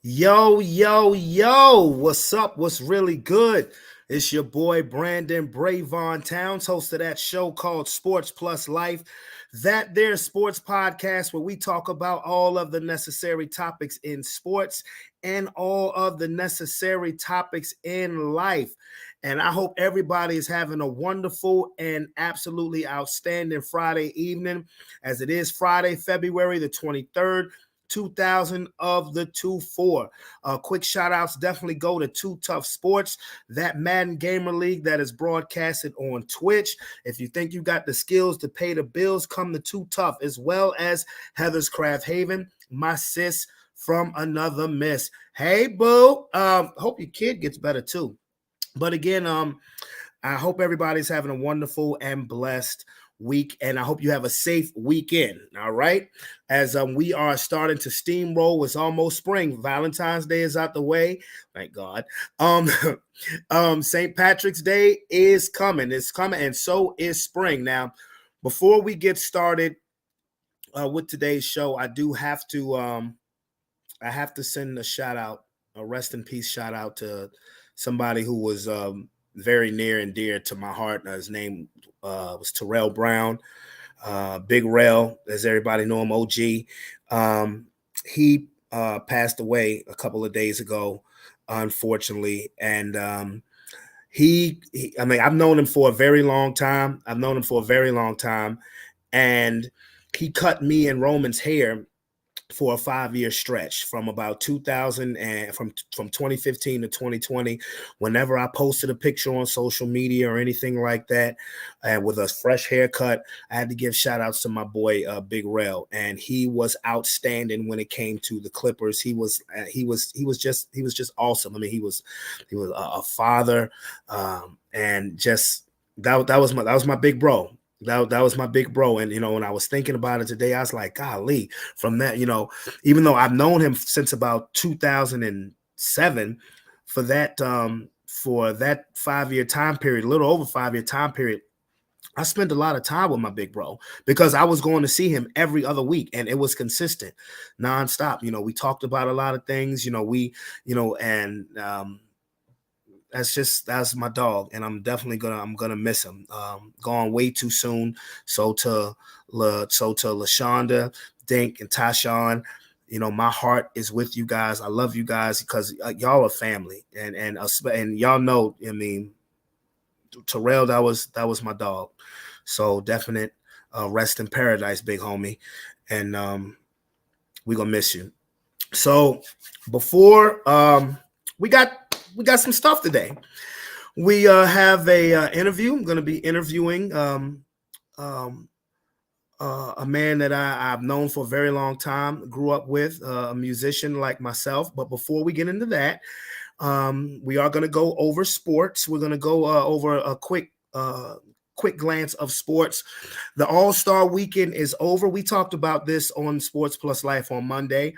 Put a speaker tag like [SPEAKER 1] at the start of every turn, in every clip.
[SPEAKER 1] Yo, yo, yo, what's up? What's really good? It's your boy Brandon Bravon Towns, host of that show called Sports Plus Life. That there sports podcast where we talk about all of the necessary topics in sports and all of the necessary topics in life. And I hope everybody is having a wonderful and absolutely outstanding Friday evening, as it is Friday, February the 23rd. 2000 of the 2-4. Quick shout outs definitely go to Too Tough Sports, that Madden Gamer League that is broadcasted on Twitch. If you think you got the skills to pay the bills, come to Too Tough, as well as Heather's Craft Haven, my sis from another miss. Hey, boo. Hope your kid gets better too. But again, I hope everybody's having a wonderful and blessed week, and I hope you have a safe weekend. All right, as we are starting to steamroll. It's almost spring. Valentine's Day is out the way, thank God. St. Patrick's Day is coming. It's coming, and so is spring. Now, before we get started with today's show, I do have to send a shout out, a rest in peace shout out to somebody who was very near and dear to my heart. His name was Terrell Brown, Big Rel, as everybody know him, OG. He passed away a couple of days ago, unfortunately. And I mean, I've known him for a very long time. And he cut me and Roman's hair for a 5-year stretch from about 2000 and from 2015 to 2020. Whenever I posted a picture on social media or anything like that, and with a fresh haircut, I had to give shout outs to my boy Big Rel, and he was outstanding when it came to the Clippers. He was just awesome. I mean, he was a father, and just that was my big bro. That was my big bro. And, when I was thinking about it today, I was like, golly, from that, even though I've known him since about 2007, for that 5-year time period, a little over 5-year time period, I spent a lot of time with my big bro because I was going to see him every other week, and it was consistent, nonstop. We talked about a lot of things, that's my dog, and I'm definitely gonna miss him. Gone way too soon. So to LaShonda, Dink, and Tashawn, my heart is with you guys. I love you guys because y'all are family, and y'all know. I mean, Terrell, that was my dog. So definite rest in paradise, big homie, and we gonna miss you. So before we got some stuff today. We have a interview. I'm going to be interviewing a man that I've known for a very long time, grew up with, a musician like myself. But before we get into that, we are going to go over sports. We're going to go over a quick glance of sports. The All-Star weekend is over. We talked about this on Sports Plus Life on Monday.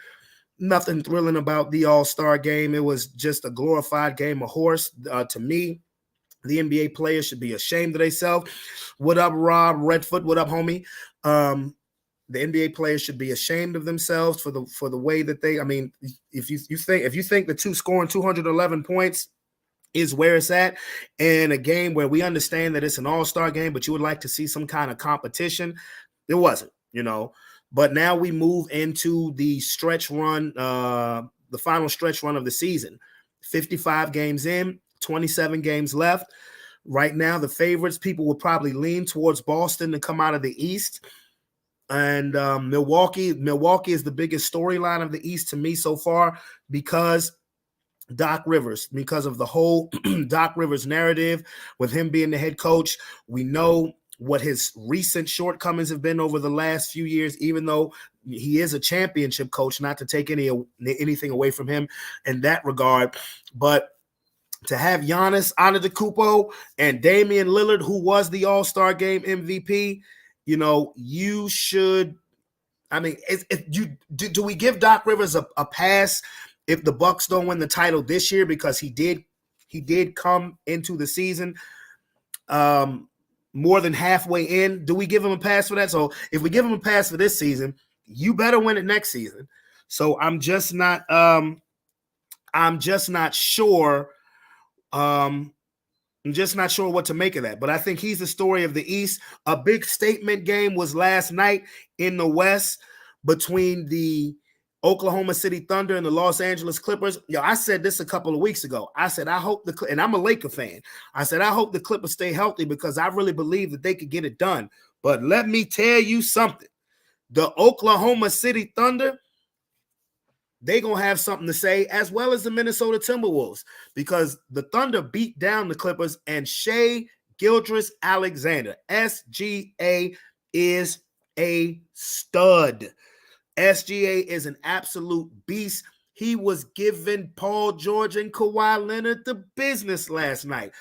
[SPEAKER 1] Nothing thrilling about the All-Star game. It was just a glorified game of horse. To me, the NBA players should be ashamed of themselves. What up, Rob Redfoot? What up, homie? The NBA players should be ashamed of themselves for the way that they. I mean, if you think the scoring 211 points is where it's at in a game where we understand that it's an All-Star game, but you would like to see some kind of competition, it wasn't. But now we move into the stretch run, the final stretch run of the season. 55 games in, 27 games left. Right now, the favorites, people will probably lean towards Boston to come out of the East. And Milwaukee is the biggest storyline of the East to me so far because Doc Rivers, because of the whole Doc Rivers narrative with him being the head coach. We know what his recent shortcomings have been over the last few years, even though he is a championship coach, not to take anything away from him in that regard. But to have Giannis Antetokounmpo and Damian Lillard, who was the All-Star Game MVP, you should. I mean, do we give Doc Rivers a pass if the Bucks don't win the title this year, because he did come into the season more than halfway in? Do we give him a pass for that? So if we give him a pass for this season, you better win it next season. So I'm just not I'm just not sure. I'm just not sure what to make of that. But I think he's the story of the East. A big statement game was last night in the West between the Oklahoma City Thunder and the Los Angeles Clippers. I said this a couple of weeks ago. I said, I hope and I'm a Laker fan. I said, I hope the Clippers stay healthy because I really believe that they could get it done. But let me tell you something. The Oklahoma City Thunder, they're going to have something to say, as well as the Minnesota Timberwolves, because the Thunder beat down the Clippers, and Shai Gilgeous-Alexander, SGA, is a stud. SGA is an absolute beast. He was giving Paul George and Kawhi Leonard the business last night.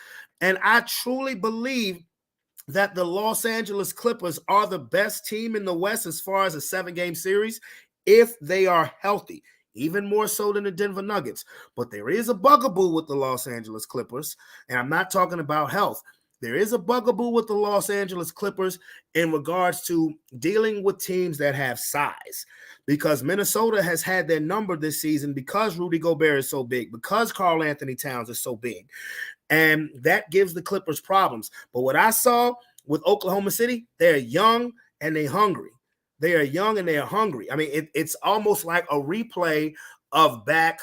[SPEAKER 1] And I truly believe that the Los Angeles Clippers are the best team in the West as far as a 7-game series if they are healthy, even more so than the Denver Nuggets. But there is a bugaboo with the Los Angeles Clippers, and I'm not talking about health. There is a bugaboo with the Los Angeles Clippers in regards to dealing with teams that have size, because Minnesota has had their number this season because Rudy Gobert is so big, because Karl Anthony Towns is so big, and that gives the Clippers problems. But what I saw with Oklahoma City, they're young and they're hungry. They are young and they are hungry. I mean, it's almost like a replay of back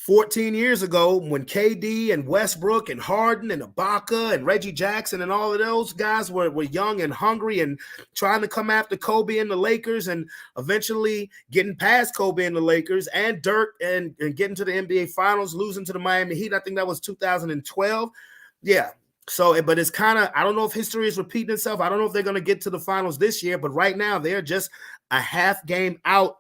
[SPEAKER 1] 14 years ago when KD and Westbrook and Harden and Ibaka and Reggie Jackson and all of those guys were young and hungry and trying to come after Kobe and the Lakers, and eventually getting past Kobe and the Lakers and Dirk and getting to the NBA Finals, losing to the Miami Heat. I think that was 2012. Yeah. So, but it's kind of, I don't know if history is repeating itself. I don't know if they're going to get to the finals this year, but right now they're just a half game out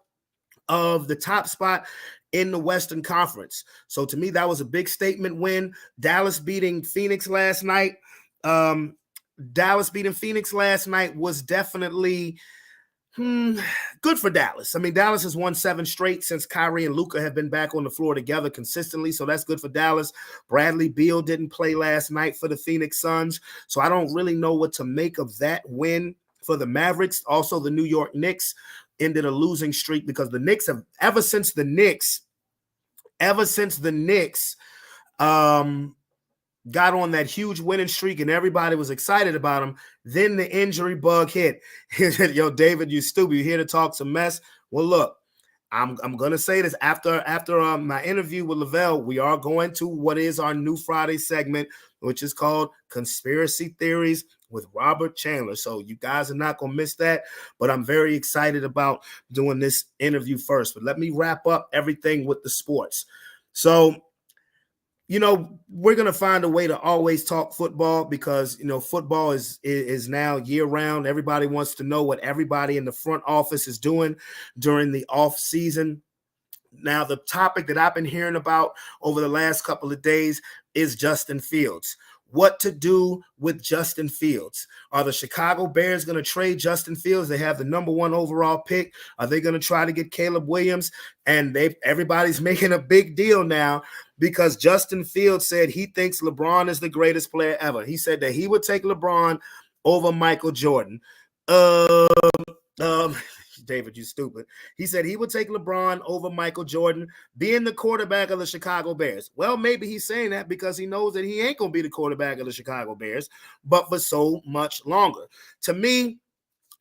[SPEAKER 1] of the top spot in the Western Conference. So to me, that was a big statement win. Dallas beating Phoenix last night. Dallas beating Phoenix last night was definitely good for Dallas. I mean, Dallas has won 7 straight since Kyrie and Luka have been back on the floor together consistently, so that's good for Dallas. Bradley Beal didn't play last night for the Phoenix Suns, so I don't really know what to make of that win for the Mavericks. Also, the New York Knicks ended a losing streak because the Knicks have, ever since the Knicks got on that huge winning streak and everybody was excited about him, then the injury bug hit. Yo, David, you stupid. You here to talk some mess? Well, look, I'm going to say this. After my interview with Lavelle, we are going to what is our new Friday segment, which is called Conspiracy Theories with Robert Chandler. So you guys are not going to miss that, but I'm very excited about doing this interview first. But let me wrap up everything with the sports. So, we're going to find a way to always talk football because, football is now year round. Everybody wants to know what everybody in the front office is doing during the off season. Now, the topic that I've been hearing about over the last couple of days is Justin Fields. What to do with Justin Fields? Are the Chicago Bears going to trade Justin Fields? They have the number 1 overall pick. Are they going to try to get Caleb Williams? And everybody's making a big deal now because Justin Fields said he thinks LeBron is the greatest player ever. He said that he would take LeBron over Michael Jordan. David, you stupid. He said he would take LeBron over Michael Jordan, being the quarterback of the Chicago Bears. Well, maybe he's saying that because he knows that he ain't going to be the quarterback of the Chicago Bears, but for so much longer. To me,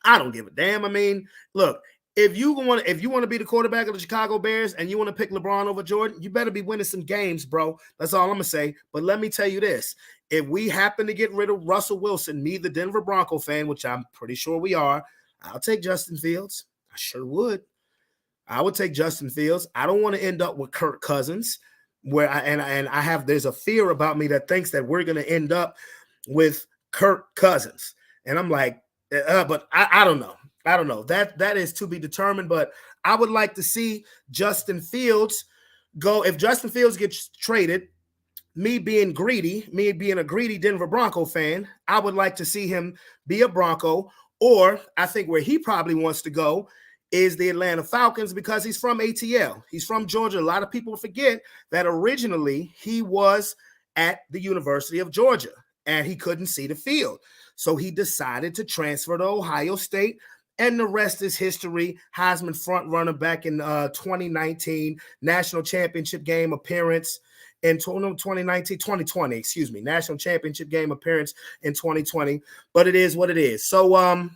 [SPEAKER 1] I don't give a damn. I mean, look, if you want to be the quarterback of the Chicago Bears and you want to pick LeBron over Jordan, you better be winning some games, bro. That's all I'm going to say. But let me tell you this. If we happen to get rid of Russell Wilson, me, the Denver Bronco fan, which I'm pretty sure we are, I'll take Justin Fields. I sure would. I would take Justin Fields. I don't want to end up with Kirk Cousins, where there's a fear about me that thinks that we're going to end up with Kirk Cousins. And I'm like, but I don't know. I don't know. That is to be determined, but I would like to see Justin Fields go. If Justin Fields gets traded, me being a greedy Denver Bronco fan, I would like to see him be a Bronco. Or I think where he probably wants to go is the Atlanta Falcons because he's from ATL. He's from Georgia. A lot of people forget that originally he was at the University of Georgia and he couldn't see the field. So he decided to transfer to Ohio State And the rest is history. Heisman front runner back in 2019, national championship game appearance in 2019, 2020, excuse me, national championship game appearance in 2020. But it is what it is. So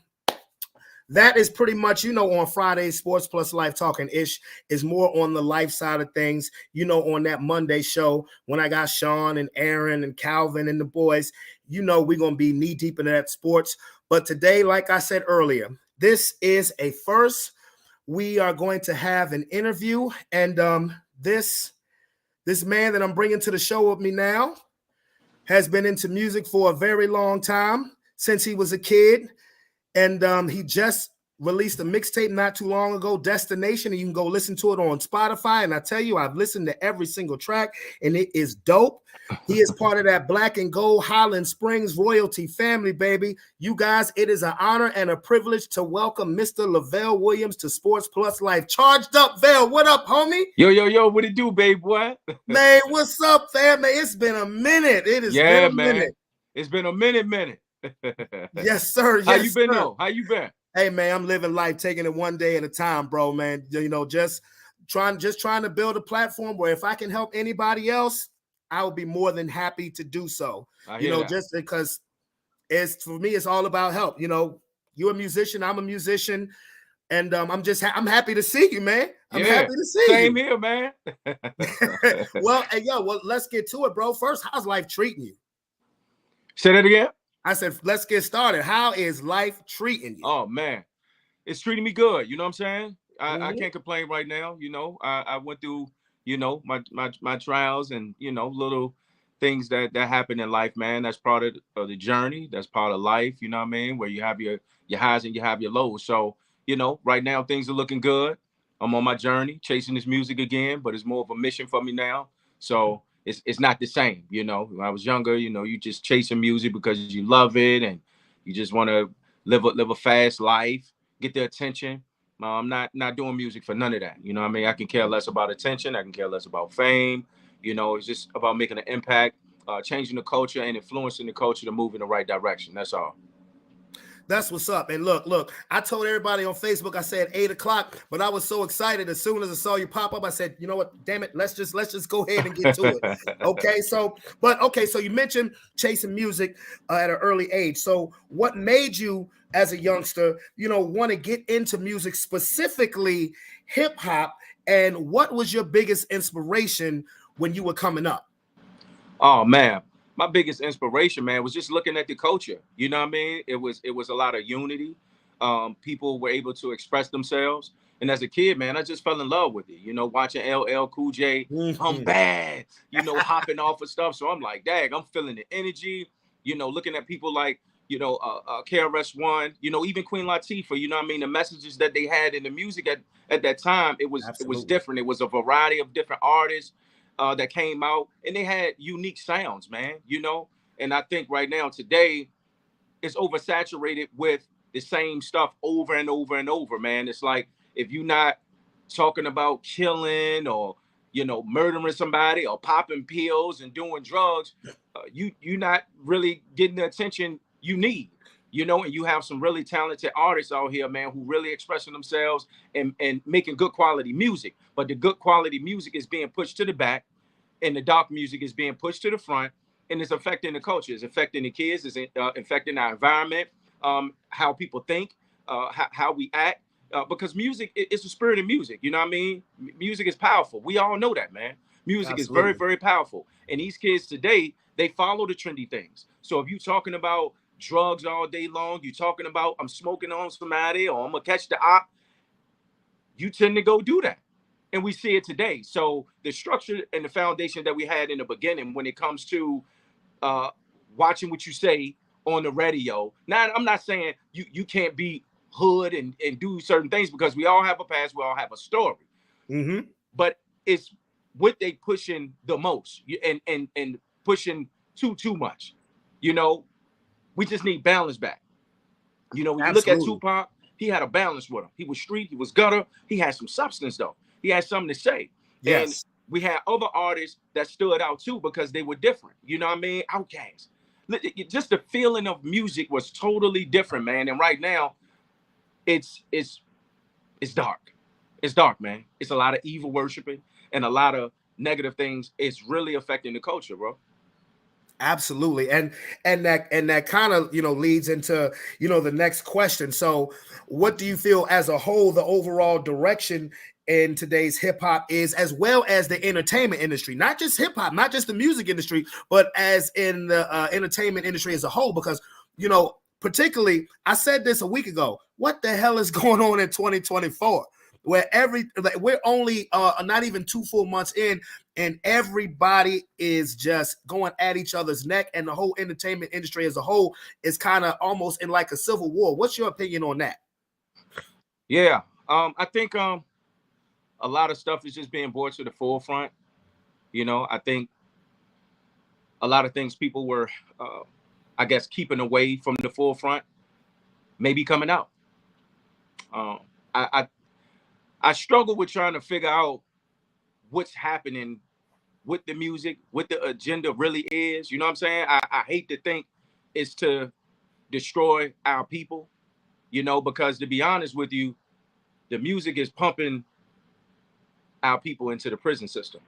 [SPEAKER 1] that is pretty much, on Fridays, Sports Plus Life Talking Ish is more on the life side of things. On that Monday show when I got Sean and Aaron and Calvin and the boys, we're going to be knee deep into that sports. But today, like I said earlier, this is a first. We are going to have an interview, and this man that I'm bringing to the show with me now has been into music for a very long time, since he was a kid. And he just released a mixtape not too long ago, Destination, and you can go listen to it on Spotify. And I tell you, I've listened to every single track, and it is dope. He is part of that Black and Gold Highland Springs royalty family, baby. You guys, it is an honor and a privilege to welcome Mr. Lavelle Williams to Sports Plus Life. Charged up, Vel. What up, homie?
[SPEAKER 2] Yo, what it do, babe, boy?
[SPEAKER 1] Man, what's up, fam? Man, it's been a minute. It has been a minute.
[SPEAKER 2] It's been a minute.
[SPEAKER 1] Yes, sir. Yes,
[SPEAKER 2] How you been,
[SPEAKER 1] sir.
[SPEAKER 2] though? How you been?
[SPEAKER 1] Hey, man, I'm living life, taking it one day at a time, bro, man. Just trying to build a platform where if I can help anybody else, I will be more than happy to do so. Just because for me, it's all about help. You're a musician, I'm a musician, and I'm happy to see you, man. I'm happy to see you.
[SPEAKER 2] Same here, man.
[SPEAKER 1] Well, let's get to it, bro. First, how's life treating you?
[SPEAKER 2] Say that again.
[SPEAKER 1] I said, let's get started. How is life treating you?
[SPEAKER 2] Oh, man. It's treating me good. You know what I'm saying? I can't complain right now. I went through, my trials and, little things that happen in life, man. That's part of the journey. That's part of life, you know what I mean? Where you have your highs and you have your lows. So, right now things are looking good. I'm on my journey, chasing this music again, but it's more of a mission for me now. So it's not the same, When I was younger, you just chasing music because you love it and you just want to live a fast life, get the attention. I'm not doing music for none of that. You know what I mean? I can care less about attention. I can care less about fame. It's just about making an impact, changing the culture and influencing the culture to move in the right direction. That's all.
[SPEAKER 1] That's what's up. And look, I told everybody on Facebook, I said 8:00, but I was so excited as soon as I saw you pop up. I said, you know what, damn it, let's just go ahead and get to it. Okay, so you mentioned chasing music at an early age. So what made you as a youngster, want to get into music, specifically hip hop, and what was your biggest inspiration when you were coming up?
[SPEAKER 2] Oh man. My biggest inspiration, man, was just looking at the culture. You know what I mean? It was a lot of unity. People were able to express themselves. And as a kid, man, I just fell in love with it. Watching LL Cool J, I'm bad, hopping off of stuff. So I'm like, dang, I'm feeling the energy, looking at people like, KRS-One, even Queen Latifah, you know what I mean? The messages that they had in the music at that time, it was different. It was a variety of different artists that came out, and they had unique sounds, man, and I think right now today it's oversaturated with the same stuff over and over and over, man. It's like if you're not talking about killing or murdering somebody or popping pills and doing drugs, you're not really getting the attention you need, and you have some really talented artists out here, man, who really expressing themselves and making good quality music. But the good quality music is being pushed to the back, and the dark music is being pushed to the front, and it's affecting the culture, it's affecting the kids, it's affecting our environment, how people think, how we act, because music is the spirit of music. You know what I mean? Music is powerful. We all know that, man. Music is very, very powerful. And these kids today, they follow the trendy things. So if you're talking about drugs all day long, you're talking about I'm smoking on somebody or I'm gonna catch the op, you tend to go do that. And we see it today. So the structure and the foundation that we had in the beginning when it comes to watching what you say on the radio. Now, I'm not saying you can't be hood and do certain things, because we all have a past, we all have a story.
[SPEAKER 1] Mm-hmm.
[SPEAKER 2] But it's what they pushing the most and pushing too much. We just need balance back. When you look at Tupac, he had a balance with him. He was street, he was gutter, he had some substance though. He had something to say. Yes. And we had other artists that stood out too because they were different. You know what I mean? Outkast. Just the feeling of music was totally different, man. And right now, it's it's it's dark. It's dark, man. It's a lot of evil worshiping and a lot of negative things. It's really affecting the culture, bro.
[SPEAKER 1] Absolutely. And that kind of, leads into, the next question. So what do you feel as a whole, the overall direction in today's hip hop is, as well as the entertainment industry, not just hip hop, not just the music industry, but as in the entertainment industry as a whole? Because, particularly, I said this a week ago, what the hell is going on in 2024? Where we're only not even 2 full months in, and everybody is just going at each other's neck, and the whole entertainment industry as a whole is kind of almost in like a civil war. What's your opinion on that?
[SPEAKER 2] Yeah, I think a lot of stuff is just being brought to the forefront. I think a lot of things people were, I guess, keeping away from the forefront, maybe coming out. Um, I I struggle with trying to figure out what's happening with the music, what the agenda really is. You know what I'm saying? I hate to think it's to destroy our people, because to be honest with you, the music is pumping our people into the prison system.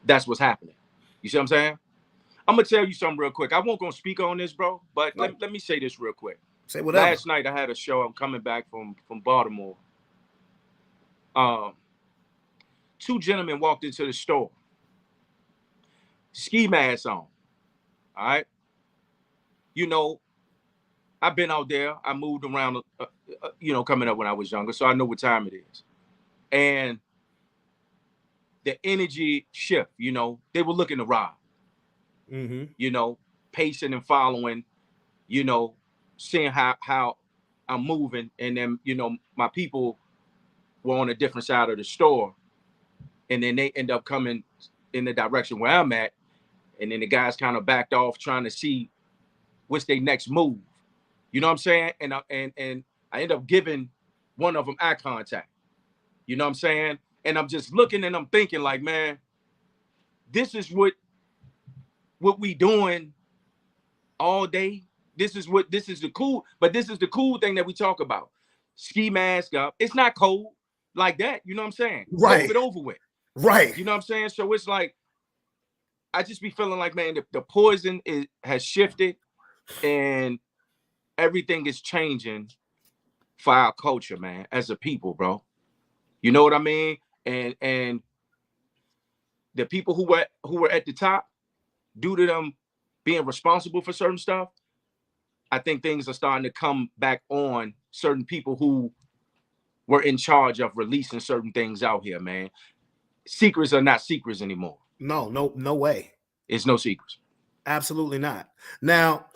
[SPEAKER 2] That's what's happening. You see what I'm saying? I'm gonna tell you something real quick. I won't gonna speak on this, bro, but let me say this real quick.
[SPEAKER 1] Say whatever.
[SPEAKER 2] Last night I had a show. I'm coming back from Baltimore. Two gentlemen walked into the store, ski masks on. All right. I've been out there. I moved around, coming up when I was younger, so I know what time it is. And the energy shift, they were looking to rob, pacing and following, seeing how I'm moving. And then, my people were on a different side of the store. And then they end up coming in the direction where I'm at. And then the guys kind of backed off trying to see what's their next move. You know what I'm saying? And I end up giving one of them eye contact. You know what I'm saying? And I'm just looking and I'm thinking like, man, this is what we doing all day. This is the cool thing that we talk about. Ski mask up. It's not cold like that. You know what I'm saying?
[SPEAKER 1] Right.
[SPEAKER 2] COVID over with.
[SPEAKER 1] Right.
[SPEAKER 2] You know what I'm saying? So it's like, I just be feeling like, man, the poison has shifted and everything is changing for our culture, man, as a people, bro. You know what I mean? And the people who were at the top, due to them being responsible for certain stuff, I think things are starting to come back on certain people who were in charge of releasing certain things out here, man. Secrets are not secrets anymore.
[SPEAKER 1] No way.
[SPEAKER 2] It's no secrets.
[SPEAKER 1] Absolutely not. Now,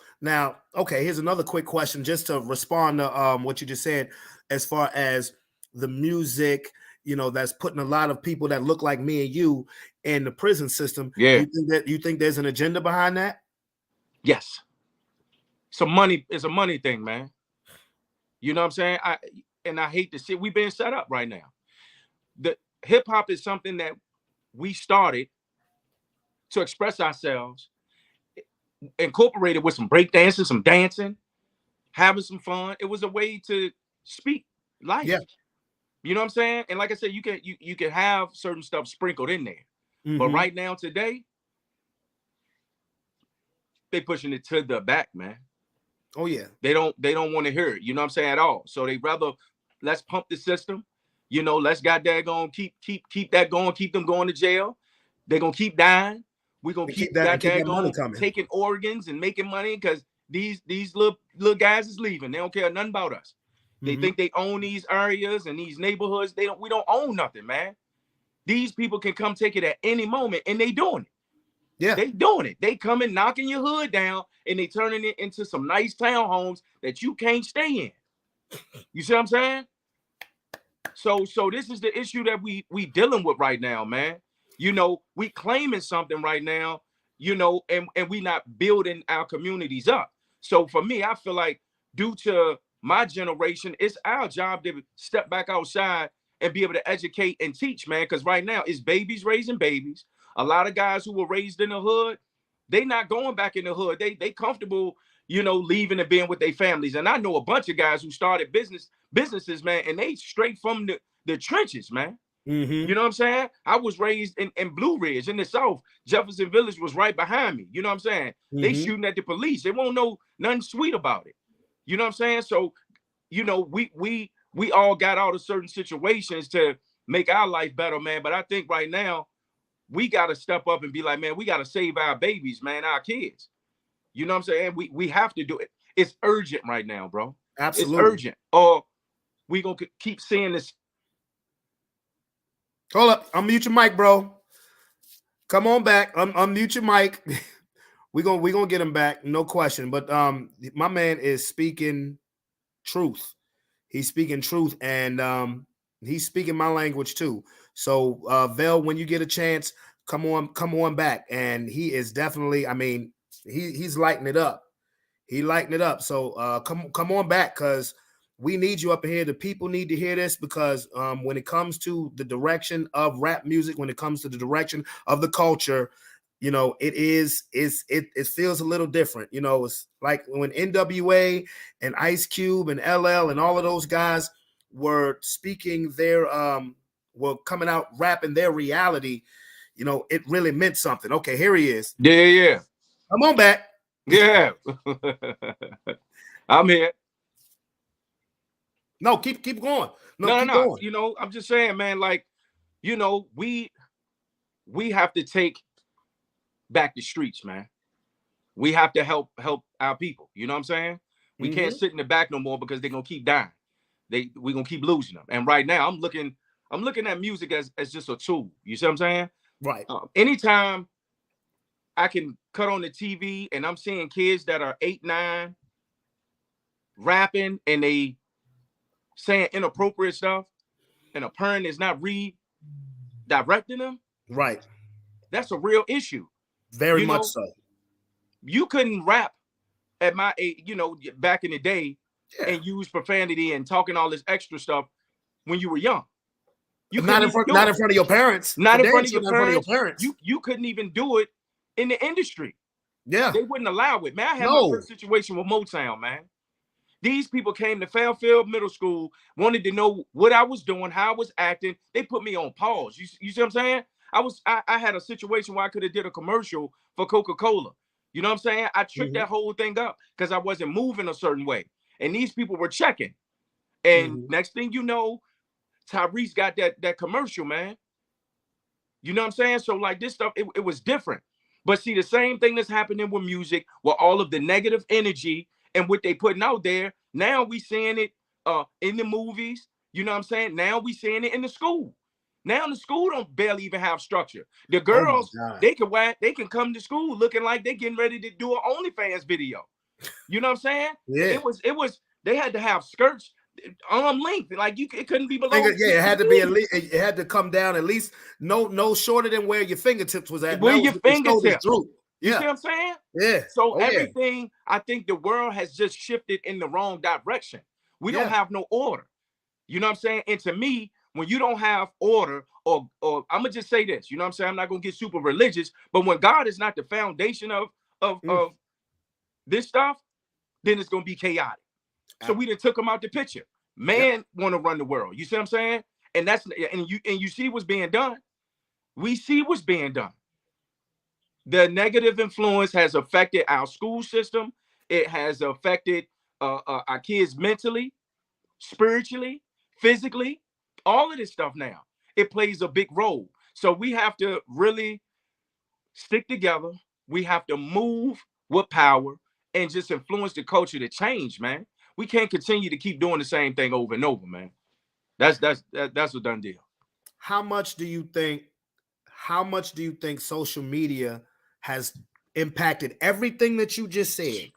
[SPEAKER 1] okay, here's another quick question just to respond to what you just said as far as the music, that's putting a lot of people that look like me and you in the prison system.
[SPEAKER 2] Yeah.
[SPEAKER 1] You think there's an agenda behind that?
[SPEAKER 2] Yes. It's a money thing, man. You know what I'm saying? I hate to see we've been set up right now. The hip hop is something that we started to express ourselves, incorporated with some breakdancing, some dancing, having some fun. It was a way to speak life.
[SPEAKER 1] Yeah.
[SPEAKER 2] You know what I'm saying? And like I said, you can have certain stuff sprinkled in there. Mm-hmm. But right now, today, they pushing it to the back, man.
[SPEAKER 1] Oh yeah.
[SPEAKER 2] They don't want to hear it, you know what I'm saying, at all. So they rather let's pump the system, let's goddamn keep that going, keep them going to jail. They're gonna keep dying. We're gonna keep that going, taking organs and making money because these little guys is leaving. They don't care nothing about us. They think they own these areas and these neighborhoods. We don't own nothing, man. These people can come take it at any moment, and they doing it.
[SPEAKER 1] Yeah,
[SPEAKER 2] they doing it. They coming, knocking your hood down, and they turning it into some nice townhomes that you can't stay in. You see what I'm saying? So this is the issue that we dealing with right now, man. We claiming something right now, and we not building our communities up. So for me, I feel like due to my generation, it's our job to step back outside and be able to educate and teach, man. Because right now it's babies raising babies. A lot of guys who were raised in the hood, they not going back in the hood. They comfortable, leaving and being with their families. And I know a bunch of guys who started businesses, man, and they straight from the trenches, man.
[SPEAKER 1] Mm-hmm.
[SPEAKER 2] You know what I'm saying? I was raised in Blue Ridge in the South. Jefferson Village was right behind me. You know what I'm saying? They shooting at the police. They won't know nothing sweet about it. You know what I'm saying? So, we all got out of certain situations to make our life better, man. But I think right now we got to step up and be like, man, we got to save our babies, man, our kids. You know what I'm saying? We have to do it. It's urgent right now, bro.
[SPEAKER 1] Absolutely.
[SPEAKER 2] It's urgent. Or we gonna keep seeing this.
[SPEAKER 1] Hold up. Unmute your mic, bro. Come on back. Unmute your mic. we gonna get him back, no question. But my man is speaking truth. He's speaking truth, and he's speaking my language too. So Vel, when you get a chance, come on back. And he is definitely, I mean, he's lighting it up. He lighting it up. So come on back, because we need you up in here. The people need to hear this, because when it comes to the direction of rap music, when it comes to the direction of the culture, it feels a little different. It's like when NWA and Ice Cube and LL and all of those guys were speaking their were coming out rapping their reality, it really meant something. Okay, here he is.
[SPEAKER 2] Yeah.
[SPEAKER 1] Come on back.
[SPEAKER 2] Yeah. I'm here.
[SPEAKER 1] No, keep going.
[SPEAKER 2] No.
[SPEAKER 1] Going.
[SPEAKER 2] I'm just saying, man, like, we have to take back the streets, man. We have to help our people. You know what I'm saying? We can't sit in the back no more, because they're gonna keep dying. We're gonna keep losing them. And right now I'm looking at music as just a tool. You see what I'm saying?
[SPEAKER 1] Right.
[SPEAKER 2] Anytime I can cut on the TV and I'm seeing kids that are 8, 9 rapping and they saying inappropriate stuff, and a parent is not redirecting them,
[SPEAKER 1] right,
[SPEAKER 2] that's a real issue.
[SPEAKER 1] Very much so.
[SPEAKER 2] You couldn't rap at my age, back in the day, and use profanity and talking all this extra stuff when you were young.
[SPEAKER 1] Not in front of your parents.
[SPEAKER 2] Not in front of your parents. You couldn't even do it in the industry.
[SPEAKER 1] Yeah.
[SPEAKER 2] They wouldn't allow it. Man, I had my first situation with Motown, man. These people came to Fairfield Middle School, wanted to know what I was doing, how I was acting. They put me on pause. You see what I'm saying? I had a situation where I could have did a commercial for Coca-Cola. You know what I'm saying? I tricked that whole thing up because I wasn't moving a certain way. And these people were checking. And next thing you know, Tyrese got that commercial, man. You know what I'm saying? So like this stuff, it was different. But see, the same thing that's happening with music, with all of the negative energy and what they putting out there, now we seeing it in the movies. You know what I'm saying? Now we seeing it in the school. Now the school don't barely even have structure. The girls, they can come to school looking like they getting ready to do an OnlyFans video. You know what I'm saying?
[SPEAKER 1] Yeah.
[SPEAKER 2] It was they had to have skirts arm length, like it couldn't be below.
[SPEAKER 1] It had to be at least, it had to come down at least no shorter than where your fingertips was at.
[SPEAKER 2] Where your fingertips.
[SPEAKER 1] You
[SPEAKER 2] see what I'm saying?
[SPEAKER 1] Yeah.
[SPEAKER 2] So everything, I think the world has just shifted in the wrong direction. We don't have no order. You know what I'm saying? And to me, when you don't have order, or I'm gonna just say this, you know what I'm saying? I'm not gonna get super religious, but when God is not the foundation of this stuff, then it's gonna be chaotic. So we done took him out the picture. Man want to run the world. You see what I'm saying? And you see what's being done. We see what's being done. The negative influence has affected our school system. It has affected our kids mentally, spiritually, physically, all of this stuff now. It plays a big role. So we have to really stick together. We have to move with power and just influence the culture to change, man. We can't continue to keep doing the same thing over and over, man. That's a done deal.
[SPEAKER 1] How much do you think social media has impacted everything that you just said?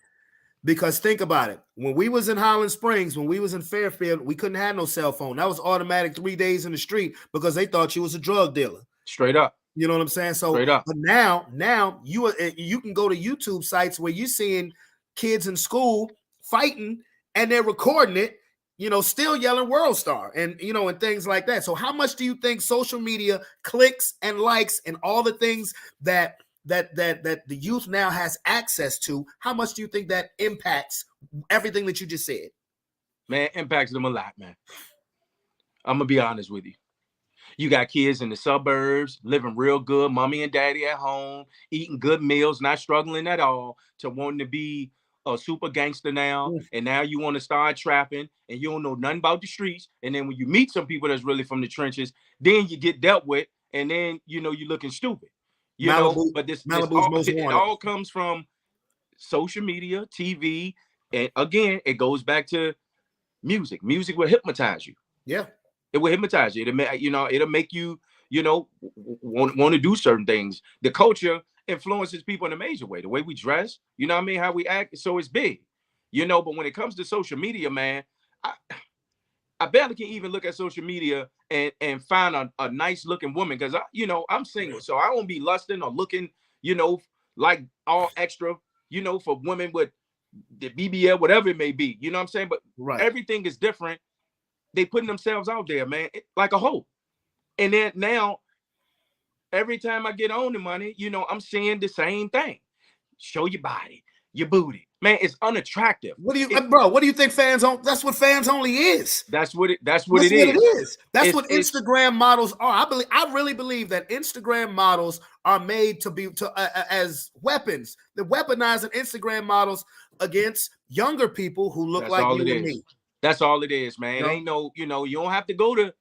[SPEAKER 1] Because think about it. When we was in Highland Springs, when we was in Fairfield, we couldn't have no cell phone. That was automatic 3 days in the street because they thought you was a drug dealer.
[SPEAKER 2] Straight up.
[SPEAKER 1] You know what I'm saying? So,
[SPEAKER 2] straight up.
[SPEAKER 1] But now you can go to YouTube sites where you're seeing kids in school fighting and they're recording it, still yelling World Star and, and things like that. So how much do you think social media clicks and likes and all the things that that the youth now has access to, how much do you think that impacts everything that you just said?
[SPEAKER 2] Man, impacts them a lot, man. I'm gonna be honest with you. You got kids in the suburbs living real good, mommy and daddy at home, eating good meals, not struggling at all, to wanting to be a super gangster now.
[SPEAKER 1] Mm.
[SPEAKER 2] And now you want to start trapping and you don't know nothing about the streets. And then when you meet some people that's really from the trenches, then you get dealt with, and then you know you're looking stupid. You know,
[SPEAKER 1] Malibu,
[SPEAKER 2] but this
[SPEAKER 1] Malibu's
[SPEAKER 2] all
[SPEAKER 1] most
[SPEAKER 2] it
[SPEAKER 1] wanted.
[SPEAKER 2] all comes from social media, TV, and again, it goes back to music. Music will hypnotize you.
[SPEAKER 1] Yeah.
[SPEAKER 2] It will hypnotize you. It'll make you, want to do certain things. The culture influences people in a major way. The way we dress, you know what I mean, how we act. So it's big, But when it comes to social media, man, I barely can even look at social media and find a nice looking woman because I'm single, so I won't be lusting or looking, like all extra, for women with the BBL, whatever it may be. You know what I'm saying? But
[SPEAKER 1] Right.
[SPEAKER 2] everything is different. They putting themselves out there, man, like a hoe. And then now, every time I get on the money, I'm seeing the same thing. Show your body, your booty. Man, it's unattractive.
[SPEAKER 1] What do you think fans on? That's what fans only is.
[SPEAKER 2] That's what it
[SPEAKER 1] That's
[SPEAKER 2] is.
[SPEAKER 1] what it is. That's what
[SPEAKER 2] It's
[SPEAKER 1] Instagram models are. I really believe that Instagram models are made to be as weapons. They're weaponizing Instagram models against younger people who look like you and me.
[SPEAKER 2] That's all it is, man. It ain't no, you don't have to go to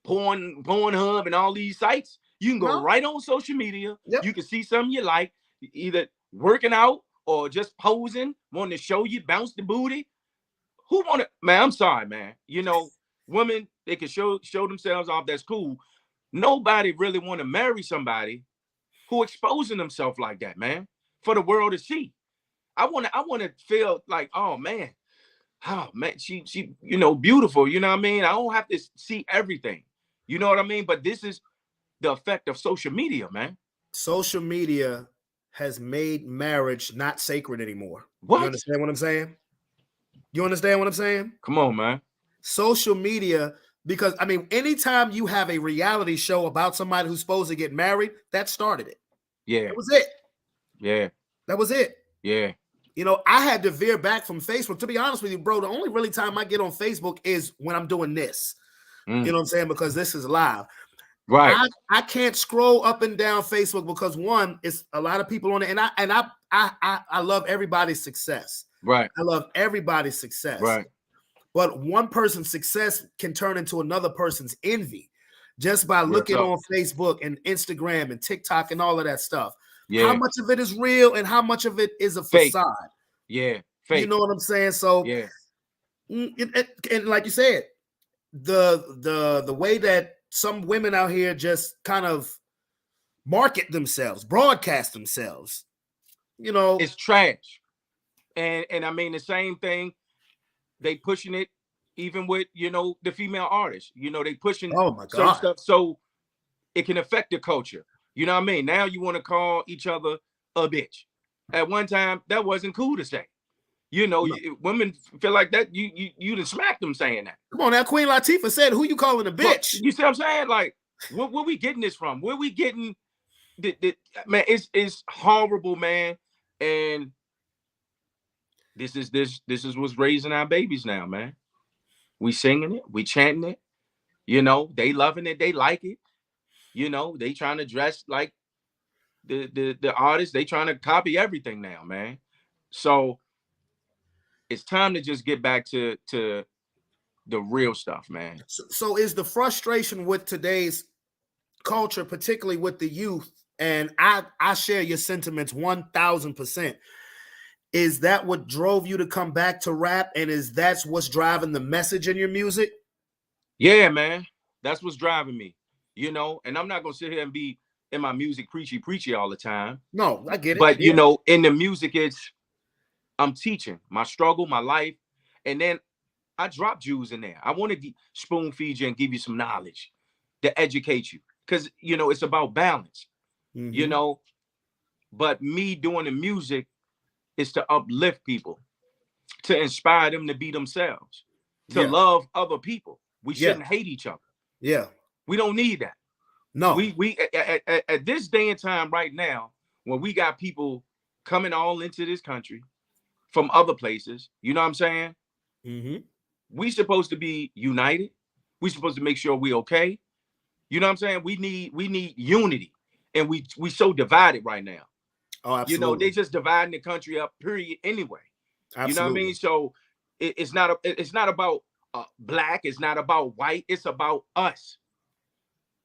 [SPEAKER 2] Pornhub and all these sites. You can go right on social media.
[SPEAKER 1] Yep.
[SPEAKER 2] You can see something you like, either working out or just posing, wanting to show you, bounce the booty. Who want to, man, I'm sorry, man. Women, they can show themselves off. That's cool. Nobody really want to marry somebody who exposing themselves like that, man, for the world to see. I want to feel like, oh man, she beautiful. You know what I mean? I don't have to see everything. You know what I mean? But this is the effect of social media, man.
[SPEAKER 1] Social media has made marriage not sacred anymore.
[SPEAKER 2] What?
[SPEAKER 1] You understand what I'm saying? You understand what I'm saying?
[SPEAKER 2] Come on, man.
[SPEAKER 1] Social media, because anytime you have a reality show about somebody who's supposed to get married, that started it.
[SPEAKER 2] Yeah.
[SPEAKER 1] That was it.
[SPEAKER 2] Yeah.
[SPEAKER 1] That was it.
[SPEAKER 2] Yeah.
[SPEAKER 1] I had to veer back from Facebook. To be honest with you, bro, the only really time I get on Facebook is when I'm doing this. You know what I'm saying? Because this is live.
[SPEAKER 2] Right.
[SPEAKER 1] I can't scroll up and down Facebook because one, it's a lot of people on it, and I love everybody's success.
[SPEAKER 2] Right.
[SPEAKER 1] I love everybody's success.
[SPEAKER 2] Right.
[SPEAKER 1] But one person's success can turn into another person's envy just by looking on Facebook and Instagram and TikTok and all of that stuff. Yeah. How much of it is real and how much of it is a
[SPEAKER 2] fake
[SPEAKER 1] facade?
[SPEAKER 2] Yeah. Fake.
[SPEAKER 1] You know what I'm saying? So
[SPEAKER 2] yeah.
[SPEAKER 1] And like you said, the way that some women out here just kind of market themselves, broadcast themselves,
[SPEAKER 2] it's trash. And I mean the same thing. They pushing it even with the female artists. They pushing certain stuff so it can affect the culture. You know what I mean? Now you want to call each other a bitch. At one time, that wasn't cool to say. Women feel like that. You done smacked them saying that.
[SPEAKER 1] Come on now, Queen Latifah said, "Who you calling a bitch?"
[SPEAKER 2] Well, you see what I'm saying? Like, where we getting this from? Where we getting man? It's horrible, man. And this is what's raising our babies now, man. We singing it, we chanting it. They loving it, they like it. They trying to dress like the artists. They trying to copy everything now, man. So it's time to just get back to the real stuff, man.
[SPEAKER 1] So is the frustration with today's culture, particularly with the youth, and I share your sentiments 1,000%. Is that what drove you to come back to rap? And that's what's driving the message in your music?
[SPEAKER 2] Yeah, man. That's what's driving me. And I'm not gonna sit here and be in my music preachy all the time.
[SPEAKER 1] No, I get it.
[SPEAKER 2] But in the music, I'm teaching my struggle, my life, and then I drop Jews in there. I want to spoon feed you and give you some knowledge to educate you, because it's about balance.
[SPEAKER 1] Mm-hmm.
[SPEAKER 2] But me doing the music is to uplift people, to inspire them to be themselves, to love other people. We shouldn't hate each other.
[SPEAKER 1] Yeah,
[SPEAKER 2] we don't need that.
[SPEAKER 1] No,
[SPEAKER 2] we at this day and time right now, when we got people coming all into this country from other places, you know what I'm saying?
[SPEAKER 1] Mm-hmm.
[SPEAKER 2] We supposed to be united. We supposed to make sure we okay. You know what I'm saying? We need unity, and we so divided right now.
[SPEAKER 1] Oh,
[SPEAKER 2] You know, they
[SPEAKER 1] absolutely.
[SPEAKER 2] just dividing the country up. Period. Anyway, you know what I mean?
[SPEAKER 1] Absolutely.
[SPEAKER 2] So it's not about black. It's not about white. It's about us.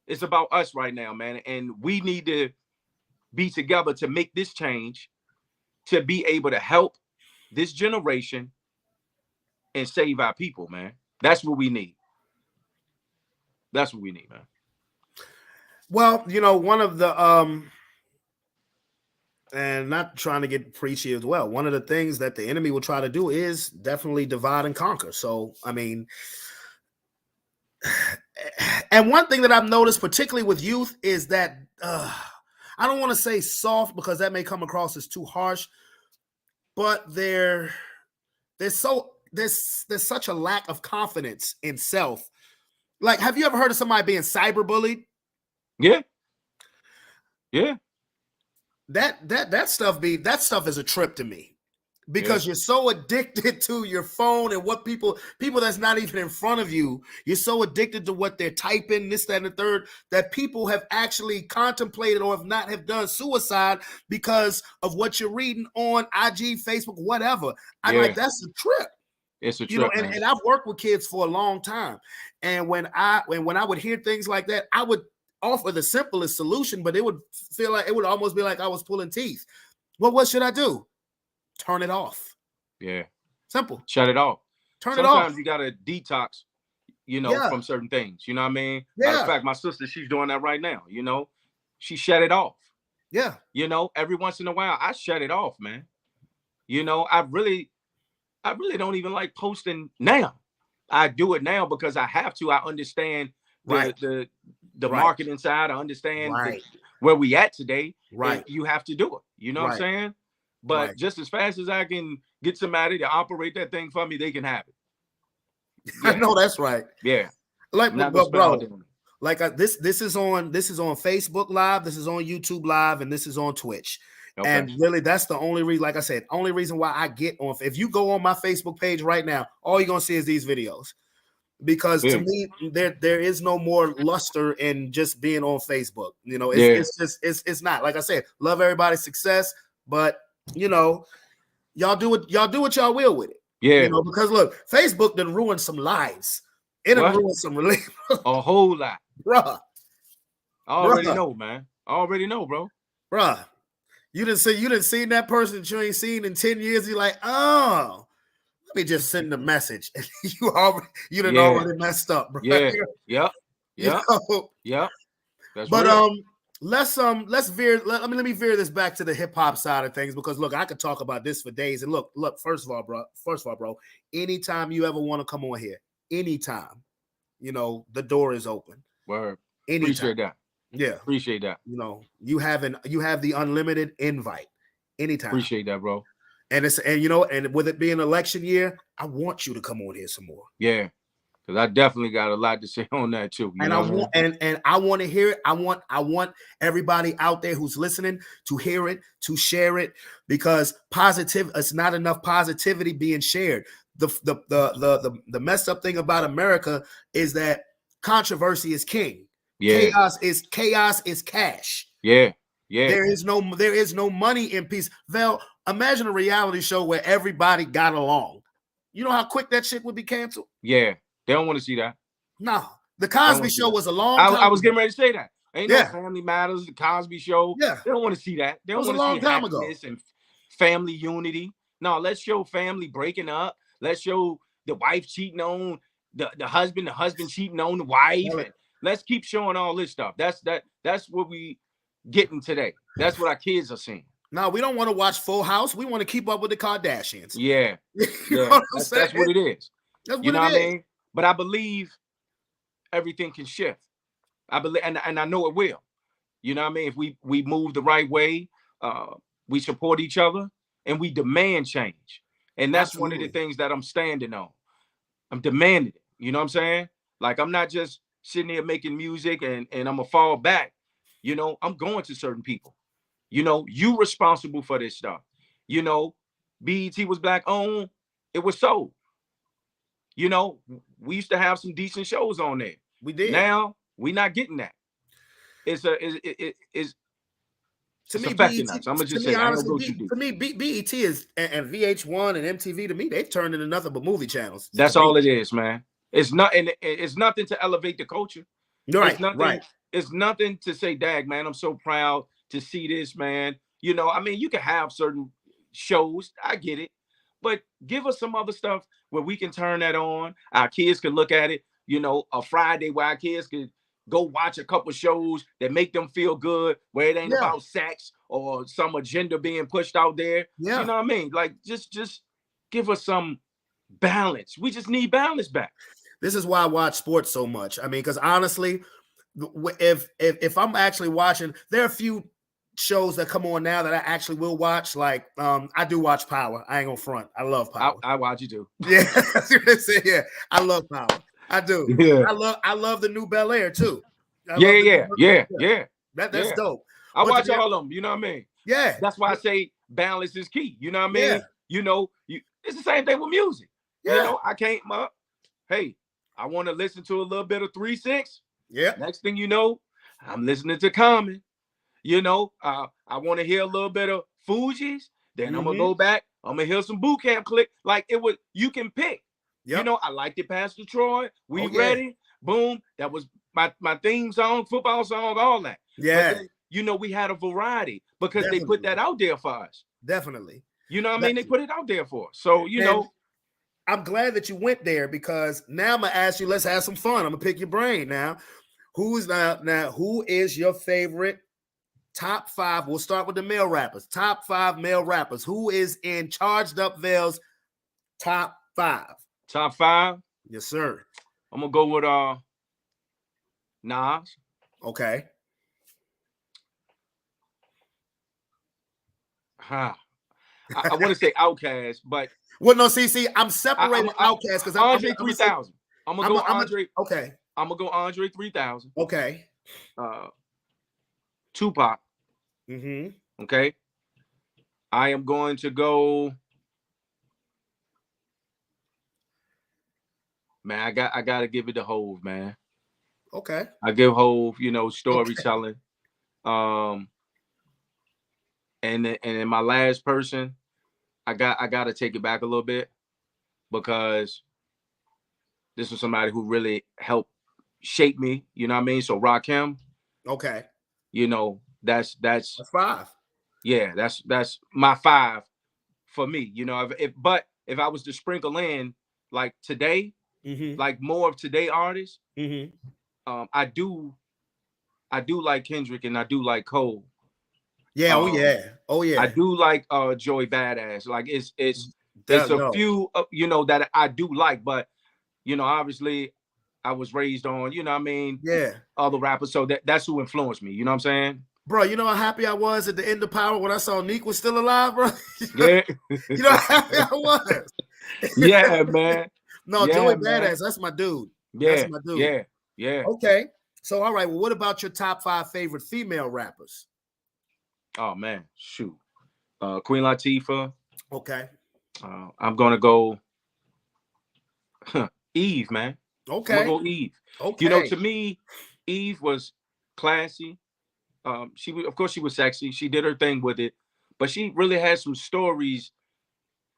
[SPEAKER 2] It's about us right now, man. And we need to be together to make this change, to be able to help this generation and save our people, man. That's what we need. That's what we need, man.
[SPEAKER 1] Well, one of the and not trying to get preachy as well. One of the things that the enemy will try to do is definitely divide and conquer. So, I mean, and one thing that I've noticed, particularly with youth, is that I don't want to say soft because that may come across as too harsh, but there's such a lack of confidence in self. Like, have you ever heard of somebody being cyberbullied?
[SPEAKER 2] Yeah. Yeah.
[SPEAKER 1] That stuff is a trip to me. Because you're so addicted to your phone and what people that's not even in front of you, you're so addicted to what they're typing, this, that, and the third, that people have actually contemplated or have done suicide because of what you're reading on IG, Facebook, whatever. I'm like, that's a trip.
[SPEAKER 2] It's a trip, man.
[SPEAKER 1] And I've worked with kids for a long time. And when I would hear things like that, I would offer the simplest solution, but it would almost be like I was pulling teeth. Well, what should I do? Turn it off.
[SPEAKER 2] Yeah.
[SPEAKER 1] Simple.
[SPEAKER 2] Shut it off.
[SPEAKER 1] Turn it off.
[SPEAKER 2] Sometimes you got to detox, from certain things. You know what I mean?
[SPEAKER 1] Yeah.
[SPEAKER 2] Matter of fact, my sister, she's doing that right now. She shut it off.
[SPEAKER 1] Yeah.
[SPEAKER 2] Every once in a while, I shut it off, man. I really don't even like posting now. I do it now because I have to. I understand the marketing side. I understand where we at today.
[SPEAKER 1] Right.
[SPEAKER 2] You have to do it. You know what I'm saying? But just as fast as I can get somebody to operate that thing for me, they can have it.
[SPEAKER 1] Yeah. I know that's right.
[SPEAKER 2] Yeah.
[SPEAKER 1] Like, bro, like this is on Facebook Live, this is on YouTube Live, and this is on Twitch. Okay. And really, that's the only reason. Like I said, only reason why I get on. If you go on my Facebook page right now, all you're gonna see is these videos. Because to me, there is no more luster in just being on Facebook. It's not. Like I said, love everybody's success, but y'all do what y'all will with it.
[SPEAKER 2] Yeah.
[SPEAKER 1] Because look, Facebook done ruined some lives. It done ruined some relationships.
[SPEAKER 2] A whole lot.
[SPEAKER 1] Bruh.
[SPEAKER 2] I already know, man. I already know, bro.
[SPEAKER 1] Bruh. You didn't see that person that you ain't seen in 10 years. You're like, oh, let me just send a message. You done already messed up, bro.
[SPEAKER 2] Yeah. Yep. Yep. That's
[SPEAKER 1] but
[SPEAKER 2] real.
[SPEAKER 1] Let's veer. Let me veer this back to the hip hop side of things, because look, I could talk about this for days. And look. First of all, bro. Anytime you ever want to come on here, anytime, the door is open.
[SPEAKER 2] Word.
[SPEAKER 1] Anytime.
[SPEAKER 2] Appreciate that.
[SPEAKER 1] Yeah,
[SPEAKER 2] appreciate that.
[SPEAKER 1] You have the unlimited invite anytime.
[SPEAKER 2] Appreciate that, bro.
[SPEAKER 1] And and with it being election year, I want you to come on here some more.
[SPEAKER 2] Yeah. Because I definitely got a lot to say on that too.
[SPEAKER 1] And I want to hear it. I want everybody out there who's listening to hear it, to share it, because it's not enough positivity being shared. The messed up thing about America is that controversy is king.
[SPEAKER 2] Yeah.
[SPEAKER 1] Chaos is cash.
[SPEAKER 2] Yeah. Yeah.
[SPEAKER 1] There is no money in peace. Vel, imagine a reality show where everybody got along. You know how quick that shit would be canceled?
[SPEAKER 2] Yeah. They don't want to see that.
[SPEAKER 1] No. The Cosby Show was a long time
[SPEAKER 2] I was getting ready to say that. Ain't no
[SPEAKER 1] Yeah.
[SPEAKER 2] Family Matters, the Cosby Show.
[SPEAKER 1] Yeah.
[SPEAKER 2] They don't want to see that. They don't want to see happiness and family unity. No, let's show family breaking up. Let's show the wife cheating on the husband cheating on the wife.
[SPEAKER 1] Yeah.
[SPEAKER 2] And let's keep showing all this stuff. That's what we getting today. That's what our kids are seeing.
[SPEAKER 1] No, we don't want to watch Full House. We want to keep up with the Kardashians.
[SPEAKER 2] Yeah. That's what it is.
[SPEAKER 1] That's what
[SPEAKER 2] you know
[SPEAKER 1] it
[SPEAKER 2] what
[SPEAKER 1] is.
[SPEAKER 2] I mean? But I believe everything can shift. I believe, and I know it will. You know what I mean? If we move the right way, we support each other, and we demand change. And that's
[SPEAKER 1] Absolutely.
[SPEAKER 2] one of the things that I'm standing on. I'm demanding it. You know what I'm saying? Like, I'm not just sitting here making music and I'm gonna fall back. I'm going to certain people. You know, you responsible for this stuff. You know, BET was black owned. It was sold. You know, we used to have some decent shows on there.
[SPEAKER 1] We did.
[SPEAKER 2] Now we not getting that. It's
[SPEAKER 1] To me,
[SPEAKER 2] affecting
[SPEAKER 1] BET.
[SPEAKER 2] us. I'm gonna
[SPEAKER 1] To
[SPEAKER 2] just
[SPEAKER 1] me,
[SPEAKER 2] say that. I ain't gonna
[SPEAKER 1] honestly,
[SPEAKER 2] go too deep.
[SPEAKER 1] to me, BET is and VH1 and MTV. To me, they've turned into nothing but movie channels.
[SPEAKER 2] That's all it is, man. It's not, and it's nothing to elevate the culture.
[SPEAKER 1] Right,
[SPEAKER 2] It's nothing.
[SPEAKER 1] right.
[SPEAKER 2] It's nothing to say, "Dag, man, I'm so proud to see this, man." You know, I mean, you can have certain shows. I get it, but give us some other stuff where we can turn that on. Our kids can look at it. You know, a Friday where our kids can go watch a couple shows that make them feel good, where it ain't
[SPEAKER 1] Yeah.
[SPEAKER 2] about sex or some agenda being pushed out there.
[SPEAKER 1] Yeah.
[SPEAKER 2] You know what I mean? Like, just give us some balance. We just need balance back.
[SPEAKER 1] This is why I watch sports so much. I mean, because honestly, if I'm actually watching, there are a few shows that come on now that I actually will watch. Like, I do watch Power. I ain't gonna front. I love Power.
[SPEAKER 2] I watch you too.
[SPEAKER 1] Yeah, that's what I say. Yeah, I love Power. I do.
[SPEAKER 2] Yeah.
[SPEAKER 1] I love the new Bel Air too.
[SPEAKER 2] Yeah.
[SPEAKER 1] That's dope.
[SPEAKER 2] I watch all of them. You know what I mean?
[SPEAKER 1] Yeah.
[SPEAKER 2] That's why I say balance is key. You know what I mean?
[SPEAKER 1] Yeah.
[SPEAKER 2] You know, it's the same thing with music.
[SPEAKER 1] Yeah.
[SPEAKER 2] You know, I can't. Hey, I want to listen to a little bit of 3-6.
[SPEAKER 1] Yeah.
[SPEAKER 2] Next thing you know, I'm listening to Common. You know, I want to hear a little bit of Fugees. Then I'm gonna go back. I'm gonna hear some Boot Camp Click. Like it was, you can pick. Yep. You know, I liked it, Pastor Troy. We ready? Boom. That was my theme song, football song, all that.
[SPEAKER 1] Yeah.
[SPEAKER 2] Then, you know, we had a variety because they put that out there for us.
[SPEAKER 1] Definitely.
[SPEAKER 2] You know what I mean? They put it out there for us. So, you know.
[SPEAKER 1] I'm glad that you went there because now I'm gonna ask you, let's have some fun. I'm gonna pick your brain now. Who is your favorite top 5? We'll start with the male rappers. Top 5 male rappers. Who is in Charged Up Vale's top 5?
[SPEAKER 2] Top 5?
[SPEAKER 1] Yes, sir.
[SPEAKER 2] I'm gonna go with Nas.
[SPEAKER 1] Okay.
[SPEAKER 2] I want to say Outkast, but
[SPEAKER 1] well, no, see, I'm separating Outkast because
[SPEAKER 2] Andre 3000. I'm gonna go Andre.
[SPEAKER 1] Okay.
[SPEAKER 2] I'm gonna go Andre 3000.
[SPEAKER 1] Okay.
[SPEAKER 2] Tupac.
[SPEAKER 1] Mm-hmm.
[SPEAKER 2] Okay. I am going to go. Man, I gotta give it to Hove, man.
[SPEAKER 1] Okay.
[SPEAKER 2] I give Hove, you know, storytelling. Okay. And then my last person, I gotta take it back a little bit because this was somebody who really helped shape me. You know what I mean? So Rakim.
[SPEAKER 1] Okay.
[SPEAKER 2] You know, that's
[SPEAKER 1] 5.
[SPEAKER 2] Yeah, that's my 5 for me. You know, if I was to sprinkle in like today, like more of today artists, I do like Kendrick and I do like Cole.
[SPEAKER 1] Yeah, oh yeah.
[SPEAKER 2] I do like Joey Badass. Like it's a few you know that I do like, but you know, obviously I was raised on, you know what I mean?
[SPEAKER 1] Yeah.
[SPEAKER 2] Other rappers. So that's who influenced me. You know what I'm saying?
[SPEAKER 1] Bro, you know how happy I was at the end of Power when I saw Neek was still alive, bro?
[SPEAKER 2] Yeah.
[SPEAKER 1] You know how happy I was?
[SPEAKER 2] Yeah, man.
[SPEAKER 1] No, yeah, Joey Badass, that's my dude.
[SPEAKER 2] Yeah.
[SPEAKER 1] That's my dude.
[SPEAKER 2] Yeah.
[SPEAKER 1] Okay. So, all right. Well, what about your top 5 favorite female rappers?
[SPEAKER 2] Oh, man. Shoot. Queen Latifah.
[SPEAKER 1] Okay.
[SPEAKER 2] I'm going to go Eve, man.
[SPEAKER 1] Okay.
[SPEAKER 2] I'm going to go Eve.
[SPEAKER 1] Okay.
[SPEAKER 2] You know, to me, Eve was classy. She was sexy. She did her thing with it, but she really had some stories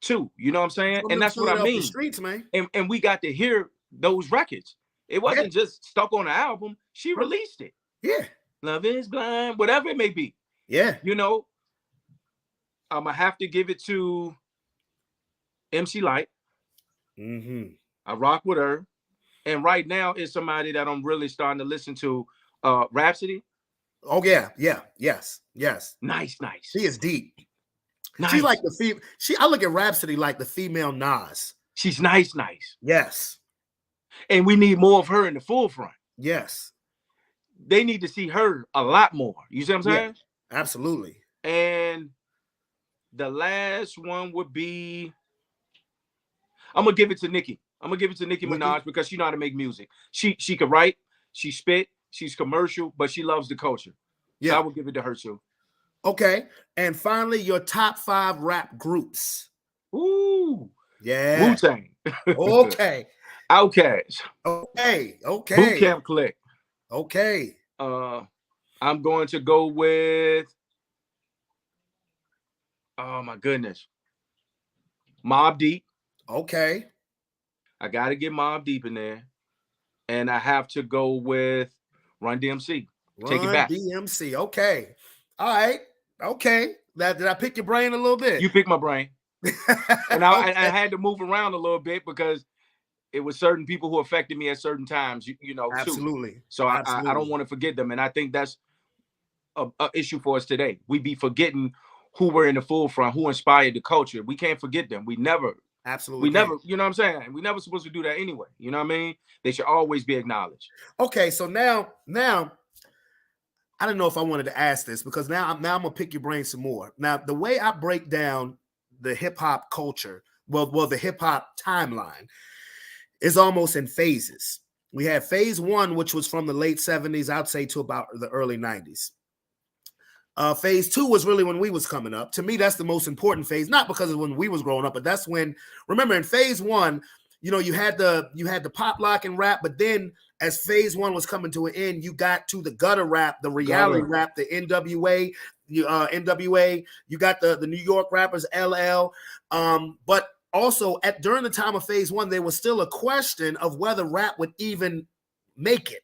[SPEAKER 2] too. You know what I'm saying? And that's what I mean.
[SPEAKER 1] Streets, man.
[SPEAKER 2] And we got to hear those records. It wasn't just stuck on the album. She released it.
[SPEAKER 1] Yeah.
[SPEAKER 2] Love is Blind, whatever it may be.
[SPEAKER 1] Yeah.
[SPEAKER 2] You know, I'm gonna have to give it to MC Light. I rock with her. And right now is somebody that I'm really starting to listen to. Rhapsody.
[SPEAKER 1] Oh yeah, yes.
[SPEAKER 2] Nice.
[SPEAKER 1] She is deep.
[SPEAKER 2] Nice.
[SPEAKER 1] She's like I look at Rhapsody like the female Nas.
[SPEAKER 2] She's nice.
[SPEAKER 1] Yes.
[SPEAKER 2] And we need more of her in the forefront.
[SPEAKER 1] Yes.
[SPEAKER 2] They need to see her a lot more. You see what I'm saying?
[SPEAKER 1] Yeah, absolutely.
[SPEAKER 2] And the last one would be, I'm gonna give it to Nicki. I'm gonna give it to Nicki Minaj because she know how to make music. She could write, she spit, she's commercial, but she loves the culture. Yeah, so I would give it to her too.
[SPEAKER 1] Okay. And finally, your top 5 rap groups.
[SPEAKER 2] Ooh,
[SPEAKER 1] Yeah.
[SPEAKER 2] Wu-Tang,
[SPEAKER 1] Okay.
[SPEAKER 2] Outkast,
[SPEAKER 1] Okay.
[SPEAKER 2] Boot
[SPEAKER 1] Okay.
[SPEAKER 2] Camp Click.
[SPEAKER 1] Okay.
[SPEAKER 2] I'm going to go with, oh my goodness, Mobb Deep.
[SPEAKER 1] Okay.
[SPEAKER 2] I got to get Mobb Deep in there, and I have to go with Run DMC. Take it
[SPEAKER 1] Run
[SPEAKER 2] back.
[SPEAKER 1] DMC. Okay. All right. Okay. That did I pick your brain a little bit?
[SPEAKER 2] You pick my brain, and I
[SPEAKER 1] Okay.
[SPEAKER 2] had to move around a little bit because it was certain people who affected me at certain times, you know, too.
[SPEAKER 1] Absolutely.
[SPEAKER 2] So I don't
[SPEAKER 1] Absolutely.
[SPEAKER 2] want to forget them, and I think that's a issue for us today. We be forgetting who were in the forefront, who inspired the culture. We can't forget them.
[SPEAKER 1] Absolutely
[SPEAKER 2] We
[SPEAKER 1] can't.
[SPEAKER 2] never, you know what I'm saying? We never supposed to do that anyway. You know what I mean? They should always be acknowledged.
[SPEAKER 1] Okay, so now I don't know if I wanted to ask this because now I'm gonna pick your brain some more. Now, the way I break down the hip hop culture, well, the hip hop timeline is almost in phases. We had phase 1, which was from the late 70s, I'd say, to about the early 90s. Phase 2 was really when we was coming up. To me, that's the most important phase, not because of when we was growing up, but that's when, remember, in phase 1, you know, you had the pop lock and rap, but then as phase 1 was coming to an end, you got to the gutter rap, the reality
[SPEAKER 2] Gutter.
[SPEAKER 1] rap, the NWA, NWA. You got the New York rappers, LL. But also during the time of phase 1, there was still a question of whether rap would even make it,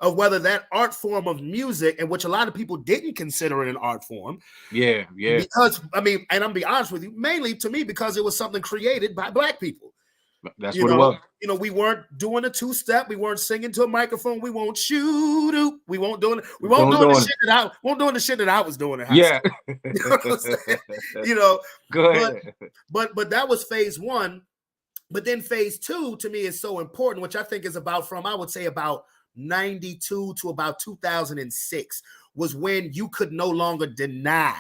[SPEAKER 1] of whether that art form of music, in which a lot of people didn't consider it an art form.
[SPEAKER 2] Yeah, yeah.
[SPEAKER 1] Because, I mean, and I'm be honest with you, mainly to me, because it was something created by Black people.
[SPEAKER 2] That's
[SPEAKER 1] You
[SPEAKER 2] what it
[SPEAKER 1] know,
[SPEAKER 2] was.
[SPEAKER 1] we weren't doing a 2-step. We weren't singing to a microphone. We won't shoot. We won't doing. We won't
[SPEAKER 2] Don't
[SPEAKER 1] doing the
[SPEAKER 2] doing it.
[SPEAKER 1] shit that I won't doing the shit that I was doing in high
[SPEAKER 2] Yeah.
[SPEAKER 1] school. You know what I'm saying? You know,
[SPEAKER 2] Go
[SPEAKER 1] but
[SPEAKER 2] ahead.
[SPEAKER 1] but that was phase 1. But then phase 2 to me is so important, which I think is about from, I would say, about 92 to about 2006 was when you could no longer deny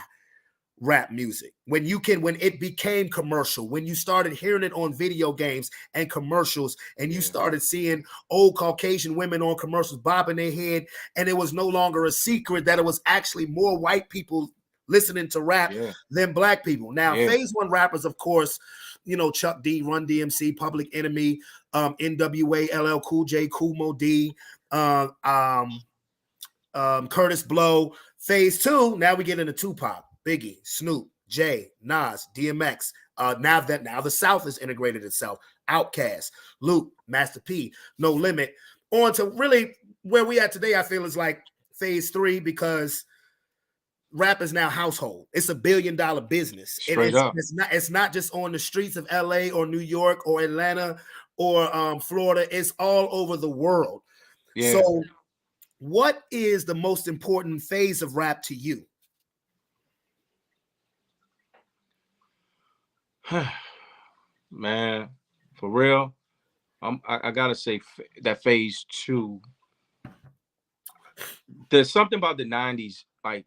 [SPEAKER 1] rap music. When it became commercial, when you started hearing it on video games and commercials, and you started seeing old Caucasian women on commercials bobbing their head, and it was no longer a secret that it was actually more white people listening to rap than Black people. Now, phase 1 rappers, of course, you know, Chuck D, Run DMC, Public Enemy, NWA, LL Cool J, Kool Moe D, Curtis Blow. Phase 2, now we get into Tupac, Biggie, Snoop, Jay, Nas, DMX. Now the South has integrated itself. Outkast, Luke, Master P, No Limit. On to really where we at today, I feel is like phase 3, because rap is now household. It's $1 billion business.
[SPEAKER 2] Straight up.
[SPEAKER 1] It's not just on the streets of LA or New York or Atlanta or Florida. It's all over the world.
[SPEAKER 2] Yeah.
[SPEAKER 1] So what is the most important phase of rap to you?
[SPEAKER 2] Man, for real, I gotta say that phase 2. There's something about the 90s, like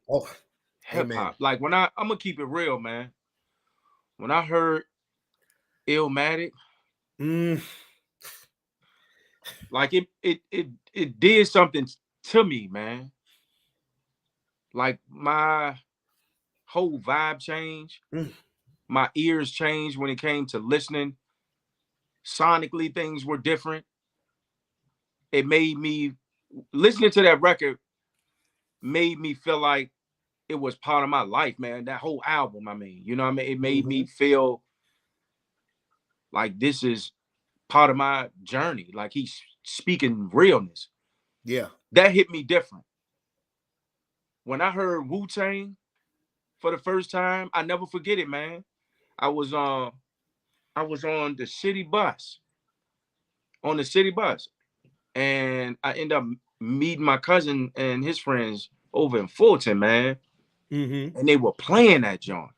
[SPEAKER 2] hip hop. Like when I'm gonna keep it real, man. When I heard Illmatic, like it did something to me, man. Like my whole vibe changed. My ears changed when it came to listening. Sonically, things were different. It made me, listening to that record made me feel like it was part of my life, man. That whole album, I mean, you know what I mean? It made me feel like this is part of my journey. Like he's speaking realness.
[SPEAKER 1] Yeah.
[SPEAKER 2] That hit me different. When I heard Wu-Tang for the first time, I never forget it, man. I was on the city bus, and I ended up meeting my cousin and his friends over in Fulton, man. And they were playing that joint.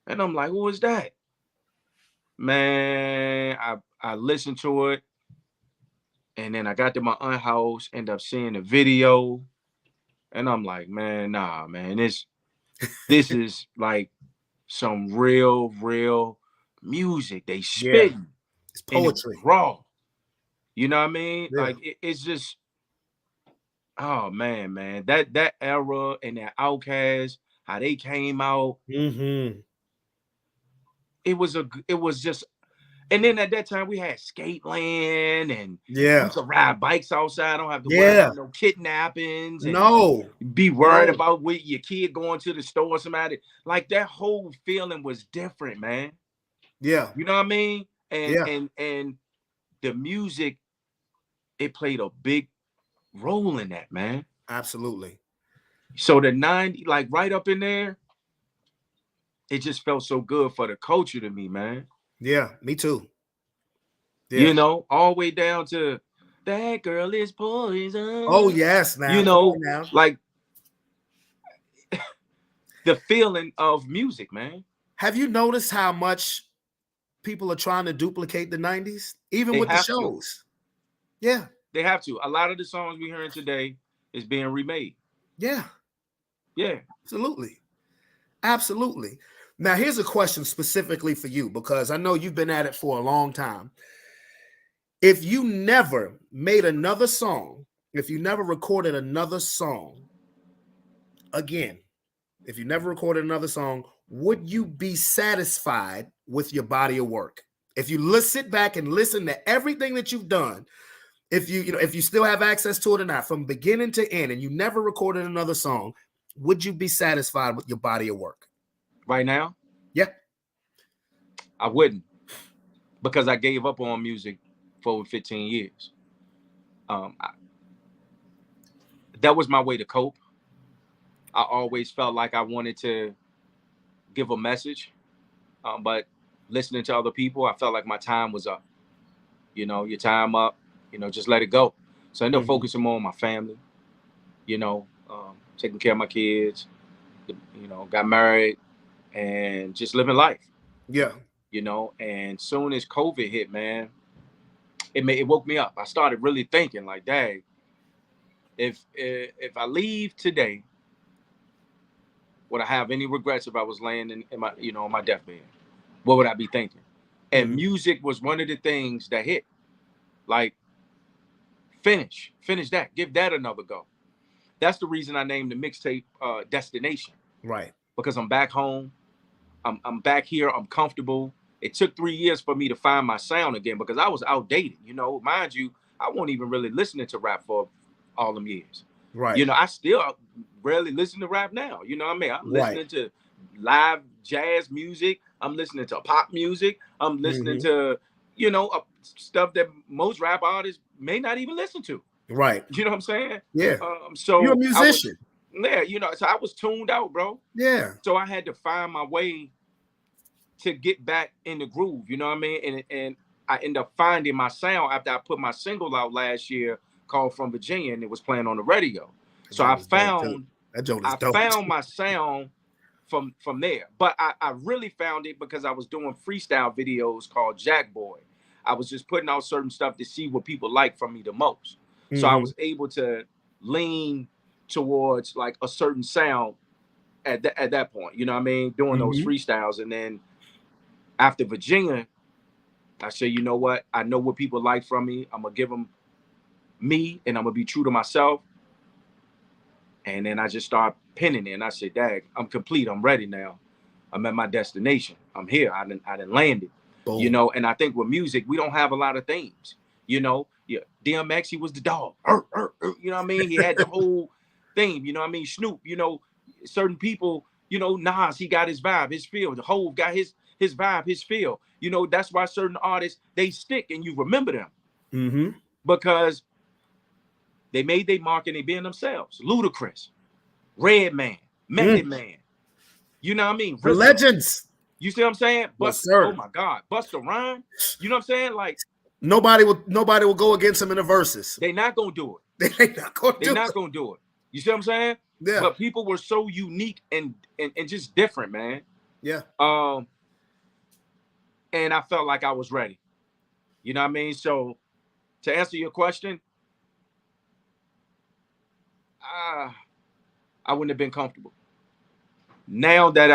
[SPEAKER 2] And I'm like, what was that? Man, I listened to it. And then I got to my aunt's house, ended up seeing the video. And I'm like, man, nah, man, this is like some real music. They spitting.
[SPEAKER 1] It's
[SPEAKER 2] And it was
[SPEAKER 1] poetry.
[SPEAKER 2] raw. You know what I mean?
[SPEAKER 1] Yeah.
[SPEAKER 2] Like it's just, Oh man, that era and that Outkast, how they came out,
[SPEAKER 1] Mm-hmm.
[SPEAKER 2] it was just. And then at that time we had Skateland, and we
[SPEAKER 1] Yeah.
[SPEAKER 2] used to ride bikes outside. I don't have to worry
[SPEAKER 1] Yeah.
[SPEAKER 2] about no kidnappings and
[SPEAKER 1] No.
[SPEAKER 2] be worried
[SPEAKER 1] No.
[SPEAKER 2] about with your kid going to the store or somebody. Like that whole feeling was different, man.
[SPEAKER 1] Yeah.
[SPEAKER 2] You know what I mean? And
[SPEAKER 1] Yeah.
[SPEAKER 2] and the music, it played a big role in that, man.
[SPEAKER 1] Absolutely.
[SPEAKER 2] So the 90, like right up in there, it just felt so good for the culture to me, man.
[SPEAKER 1] Yeah. Me too.
[SPEAKER 2] You
[SPEAKER 1] Yeah.
[SPEAKER 2] know, all the way down to that girl is
[SPEAKER 1] Oh
[SPEAKER 2] poison.
[SPEAKER 1] yes. Now
[SPEAKER 2] You
[SPEAKER 1] come on
[SPEAKER 2] know,
[SPEAKER 1] now.
[SPEAKER 2] like the feeling of music, man.
[SPEAKER 1] Have you noticed how much people are trying to duplicate the 90s, even
[SPEAKER 2] They
[SPEAKER 1] with the
[SPEAKER 2] have to.
[SPEAKER 1] shows? Yeah.
[SPEAKER 2] They have to. A lot of the songs we hearing today is being remade.
[SPEAKER 1] Yeah.
[SPEAKER 2] Yeah.
[SPEAKER 1] Absolutely. Absolutely. Now, here's a question specifically for you because I know you've been at it for a long time. If you never made another song, if you never recorded another song again, if you never recorded another song, would you be satisfied with your body of work? If you sit back and listen to everything that you've done, if if you still have access to it or not, from beginning to end, and you never recorded another song, would you be satisfied with your body of work?
[SPEAKER 2] Right now,
[SPEAKER 1] Yeah.
[SPEAKER 2] I wouldn't, because I gave up on music for over 15 years. I, that was my way to cope. I always felt like I wanted to give a message, but listening to other people, I felt like my time was up. You know, your time up. You know, just let it go. So I ended up
[SPEAKER 1] Mhm.
[SPEAKER 2] focusing more on my family. You know, taking care of my kids. You know, got married and just living life.
[SPEAKER 1] Yeah.
[SPEAKER 2] You know, and soon as COVID hit, man, it woke me up. I started really thinking like, dang, if I leave today, would I have any regrets if I was laying in my, you know, on my deathbed? What would I be thinking? And
[SPEAKER 1] Mhm.
[SPEAKER 2] music was one of the things that hit. Like, finish that, give that another go. That's the reason I named the mixtape Destination,
[SPEAKER 1] Right.
[SPEAKER 2] because I'm back home. I'm back here. I'm comfortable. It took 3 years for me to find my sound again because I was outdated. You know, mind you, I wasn't even really listening to rap for all them years.
[SPEAKER 1] Right.
[SPEAKER 2] You know, I still rarely listen to rap now. You know what I mean? I'm
[SPEAKER 1] Right.
[SPEAKER 2] listening to live jazz music. I'm listening to pop music. I'm listening
[SPEAKER 1] Mhm.
[SPEAKER 2] to, you know, stuff that most rap artists may not even listen to.
[SPEAKER 1] Right.
[SPEAKER 2] You know what I'm saying?
[SPEAKER 1] Yeah. You're a
[SPEAKER 2] So I was,
[SPEAKER 1] musician.
[SPEAKER 2] yeah, you know, so I was tuned out, bro.
[SPEAKER 1] Yeah.
[SPEAKER 2] So I had to find my way to get back in the groove, you know what I mean? And I ended up finding my sound after I put my single out last year called From Virginia, and it was playing on the radio.
[SPEAKER 1] That
[SPEAKER 2] So
[SPEAKER 1] joint is dope too. That joint is
[SPEAKER 2] I
[SPEAKER 1] dope
[SPEAKER 2] found
[SPEAKER 1] too.
[SPEAKER 2] my sound from there. But I really found it because I was doing freestyle videos called Jack Boy. I was just putting out certain stuff to see what people like from me the most. So I
[SPEAKER 1] Mhm.
[SPEAKER 2] was able to lean towards like a certain sound at that point. You know what I mean? Doing those
[SPEAKER 1] Mhm.
[SPEAKER 2] freestyles. And then after Virginia, I said, you know what? I know what people like from me. I'm gonna give them me, and I'm gonna be true to myself. And then I just start pinning it. And I said, Dag, I'm complete. I'm ready now. I'm at my destination. I'm here. I didn't landed. You
[SPEAKER 1] Boom.
[SPEAKER 2] know, and I think with music, we don't have a lot of themes. You know, yeah, DMX, he was the dog. You know what I mean? He had the whole theme. You know what I mean? Snoop, you know, certain people, you know, Nas, he got his vibe, his feel. The Hove got his vibe, his feel. You know, that's why certain artists, they stick and you remember them
[SPEAKER 1] Mhm.
[SPEAKER 2] because they made their mark and they being themselves. Ludacris, Redman,
[SPEAKER 1] Mm.
[SPEAKER 2] Method Man. You know what I mean?
[SPEAKER 1] The
[SPEAKER 2] RZA.
[SPEAKER 1] legends.
[SPEAKER 2] You see what I'm saying?
[SPEAKER 1] Yes,
[SPEAKER 2] Oh
[SPEAKER 1] sir.
[SPEAKER 2] my God, Busta Rhymes. You know what I'm saying? Like,
[SPEAKER 1] Nobody will go against him in the verses.
[SPEAKER 2] they not gonna do it.
[SPEAKER 1] They not gonna
[SPEAKER 2] They
[SPEAKER 1] do
[SPEAKER 2] not
[SPEAKER 1] it.
[SPEAKER 2] gonna do it. You see what I'm saying?
[SPEAKER 1] Yeah.
[SPEAKER 2] But people were so unique and just different, man.
[SPEAKER 1] Yeah.
[SPEAKER 2] Um, and I felt like I was ready. You know what I mean? So to answer your question, uh, I wouldn't have been comfortable. Now that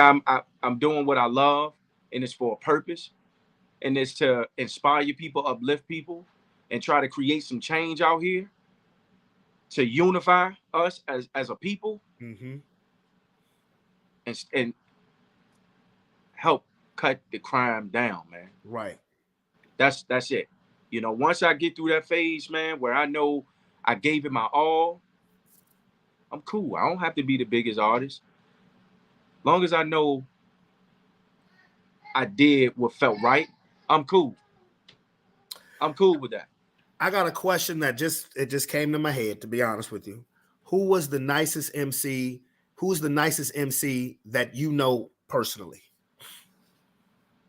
[SPEAKER 2] I'm doing what I love and it's for a purpose and it's to inspire people, uplift people, and try to create some change out here. to unify us as a people,
[SPEAKER 1] Mm-hmm.
[SPEAKER 2] and help cut the crime down, man.
[SPEAKER 1] Right.
[SPEAKER 2] That's it. You know, once I get through that phase, man, where I know I gave it my all, I'm cool. I don't have to be the biggest artist. Long as I know I did what felt right, I'm cool. I'm cool with that.
[SPEAKER 1] I got a question that just came to my head, to be honest with you. Who was the nicest MC? Who's the nicest MC that you know personally?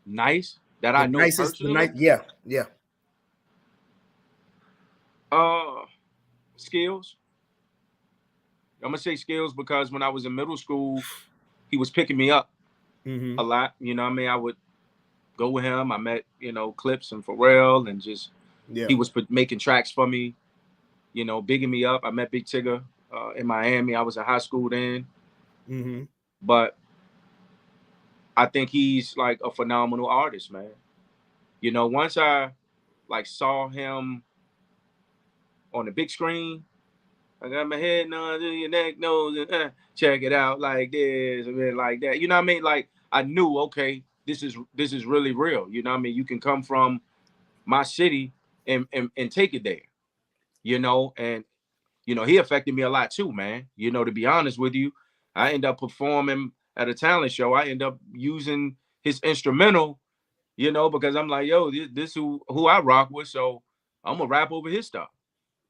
[SPEAKER 2] Nice that
[SPEAKER 1] The
[SPEAKER 2] I know
[SPEAKER 1] nicest, the nice,
[SPEAKER 2] personally.
[SPEAKER 1] yeah, yeah.
[SPEAKER 2] Uh, Skills. I'm gonna say Skills because when I was in middle school, he was picking me up
[SPEAKER 1] Mm-hmm.
[SPEAKER 2] a lot. You know what I mean? I would go with him. I met, Clips and Pharrell, and just
[SPEAKER 1] Yeah.
[SPEAKER 2] he was making tracks for me, bigging me up. I met Big Tigger in Miami. I was in high school then.
[SPEAKER 1] Mm-hmm.
[SPEAKER 2] But I think he's like a phenomenal artist, man. Once I like saw him on the big screen, I got my head nose in your neck, nose, and check it out like this, and then like that. You know what I mean? Like I knew, okay, this is really real. You know what I mean? You can come from my city and take it there. And he affected me a lot too, man. To be honest with you, I end up performing at a talent show. I end up using his instrumental, because I'm like, yo, this who I rock with, so I'm gonna rap over his stuff.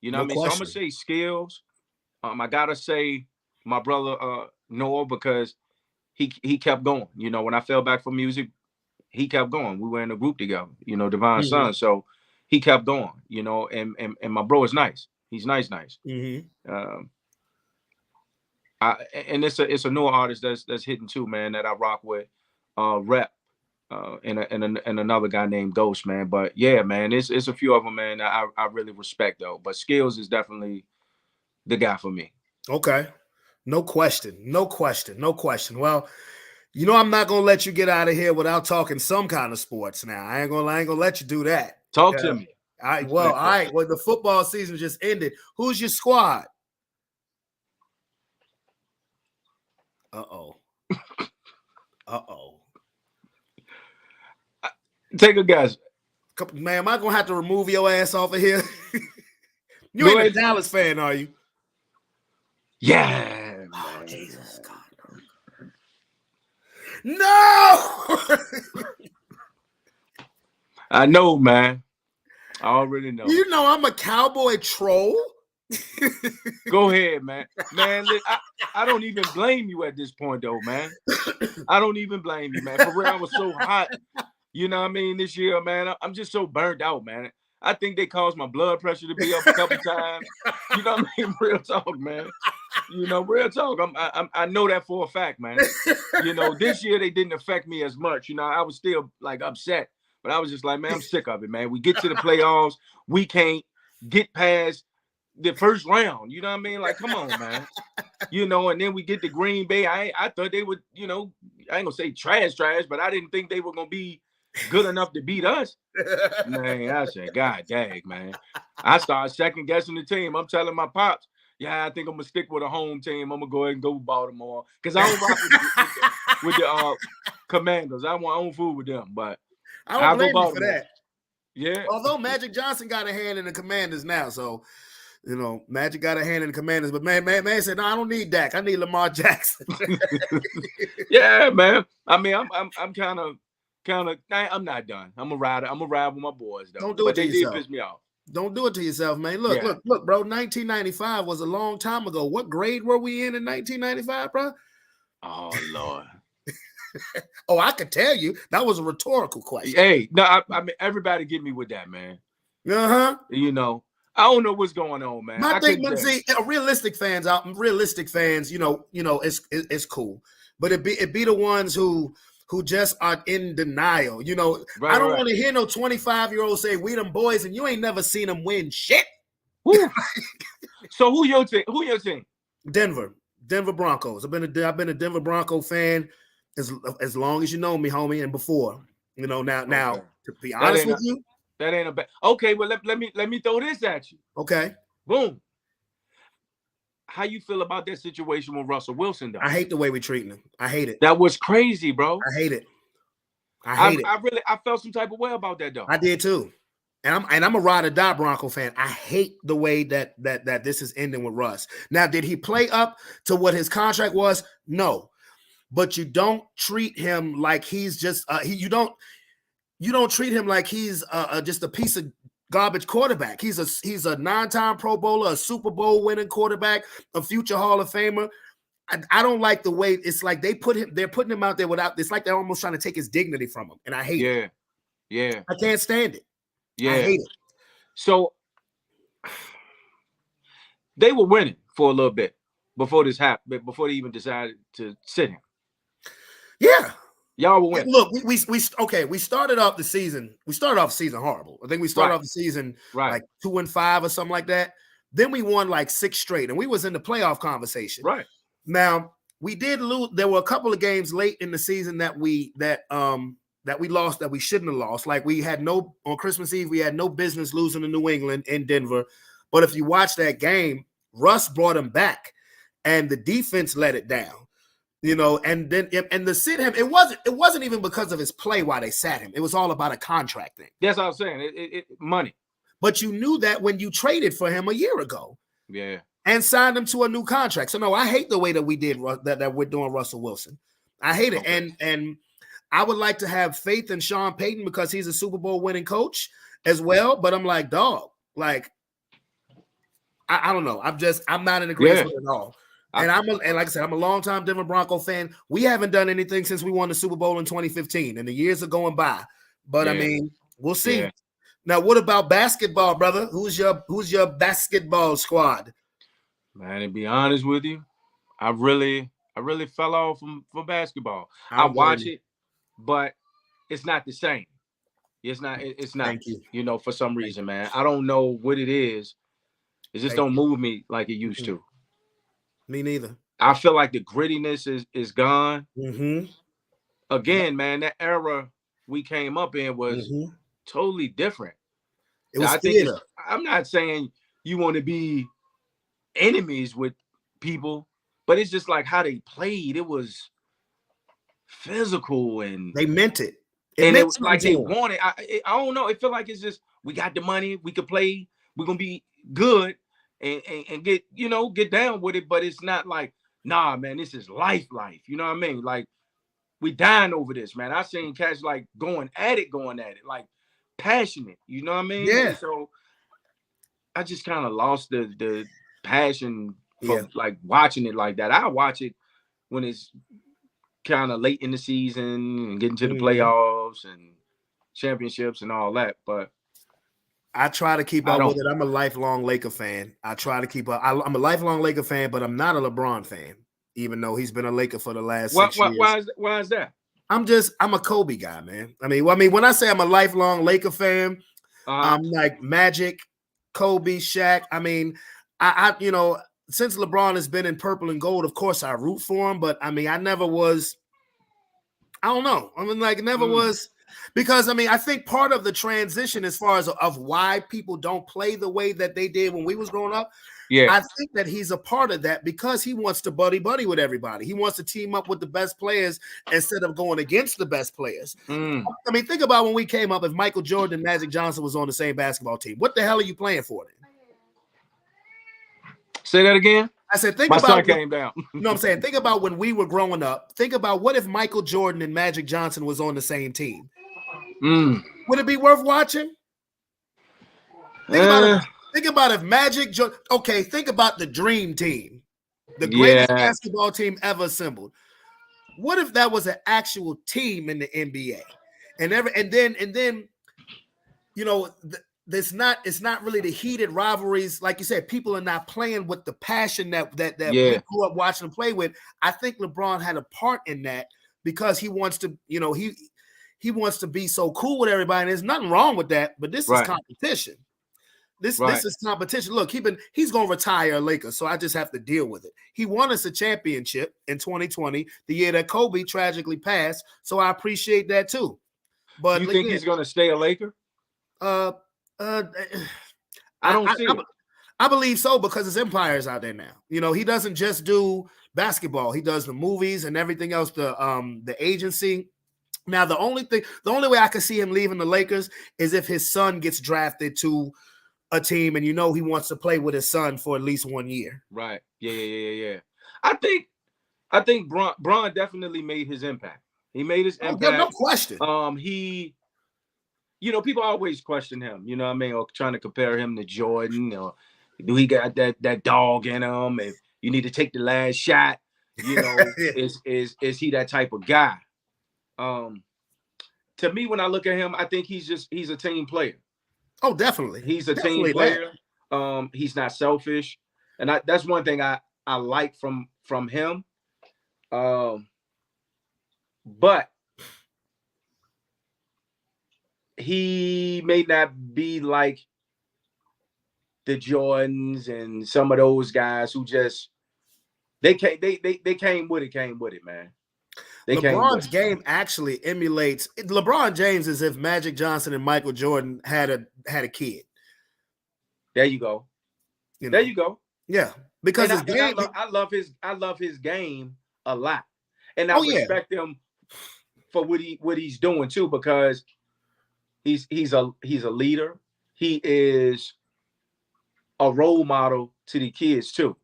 [SPEAKER 2] You know what
[SPEAKER 1] No
[SPEAKER 2] I mean? So I'm gonna
[SPEAKER 1] question.
[SPEAKER 2] say Skills. I gotta say my brother Noah, because he kept going. When I fell back from music, he kept going. We were in a group together, Divine
[SPEAKER 1] Mm-hmm.
[SPEAKER 2] Son. So he kept going, and my bro is nice. He's nice.
[SPEAKER 1] Mm-hmm.
[SPEAKER 2] Um, and it's a newer artist that's hitting too, man, that I rock with. Rep. And another guy named Ghost, man. But yeah, man, it's a few of them, man, that I really respect though. But Skills is definitely the guy for me.
[SPEAKER 1] Okay. No question. No question. No question. Well, I'm not gonna let you get out of here without talking some kind of sports now. I ain't gonna let you do that.
[SPEAKER 2] Talk to me.
[SPEAKER 1] All right. Well, the football season just ended. Who's your squad? Uh-oh. Uh-oh.
[SPEAKER 2] Take a guess.
[SPEAKER 1] Man, am I gonna have to remove your ass off of here? You
[SPEAKER 2] Go
[SPEAKER 1] ain't a
[SPEAKER 2] ahead.
[SPEAKER 1] Dallas fan, are you?
[SPEAKER 2] Yeah,
[SPEAKER 1] Oh,
[SPEAKER 2] man.
[SPEAKER 1] Jesus God. No!
[SPEAKER 2] I know, man. I already know.
[SPEAKER 1] You know I'm a cowboy troll.
[SPEAKER 2] Go ahead, man. Man, I don't even blame you at this point, though, man. I don't even blame you, man. For real, I was so hot. You know what I mean? This year, man, I'm just so burnt out, man. I think they caused my blood pressure to be up a couple times. You know what I mean? Real talk, man. Real talk. I know that for a fact, man. This year they didn't affect me as much. I was still like upset, but I was just like, man, I'm sick of it, man. We get to the playoffs, we can't get past the first round. You know what I mean? Like, come on, man. And then we get to Green Bay. I thought they would, I ain't gonna say trash, but I didn't think they were gonna be good enough to beat us. Man, I said, God dang, man. I started second guessing the team. I'm telling my pops, yeah, I think I'm gonna stick with a home team. I'm gonna go ahead and go with Baltimore because I don't rock with the Commanders. I don't fool with them, but
[SPEAKER 1] I don't blame
[SPEAKER 2] go
[SPEAKER 1] you for that.
[SPEAKER 2] Yeah.
[SPEAKER 1] Although Magic Johnson got a hand in the Commanders now, so Magic got a hand in the Commanders. But man said, no, I don't need Dak. I need Lamar Jackson.
[SPEAKER 2] Yeah, man. I mean, I'm kind of. I'm not done. I'm a rider. I'm a ride with my boys though.
[SPEAKER 1] Don't do it to
[SPEAKER 2] they
[SPEAKER 1] yourself.
[SPEAKER 2] did piss me off.
[SPEAKER 1] Don't do it to yourself, man. Look, bro. 1995 was a long time ago. What grade were we in 1995, bro?
[SPEAKER 2] Oh Lord.
[SPEAKER 1] Oh, I could tell you. That was a rhetorical question.
[SPEAKER 2] Hey, no, I mean everybody get me with that, man.
[SPEAKER 1] Uh-huh.
[SPEAKER 2] I don't know what's going on, man.
[SPEAKER 1] My thing, but see, realistic fans, it's cool. But it be the ones who just are in denial.
[SPEAKER 2] Right,
[SPEAKER 1] I don't want to hear no 25-year-old say we them boys and you ain't never seen them win shit.
[SPEAKER 2] So who your team?
[SPEAKER 1] Denver Broncos. I've been a Denver Bronco fan as long as you know me, homie, and before. Now to be honest with you,
[SPEAKER 2] that ain't a bad. Okay, well let me throw this at you.
[SPEAKER 1] Okay.
[SPEAKER 2] Boom. how you feel about that situation with Russell Wilson though?
[SPEAKER 1] I hate the way we're treating him. I hate it.
[SPEAKER 2] That was crazy, bro.
[SPEAKER 1] I hate it. I hate it.
[SPEAKER 2] I felt some type of way about that though.
[SPEAKER 1] I did too. And I'm a ride or die Bronco fan. I hate the way that this is ending with Russ. Now, did he play up to what his contract was? No. But you don't treat him like he's just you don't treat him like he's just a piece of garbage quarterback. He's a 9-time Pro Bowler, a Super Bowl winning quarterback, a future Hall of Famer. I don't like the way it's like they're putting him out there without. It's like they're almost trying to take his dignity from him, and I hate it.
[SPEAKER 2] Yeah.
[SPEAKER 1] I can't stand it.
[SPEAKER 2] Yeah.
[SPEAKER 1] I hate it.
[SPEAKER 2] So they were winning for a little bit before this happened, before they even decided to sit him.
[SPEAKER 1] Yeah.
[SPEAKER 2] Y'all were winning.
[SPEAKER 1] Look, we started off the season. We started off the season horrible. I think we started off the season like 2-5 or something like that. Then we won like 6 straight, and we was in the playoff conversation.
[SPEAKER 2] Right.
[SPEAKER 1] Now, we did lose. There were a couple of games late in the season that we lost that we shouldn't have lost. Like on Christmas Eve, we had no business losing to New England in Denver. But if you watch that game, Russ brought him back, and the defense let it down. And then the sit him, it wasn't even because of his play why they sat him. It was all about a contract thing.
[SPEAKER 2] That's what I'm saying. It money.
[SPEAKER 1] But you knew that when you traded for him a year ago.
[SPEAKER 2] Yeah.
[SPEAKER 1] And signed him to a new contract. So no, I hate the way that we did that we're doing Russell Wilson. I hate it.
[SPEAKER 2] Okay.
[SPEAKER 1] And I would like to have faith in Sean Payton because he's a Super Bowl winning coach as well. But I'm like, dog, like, I don't know. I'm not in agreement with it at all. And like I said, I'm a longtime Denver Bronco fan. We haven't done anything since we won the Super Bowl in 2015, and the years are going by. But I mean, we'll see. Yeah. Now, what about basketball, brother? Who's your basketball squad?
[SPEAKER 2] Man, to be honest with you, I really fell off from basketball. I watch it, but it's not the same. It's not.
[SPEAKER 1] Thank you.
[SPEAKER 2] For some reason, man. I don't know what it is. It just don't move me like it used to.
[SPEAKER 1] Me neither.
[SPEAKER 2] I feel like the grittiness is gone.
[SPEAKER 1] Mm-hmm.
[SPEAKER 2] Again, man, that era we came up in was totally different.
[SPEAKER 1] It was theater.
[SPEAKER 2] I'm not saying you want to be enemies with people, but it's just like how they played. It was physical and
[SPEAKER 1] they meant it.
[SPEAKER 2] It was like they wanted. I don't know. It felt like it's just we got the money, we could play, we're gonna be good and get down with it. But it's not like, nah, man, this is life. You know what I mean? Like we dying over this, man. I seen cats like going at it, like passionate. You know what I mean?
[SPEAKER 1] Yeah.
[SPEAKER 2] So I just kind of lost the passion for like watching it like that. I watch it when it's kind of late in the season and getting to the playoffs and championships and all that. But
[SPEAKER 1] I try to keep up with it. I'm a lifelong Laker fan. I try to keep up. I'm a lifelong Laker fan, but I'm not a LeBron fan, even though he's been a Laker for the last 6 years.
[SPEAKER 2] Why is that?
[SPEAKER 1] I'm a Kobe guy, man. I mean, when I say I'm a lifelong Laker fan, I'm like Magic, Kobe, Shaq. I mean, I since LeBron has been in purple and gold, of course I root for him, but I mean, I never was. I don't know. I mean, like, never was, because I mean, I think part of the transition, as far as of why people don't play the way that they did when we was growing up.
[SPEAKER 2] Yeah,
[SPEAKER 1] I think that he's a part of that because he wants to buddy with everybody. He wants to team up with the best players instead of going against the best players. I mean, think about when we came up. If Michael Jordan and Magic Johnson was on the same basketball team, what the hell are you playing for then?
[SPEAKER 2] Say that again.
[SPEAKER 1] I said, think
[SPEAKER 2] My
[SPEAKER 1] about
[SPEAKER 2] son came down.
[SPEAKER 1] You know what I'm saying? Think about when we were growing up. Think about what if Michael Jordan and Magic Johnson was on the same team. Would it be worth watching? Think about if Magic. Okay, think about the dream team, the greatest basketball team ever assembled. What if that was an actual team in the NBA? And then, it's not really the heated rivalries, like you said. People are not playing with the passion that we grew up watching them play with. I think LeBron had a part in that because he wants to, he wants to be so cool with everybody. And there's nothing wrong with that, but this is competition. This is competition. Look, he's gonna retire a Laker, so I just have to deal with it. He won us a championship in 2020, the year that Kobe tragically passed. So I appreciate that too. But
[SPEAKER 2] you think he's gonna stay a Laker?
[SPEAKER 1] I don't see it. I believe so, because his empire is out there now. You know, he doesn't just do basketball; he does the movies and everything else. The agency. Now, the only way I could see him leaving the Lakers is if his son gets drafted to a team, and you know he wants to play with his son for at least 1 year.
[SPEAKER 2] Right. Yeah. I think Bron definitely made his impact. He made his impact.
[SPEAKER 1] Yeah, no question.
[SPEAKER 2] He, you know, people always question him, you know what I mean, or trying to compare him to Jordan, or do he got that dog in him? If you need to take the last shot, you know, yeah. is he that type of guy? To me, when I look at him, I think he's a team player.
[SPEAKER 1] Oh, definitely.
[SPEAKER 2] He's a team player. He's not selfish, and that's one thing I like from him. But he may not be like the Jordans and some of those guys who just they came with it, man.
[SPEAKER 1] LeBron's game actually emulates LeBron James as if Magic Johnson and Michael Jordan had a kid.
[SPEAKER 2] There you go. You know? There you go.
[SPEAKER 1] Yeah, because his game,
[SPEAKER 2] I love his game a lot, and I respect him for what he's doing too, because he's a leader. He is a role model to the kids too.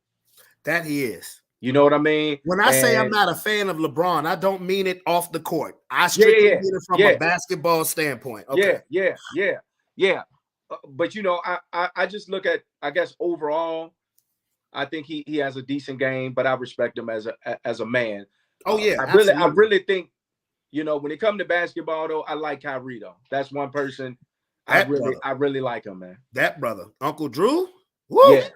[SPEAKER 1] That he is.
[SPEAKER 2] You know what I mean?
[SPEAKER 1] When I say I'm not a fan of LeBron, I don't mean it off the court. I strictly mean it from a basketball standpoint. Okay.
[SPEAKER 2] Yeah. But you know, I just look at, I guess overall, I think he has a decent game, but I respect him as a man.
[SPEAKER 1] Oh yeah,
[SPEAKER 2] I really think, you know, when it comes to basketball though, I like Kyrie though. That's one person I really like him, man.
[SPEAKER 1] That brother, Uncle Drew. Woo! Yeah.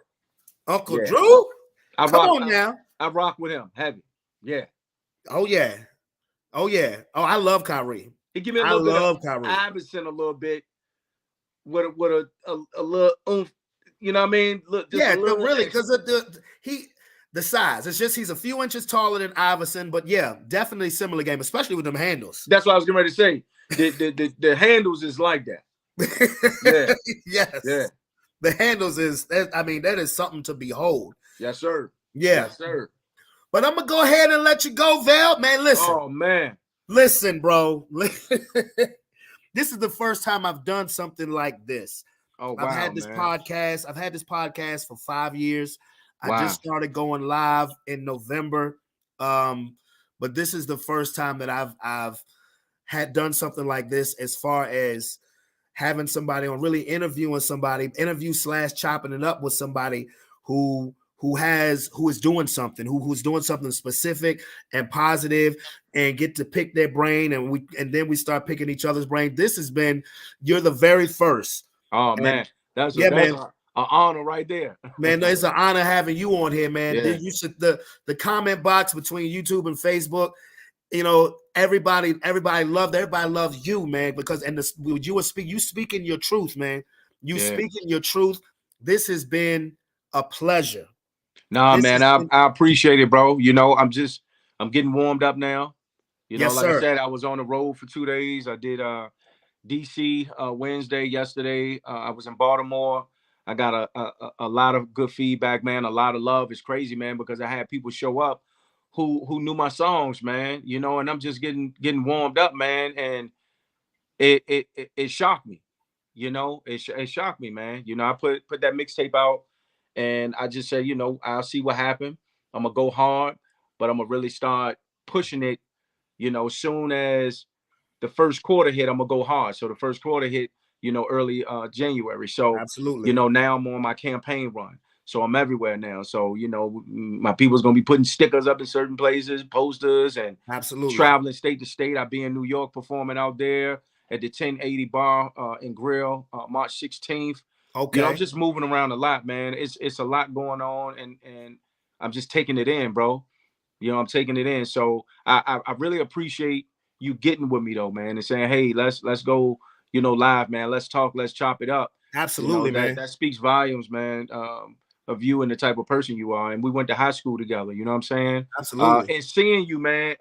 [SPEAKER 1] Uncle Drew. Come on now.
[SPEAKER 2] I rock with him heavy. Yeah.
[SPEAKER 1] Oh yeah. Oh I love Kyrie.
[SPEAKER 2] He give me a little bit of Iverson a little bit with a little oomph. You know what I mean? Look,
[SPEAKER 1] really, because the size. It's just he's a few inches taller than Iverson, but yeah, definitely similar game, especially with them handles.
[SPEAKER 2] That's what I was getting ready to say. The handles is like that.
[SPEAKER 1] Yeah. Yes. Yeah. The handles that is something to behold.
[SPEAKER 2] Yes, sir.
[SPEAKER 1] Yeah.
[SPEAKER 2] Yes, sir.
[SPEAKER 1] But I'm gonna go ahead and let you go, Val. Man, listen.
[SPEAKER 2] Oh man.
[SPEAKER 1] Listen, bro. This is the first time I've done something like this.
[SPEAKER 2] Oh, wow,
[SPEAKER 1] I've had this podcast for 5 years. I just started going live in November. But this is the first time that I've had done something like this, as far as having somebody on, really interview / chopping it up with somebody who is doing something, who's doing something specific and positive, and get to pick their brain, and then we start picking each other's brain. You're the very first.
[SPEAKER 2] Oh man, that's an honor right there.
[SPEAKER 1] Man, it's an honor having you on here, man. Yeah. You should the comment box between YouTube and Facebook. You know, everybody loves you, man, because you speaking your truth, man. Speaking your truth. This has been a pleasure.
[SPEAKER 2] Nah, man, I appreciate it, bro. You know, I'm getting warmed up now. You know, I said, I was on the road for 2 days. I did DC Wednesday, yesterday. I was in Baltimore. I got a lot of good feedback, man. A lot of love. It's crazy, man, because I had people show up who knew my songs, man. You know, and I'm just getting warmed up, man. And it shocked me. You know, it shocked me, man. You know, I put that mixtape out, and I just said, you know, I'll see what happened. I'm gonna go hard, but I'm gonna really start pushing it. You know, soon as the first quarter hit, I'm gonna go hard. So the first quarter hit, you know, early January. So
[SPEAKER 1] absolutely,
[SPEAKER 2] you know, now I'm on my campaign run. So I'm everywhere now. So, you know, my people's gonna be putting stickers up in certain places, posters, and traveling state to state. I'll be in New York performing out there at the 1080 Bar and Grill, March 16th.
[SPEAKER 1] Okay.
[SPEAKER 2] You know, I'm just moving around a lot, man. It's a lot going on, and I'm just taking it in, bro. You know, I'm taking it in. So I really appreciate you getting with me though, man, and saying, hey, let's go, you know, live, man. Let's talk, let's chop it up.
[SPEAKER 1] Absolutely,
[SPEAKER 2] you know,
[SPEAKER 1] man.
[SPEAKER 2] That speaks volumes, man, of you and the type of person you are. And we went to high school together, you know what I'm saying?
[SPEAKER 1] Absolutely.
[SPEAKER 2] And seeing you, man,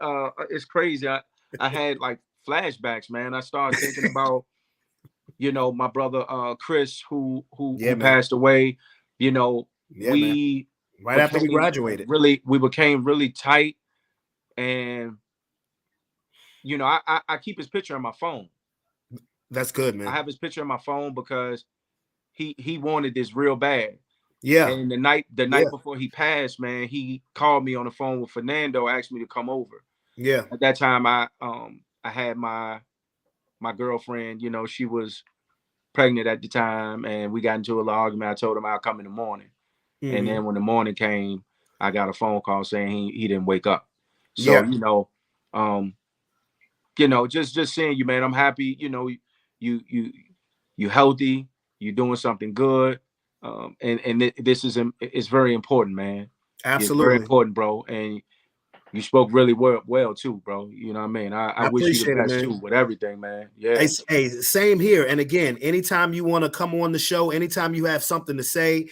[SPEAKER 2] it's crazy. I had like flashbacks, man. I started thinking about, you know, my brother Chris, who passed away. You know,
[SPEAKER 1] Yeah, man.
[SPEAKER 2] we
[SPEAKER 1] Right after we
[SPEAKER 2] became
[SPEAKER 1] graduated.
[SPEAKER 2] we became really tight, and you know, I keep his picture on my phone.
[SPEAKER 1] That's good,
[SPEAKER 2] I
[SPEAKER 1] man.
[SPEAKER 2] have his picture on my phone because he wanted this real bad.
[SPEAKER 1] Yeah.
[SPEAKER 2] And the
[SPEAKER 1] Yeah.
[SPEAKER 2] night before he passed, man, he called me on the phone with Fernando, asked me to come over.
[SPEAKER 1] Yeah.
[SPEAKER 2] At that time, I had my girlfriend. You know, she was pregnant at the time, and we got into a little argument. I told him I'll come in the morning, and
[SPEAKER 1] Mm-hmm.
[SPEAKER 2] then when the morning came, I got a phone call saying he didn't wake up. So
[SPEAKER 1] Yeah.
[SPEAKER 2] um, just seeing you, man. I'm happy. You know, you you healthy. You're doing something good. And this is very important, man. It's very
[SPEAKER 1] Absolutely.
[SPEAKER 2] important, bro. And you spoke really well too, bro. You know what I mean? I
[SPEAKER 1] I
[SPEAKER 2] wish you the
[SPEAKER 1] appreciate it,
[SPEAKER 2] best
[SPEAKER 1] man.
[SPEAKER 2] too with everything, man. Yeah.
[SPEAKER 1] Hey, same here. And again, anytime you want to come on the show, anytime you have something to say,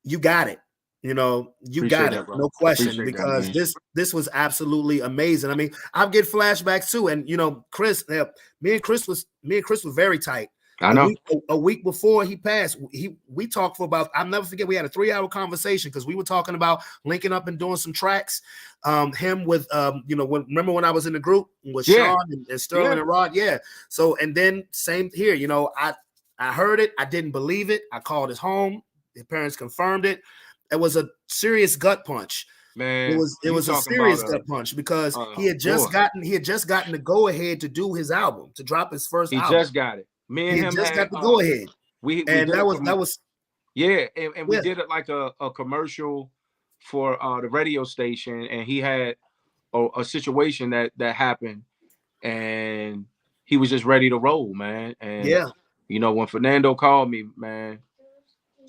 [SPEAKER 1] you got it. You know, you
[SPEAKER 2] Appreciate
[SPEAKER 1] got it,
[SPEAKER 2] that, bro.
[SPEAKER 1] no question,
[SPEAKER 2] Appreciate that,
[SPEAKER 1] because
[SPEAKER 2] man.
[SPEAKER 1] this was absolutely amazing. I mean, I get flashbacks too, and Chris, me and Chris were very tight.
[SPEAKER 2] I know.
[SPEAKER 1] A week before he passed, we talked for about, I'll never forget, we had a 3-hour conversation because we were talking about linking up and doing some tracks. Him with remember when I was in the group with
[SPEAKER 2] Yeah.
[SPEAKER 1] Sean and Sterling
[SPEAKER 2] Yeah.
[SPEAKER 1] and Rod, yeah. So and then same here, I heard it, I didn't believe it. I called his home. His parents confirmed it. It was a serious gut punch.
[SPEAKER 2] Man,
[SPEAKER 1] It
[SPEAKER 2] you
[SPEAKER 1] was a
[SPEAKER 2] talking about
[SPEAKER 1] serious gut punch because
[SPEAKER 2] boy.
[SPEAKER 1] he had just gotten the go ahead to do his album, to drop his first
[SPEAKER 2] He
[SPEAKER 1] album.
[SPEAKER 2] just got it. Me
[SPEAKER 1] He
[SPEAKER 2] and
[SPEAKER 1] had
[SPEAKER 2] him
[SPEAKER 1] just
[SPEAKER 2] had
[SPEAKER 1] got the go ahead,
[SPEAKER 2] we
[SPEAKER 1] and
[SPEAKER 2] did
[SPEAKER 1] that was
[SPEAKER 2] yeah, and we
[SPEAKER 1] yeah,
[SPEAKER 2] did it like a commercial for the radio station, and he had a situation that happened, and he was just ready to roll, man. And
[SPEAKER 1] yeah,
[SPEAKER 2] when Fernando called me, man,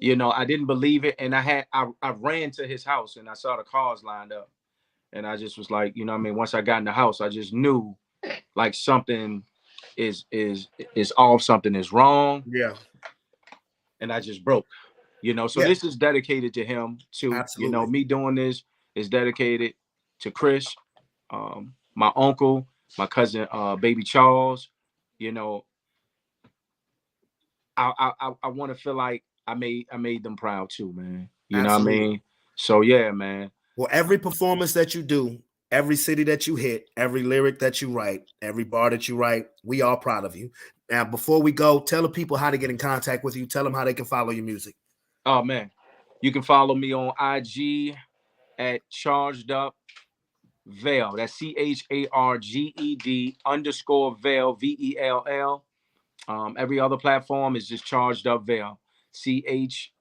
[SPEAKER 2] I didn't believe it, and I ran to his house and I saw the cars lined up, and I just was like, what I mean, once I got in the house, I just knew like something is off, something is wrong,
[SPEAKER 1] yeah,
[SPEAKER 2] and I just broke. So
[SPEAKER 1] yeah,
[SPEAKER 2] this is dedicated to him too.
[SPEAKER 1] absolutely,
[SPEAKER 2] Me doing this is dedicated to Chris, my uncle, my cousin, baby Charles. You know, I want to feel like I made them proud too, man. You know what I
[SPEAKER 1] absolutely.
[SPEAKER 2] mean? So yeah, man.
[SPEAKER 1] Well, every performance that you do, every city that you hit, every lyric that you write, every bar that you write, we are proud of you. Now, before we go, tell the people how to get in contact with you. Tell them how they can follow your music.
[SPEAKER 2] Oh man, you can follow me on IG at Charged Up Vell. That's CHARGED _ VELL. Every other platform is just Charged Up Vell. CHARGED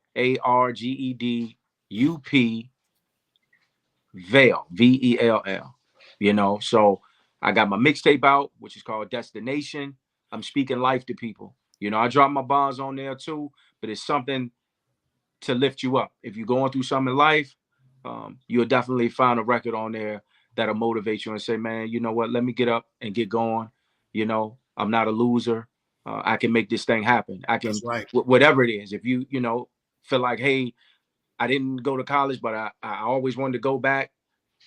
[SPEAKER 2] Vell. VELL. So I got my mixtape out, which is called Destination. I'm speaking life to people. I drop my bars on there too, but it's something to lift you up. If you're going through something in life, you'll definitely find a record on there that'll motivate you and say, man, you know what? Let me get up and get going. I'm not a loser. I can make this thing happen. I can,
[SPEAKER 1] That's right.
[SPEAKER 2] whatever it is. If you, feel like, hey, I didn't go to college, but I always wanted to go back.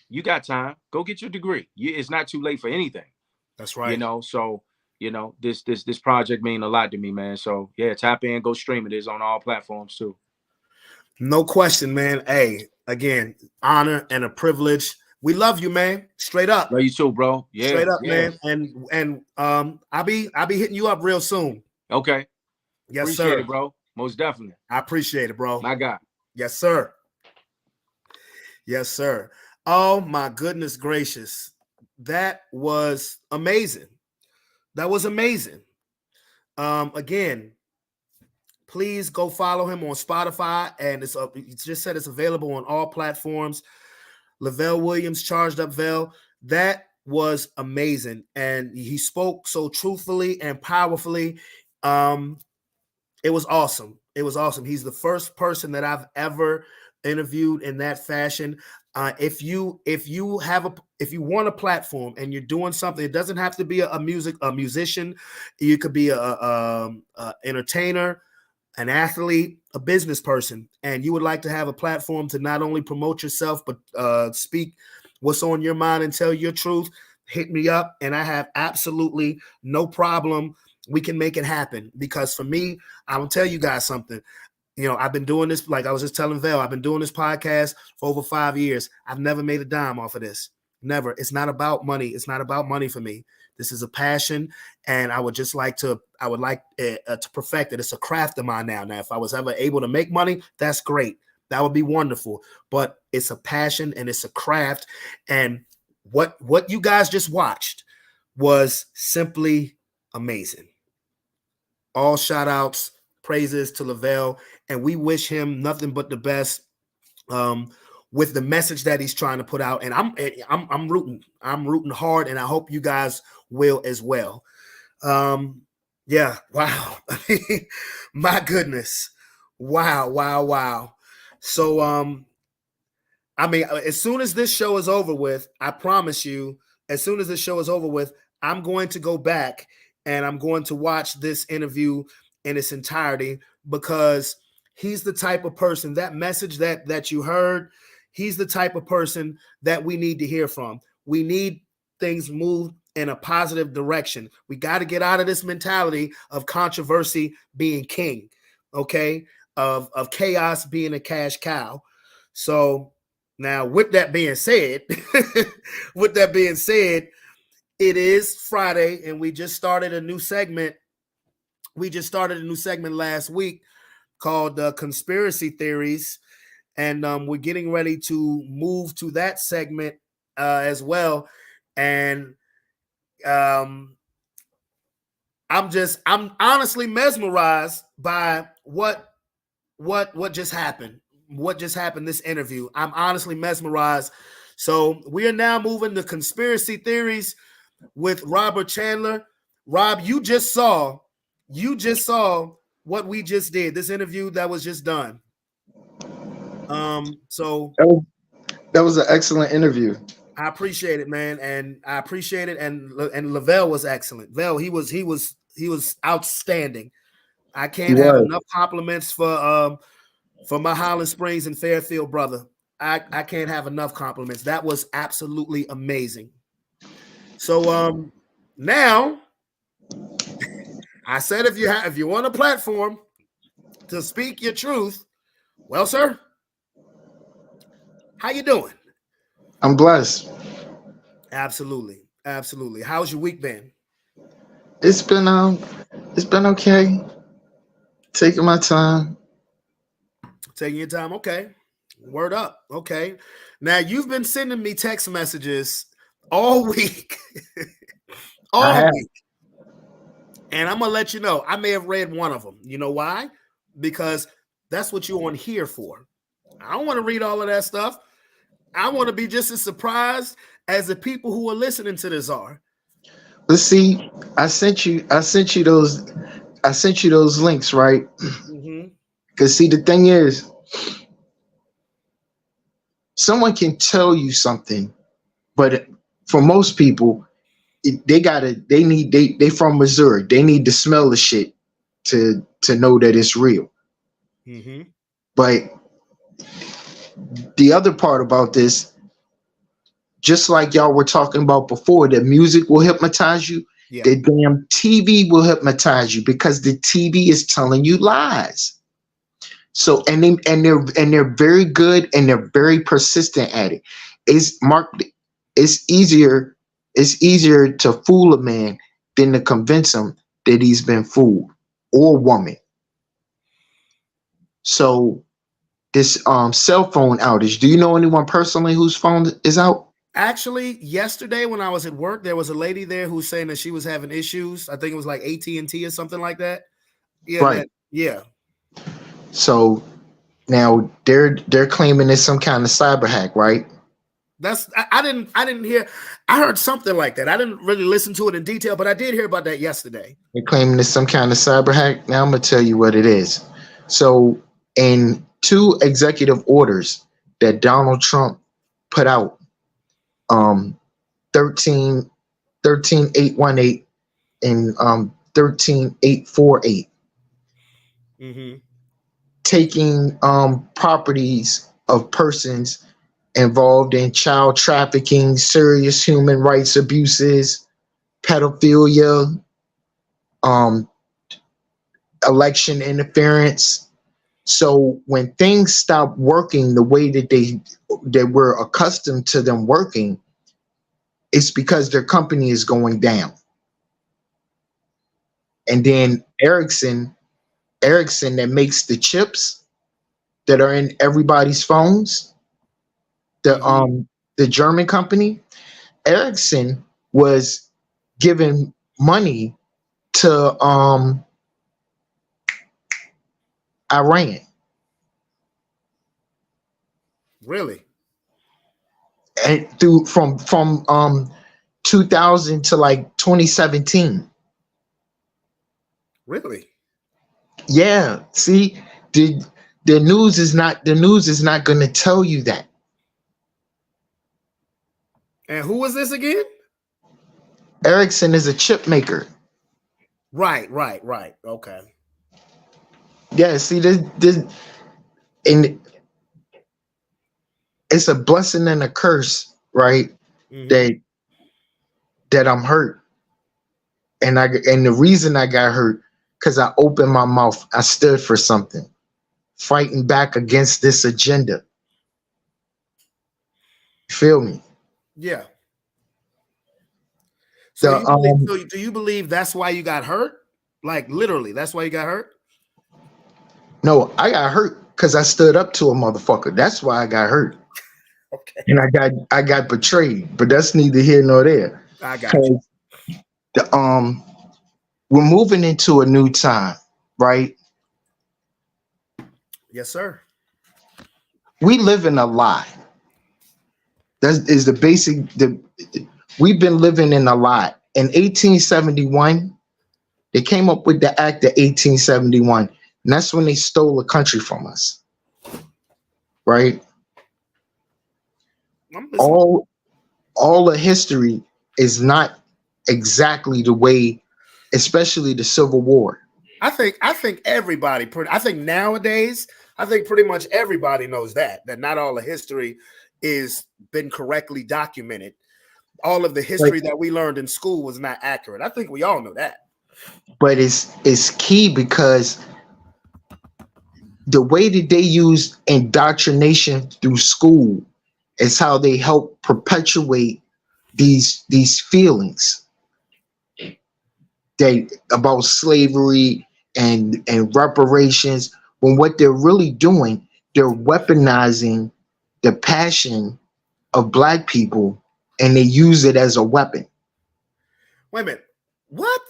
[SPEAKER 2] You got time. Go get your degree. It's not too late for anything.
[SPEAKER 1] That's right.
[SPEAKER 2] So this project mean a lot to me, man. So yeah, tap in, go stream it. It's on all platforms too.
[SPEAKER 1] No question, man. Hey, again, honor and a privilege. We love you, man. Straight up.
[SPEAKER 2] Love you too, bro. Yeah,
[SPEAKER 1] Straight up,
[SPEAKER 2] yeah.
[SPEAKER 1] man. And I'll be hitting you up real soon.
[SPEAKER 2] Okay.
[SPEAKER 1] Yes,
[SPEAKER 2] Appreciate
[SPEAKER 1] sir.
[SPEAKER 2] it, bro. Most definitely.
[SPEAKER 1] I appreciate it, bro.
[SPEAKER 2] My God.
[SPEAKER 1] Yes, sir. Yes, sir. Oh my goodness gracious. That was amazing. That was amazing. Again, please go follow him on Spotify, and he just said it's available on all platforms. Lavelle Williams, Charged Up Vell. That was amazing, and he spoke so truthfully and powerfully. It was awesome. It was awesome. He's the first person that I've ever interviewed in that fashion. If you want a platform and you're doing something, it doesn't have to be a musician. You could be a entertainer, an athlete, a business person, and you would like to have a platform to not only promote yourself but speak what's on your mind and tell your truth. Hit me up, and I have absolutely no problem. We can make it happen, because for me, I will tell you guys something. I've been doing this, like I was just telling Vel, I've been doing this podcast for over 5 years. I've never made a dime off of this. Never. It's not about money. It's not about money for me. This is a passion, and I would like to perfect it. It's a craft of mine now. Now, if I was ever able to make money, that's great. That would be wonderful. But it's a passion and it's a craft. And what you guys just watched was simply amazing. All shout outs, praises to Lavelle, and we wish him nothing but the best with the message that he's trying to put out. And I'm rooting hard, and I hope you guys will as well. Yeah, wow. My goodness. Wow. So I mean, as soon as this show is over with, I promise you, as soon as this show is over with, I'm going to go back and I'm going to watch this interview in its entirety, because he's the type of person, that message that you heard, he's the type of person that we need to hear from. We need things moved in a positive direction. We got to get out of this mentality of controversy being king, okay? Of chaos being a cash cow. So now, with that being said, it is Friday, and we just started a new segment. We just started a new segment last week called Conspiracy Theories, and we're getting ready to move to that segment as well. And I'm honestly mesmerized by what just happened. What just happened, this interview. I'm honestly mesmerized. So we are now moving to Conspiracy Theories with Robert Chandler. Rob, you just saw what we just did, this interview that was just done. So
[SPEAKER 3] that was an excellent interview.
[SPEAKER 1] I appreciate it, man, and I appreciate it. And Lavelle was excellent. Vel, he was outstanding. I can't have enough compliments for my Highland Springs and Fairfield brother. I can't have enough compliments. That was absolutely amazing. So now I said, if you want a platform to speak your truth, well, sir, how you doing?
[SPEAKER 3] I'm blessed.
[SPEAKER 1] Absolutely. How's your week been?
[SPEAKER 3] It's been okay. Taking my time.
[SPEAKER 1] Taking your time, okay. Word up, okay. Now you've been sending me text messages all week, week, and I'm gonna let you know I may have read one of them. You know why? Because that's what you're on here for. I don't want to read all of that stuff. I want to be just as surprised as the people who are listening to this are.
[SPEAKER 3] Let's see. I sent you those links, right? Because see, the thing is, someone can tell you something, but for most people, they from Missouri. They need to smell the shit to know that it's real. But the other part about this, just like y'all were talking about before, that music will hypnotize you. Yeah. The damn TV will hypnotize you, because the TV is telling you lies. So they're very good, and they're very persistent at it. It's easier to fool a man than to convince him that he's been fooled, or woman. So this cell phone outage, do you know anyone personally whose phone is out?
[SPEAKER 1] Actually, yesterday when I was at work, there was a lady there who's saying that she was having issues. I think it was like AT&T or something like that. Yeah,
[SPEAKER 3] right.
[SPEAKER 1] Yeah.
[SPEAKER 3] So now they're claiming it's some kind of cyber hack, right?
[SPEAKER 1] I didn't hear. I heard something like that. I didn't really listen to it in detail, but I did hear about that yesterday.
[SPEAKER 3] They're claiming it's some kind of cyber hack. Now I'm gonna tell you what it is. So in 2 executive orders that Donald Trump put out, 13818 and 13848, taking properties of persons involved in child trafficking, serious human rights abuses, pedophilia, election interference, So when things stop working the way that they were accustomed to them working, it's because their company is going down. And then Ericsson that makes the chips that are in everybody's phones, the German company, Ericsson was giving money to Iran.
[SPEAKER 1] Really?
[SPEAKER 3] And through from 2000 to like 2017.
[SPEAKER 1] Really?
[SPEAKER 3] Yeah. See, the news is not going to tell you that.
[SPEAKER 1] And who was this again?
[SPEAKER 3] Ericsson is a chip maker.
[SPEAKER 1] Right. Okay.
[SPEAKER 3] Yeah, see this and it's a blessing and a curse, right?
[SPEAKER 1] Mm-hmm.
[SPEAKER 3] That I'm hurt. And the reason I got hurt, because I opened my mouth. I stood for something, fighting back against this agenda. You feel me?
[SPEAKER 1] Yeah. So do you believe that's why you got hurt? Like literally, that's why you got hurt?
[SPEAKER 3] No, I got hurt because I stood up to a motherfucker. That's why I got hurt.
[SPEAKER 1] Okay.
[SPEAKER 3] And I got betrayed, but that's neither here nor there.
[SPEAKER 1] I got you.
[SPEAKER 3] We're moving into a new time, right?
[SPEAKER 1] Yes, sir.
[SPEAKER 3] We live in a lie. That is the basic. We've been living in a lie. In 1871, they came up with the Act of 1871, and that's when they stole the country from us, right? All the history is not exactly the way, especially the Civil War.
[SPEAKER 1] I think everybody I think nowadays, I think pretty much everybody knows that not all the history is been correctly documented. All of the history that we learned in school was not accurate. I think we all know that.
[SPEAKER 3] But it's key because the way that they use indoctrination through school is how they help perpetuate these feelings about slavery and reparations, when what they're really doing, they're weaponizing the passion of Black people and they use it as a weapon.
[SPEAKER 1] Wait a minute. What?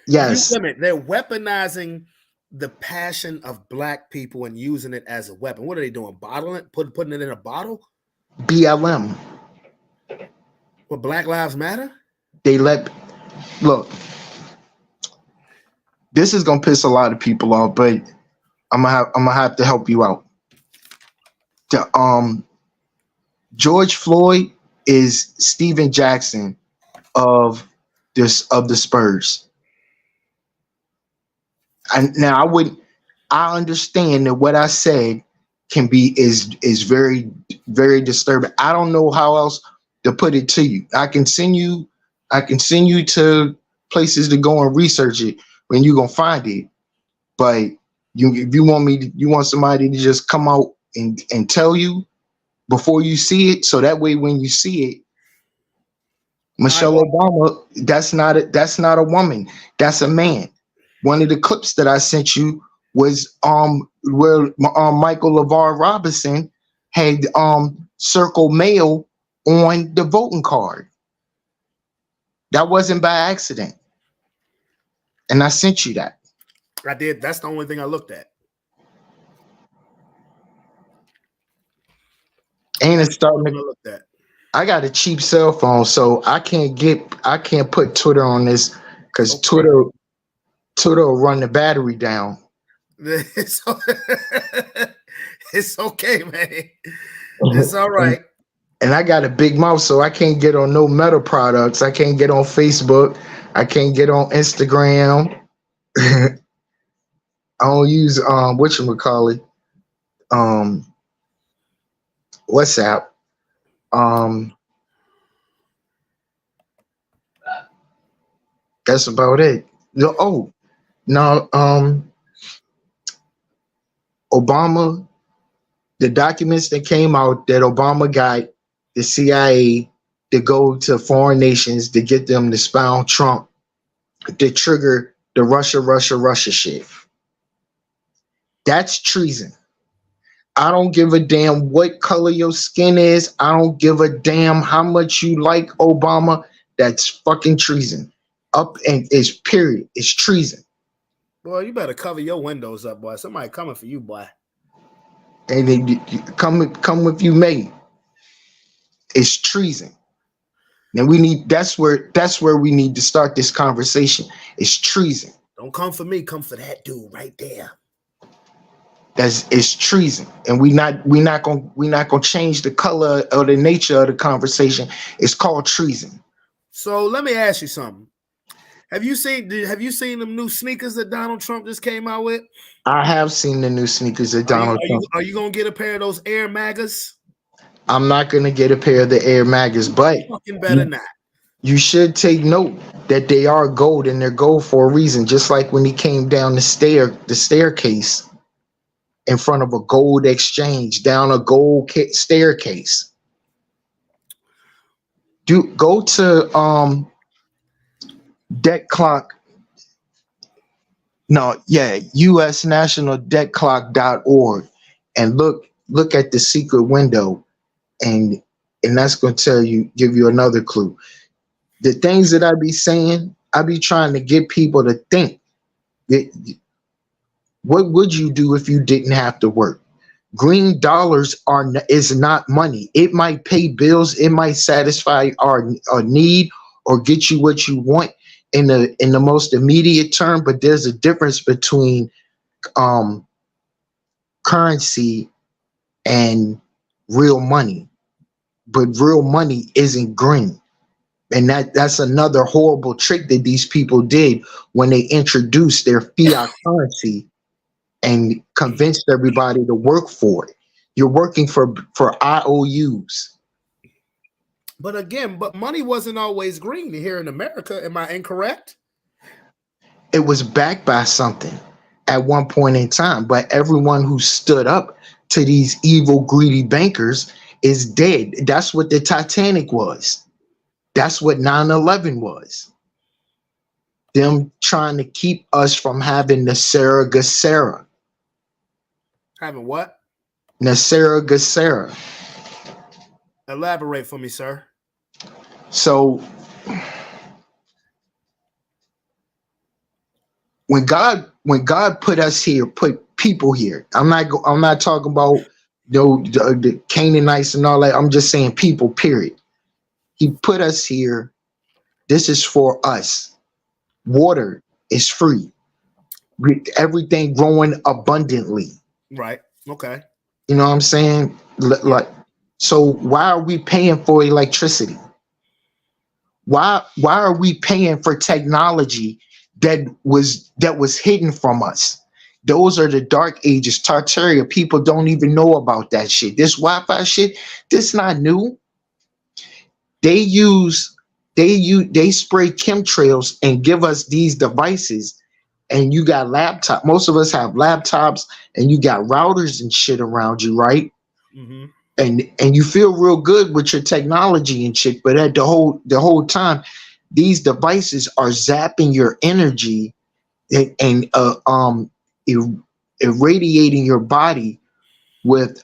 [SPEAKER 3] Yes.
[SPEAKER 1] Wait a minute. They're weaponizing the passion of Black people and using it as a weapon. What are they doing? Bottling it? Putting it in a bottle?
[SPEAKER 3] BLM.
[SPEAKER 1] What, Black Lives Matter?
[SPEAKER 3] Look, this is gonna piss a lot of people off, but I'm gonna have to help you out. George Floyd is Steven Jackson of the Spurs. And now I understand that what I said is very, very disturbing. I don't know how else to put it to you. I can send you to places to go and research it when you're gonna find it. But if you want somebody to just come out and tell you before you see it, so that way when you see it, Michelle Obama, that's not a woman, that's a man. One of the clips that I sent you was where Michael LeVar Robinson had circle male on the voting card. That wasn't by accident. And I sent you that.
[SPEAKER 1] I did. That's the only thing I looked at.
[SPEAKER 3] And it's starting to look at. I got a cheap cell phone, so I can't put Twitter on this because Twitter will run the battery down.
[SPEAKER 1] It's okay, man. It's all right.
[SPEAKER 3] And I got a big mouth, so I can't get on no Meta products. I can't get on Facebook. I can't get on Instagram. I don't use whatchamacallit, WhatsApp. That's about it. No, Obama, the documents that came out that Obama got the CIA to go to foreign nations to get them to spy on Trump to trigger the Russia shit. That's treason. I don't give a damn what color your skin is. I don't give a damn how much you like Obama. That's fucking treason. Up and it's period. It's treason.
[SPEAKER 1] Boy, you better cover your windows up, boy. Somebody coming for you, boy.
[SPEAKER 3] And then you come if you may. It's treason. Now that's where we need to start this conversation. It's treason.
[SPEAKER 1] Don't come for me, come for that dude right there.
[SPEAKER 3] It's treason. And we're not gonna change the color or the nature of the conversation. It's called treason.
[SPEAKER 1] So let me ask you something. Have you seen them new sneakers that Donald Trump just came out with?
[SPEAKER 3] I have seen the new sneakers that Donald Trump.
[SPEAKER 1] Are you gonna get a pair of those Air Magas?
[SPEAKER 3] I'm not gonna get a pair of the Air Magas, but
[SPEAKER 1] fucking better not.
[SPEAKER 3] You should take note that they are gold and they're gold for a reason. Just like when he came down the staircase in front of a gold exchange, down a gold staircase. Go to debt clock. No, yeah, usnationaldebtclock.org and look at the secret window, and that's going to give you another clue. The things that I be saying, I be trying to get people to think that what would you do if you didn't have to work? Green dollars is not money. It might pay bills, it might satisfy our need or get you what you want in the most immediate term, but there's a difference between currency and real money. But real money isn't green. And that's another horrible trick that these people did when they introduced their fiat currency and convinced everybody to work for it. You're working for IOUs.
[SPEAKER 1] But again, money wasn't always green here in America. Am I incorrect?
[SPEAKER 3] It was backed by something at one point in time, but everyone who stood up to these evil, greedy bankers is dead. That's what the Titanic was. That's what 9/11 was. Them trying to keep us from having Nasera Gassera.
[SPEAKER 1] Having what?
[SPEAKER 3] Nasera Gassera.
[SPEAKER 1] Elaborate for me, sir.
[SPEAKER 3] So when God put us here, put people here. I'm not talking about the Canaanites and all that. I'm just saying people, period. He put us here. This is for us. Water is free. Everything growing abundantly.
[SPEAKER 1] Right. Okay.
[SPEAKER 3] You know what I'm saying? Like, so why are we paying for electricity? Why are we paying for technology that was hidden from us? Those are the dark ages. Tartaria, people don't even know about that shit. This Wi-Fi shit, this not new. They spray chemtrails and give us these devices, and you got laptop. Most of us have laptops, and you got routers and shit around you, right?
[SPEAKER 1] Mm-hmm.
[SPEAKER 3] And you feel real good with your technology and shit, but at the whole time, these devices are zapping your energy and irradiating your body with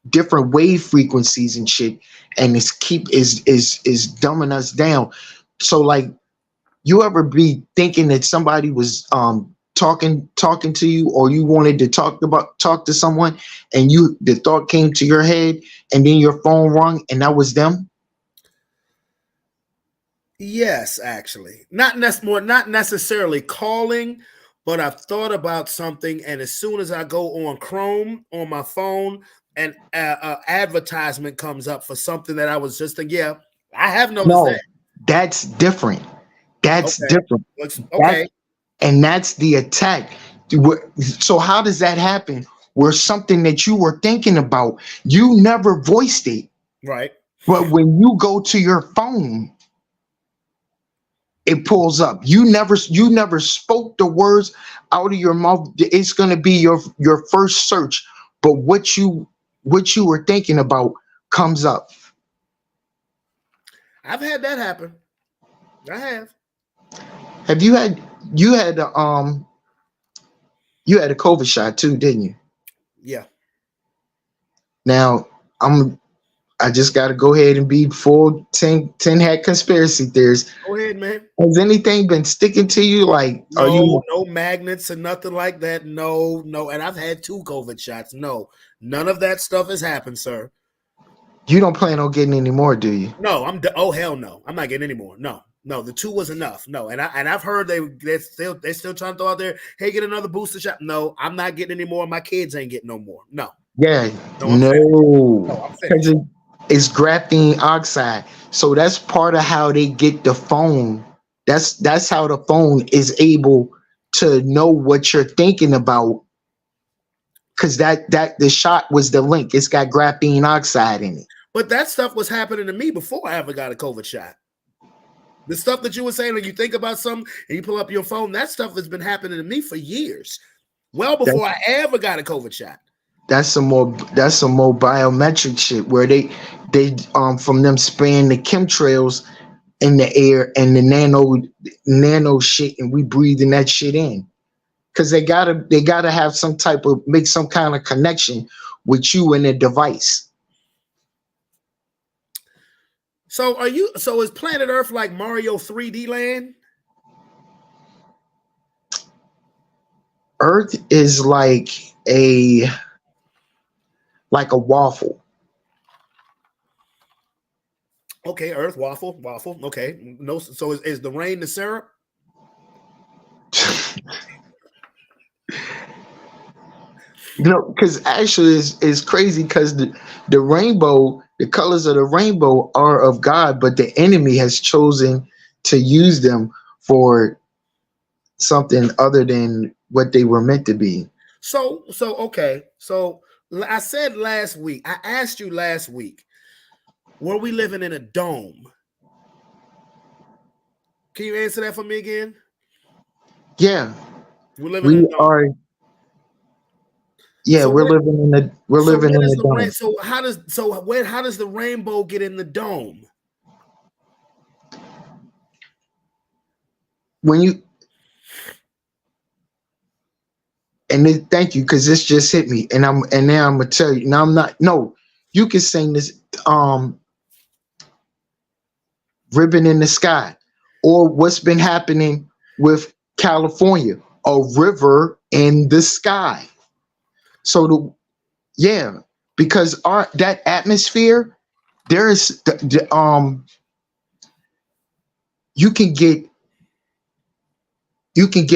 [SPEAKER 3] different wave frequencies and shit, and is dumbing us down. So like, you ever be thinking that somebody was talking to you, or you wanted to talk to someone, and the thought came to your head, and then your phone rung, and that was them?
[SPEAKER 1] Yes, actually, not necessarily calling, but I've thought about something, and as soon as I go on Chrome on my phone, an advertisement comes up for something that I was just thinking. Yeah, I have noticed that.
[SPEAKER 3] That's different. That's different.
[SPEAKER 1] Okay.
[SPEAKER 3] And that's the attack. So how does that happen? Where something that you were thinking about, you never voiced it.
[SPEAKER 1] Right.
[SPEAKER 3] But when you go to your phone, it pulls up. You never spoke the words out of your mouth. It's gonna be your first search, but what you were thinking about comes up.
[SPEAKER 1] I've had that happen. I have.
[SPEAKER 3] Have you had you had you had a COVID shot too, didn't you?
[SPEAKER 1] Yeah.
[SPEAKER 3] Now I just got to go ahead and be full 10 hat conspiracy theories.
[SPEAKER 1] Go ahead, man.
[SPEAKER 3] Has anything been sticking to you? Like,
[SPEAKER 1] No,
[SPEAKER 3] are you
[SPEAKER 1] no magnets or nothing like that. No. And I've had 2 COVID shots. No, none of that stuff has happened, sir.
[SPEAKER 3] you don't plan on getting any more, do you?
[SPEAKER 1] No, oh hell no. I'm not getting any more. No, the 2 was enough. No, and I've heard they're still trying to throw out there, hey, get another booster shot. No, I'm not getting any more. My kids ain't getting no more. No.
[SPEAKER 3] Yeah,
[SPEAKER 1] No, I'm finished.
[SPEAKER 3] because it's graphene oxide. So that's part of how they get the phone. That's how the phone is able to know what you're thinking about. Because that the shot was the link. It's got graphene oxide in it.
[SPEAKER 1] But that stuff was happening to me before I ever got a COVID shot. The stuff that you were saying, when you think about something and you pull up your phone, that stuff has been happening to me for years. Well before I ever got a COVID shot. That's
[SPEAKER 3] some more biometric shit where they from them spraying the chemtrails in the air and the nano shit, and we breathing that shit in. Because they gotta have some type of make some kind of connection with you and the device.
[SPEAKER 1] So is planet Earth like Mario 3D Land?
[SPEAKER 3] Earth is like a waffle.
[SPEAKER 1] Okay, Earth waffle. Okay, no. So is the rain the syrup?
[SPEAKER 3] Because actually it's crazy because the rainbow, the colors of the rainbow are of God, but the enemy has chosen to use them for something other than what they were meant to be.
[SPEAKER 1] So okay. So I said last week, I asked you last week, were we living in a dome? Can you answer that for me again?
[SPEAKER 3] Yeah.
[SPEAKER 1] We're living in a dome.
[SPEAKER 3] Yeah, we're living in a dome.
[SPEAKER 1] So how does the rainbow get in the dome?
[SPEAKER 3] Thank you, because this just hit me, and now I'm gonna tell you. Now I'm not. No, you can sing this. Ribbon in the sky, or what's been happening with California, a river in the sky. So because that atmosphere, there is you can get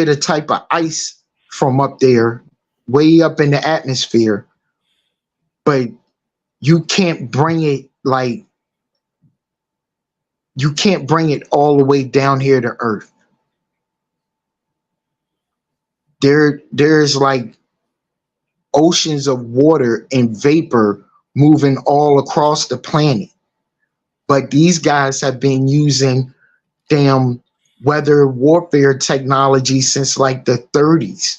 [SPEAKER 3] a type of ice from up there, way up in the atmosphere, but you can't bring it all the way down here to Earth. There's like oceans of water and vapor moving all across the planet, but these guys have been using damn weather warfare technology since like the 30s.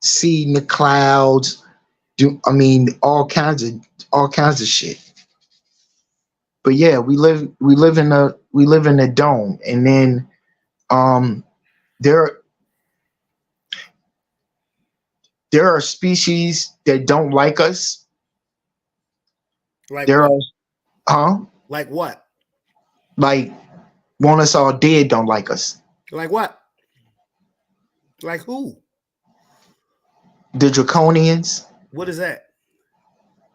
[SPEAKER 3] Seeing the clouds, all kinds of shit. But yeah, we live in a dome, and then there are species that don't like us.
[SPEAKER 1] Like what?
[SPEAKER 3] Like what? Like want us all dead, don't like us.
[SPEAKER 1] Like what? Like who?
[SPEAKER 3] The Draconians.
[SPEAKER 1] What is that?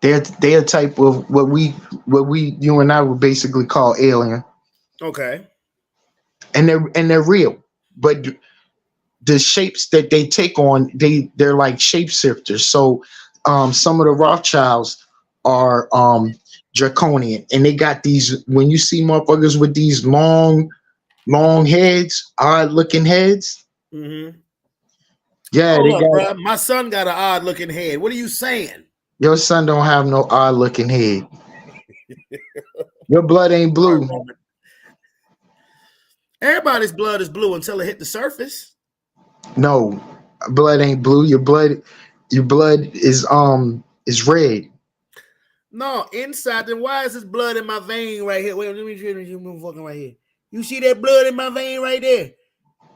[SPEAKER 3] They're a type of what you and I would basically call alien.
[SPEAKER 1] Okay.
[SPEAKER 3] And they're real, but the shapes that they take on, they're like shapeshifters. So some of the Rothschilds are draconian, and they got these, when you see motherfuckers with these long heads, odd looking heads.
[SPEAKER 1] Mm-hmm.
[SPEAKER 3] Yeah,
[SPEAKER 1] bro. My son got an odd looking head. What are you saying?
[SPEAKER 3] Your son don't have no odd looking head. Your blood ain't blue.
[SPEAKER 1] Everybody's blood is blue until it hit the surface.
[SPEAKER 3] No, blood ain't blue. Your blood is red.
[SPEAKER 1] No, inside. Then why is this blood in my vein right here? Wait, let me show you fucking right here. You see that blood in my vein right there?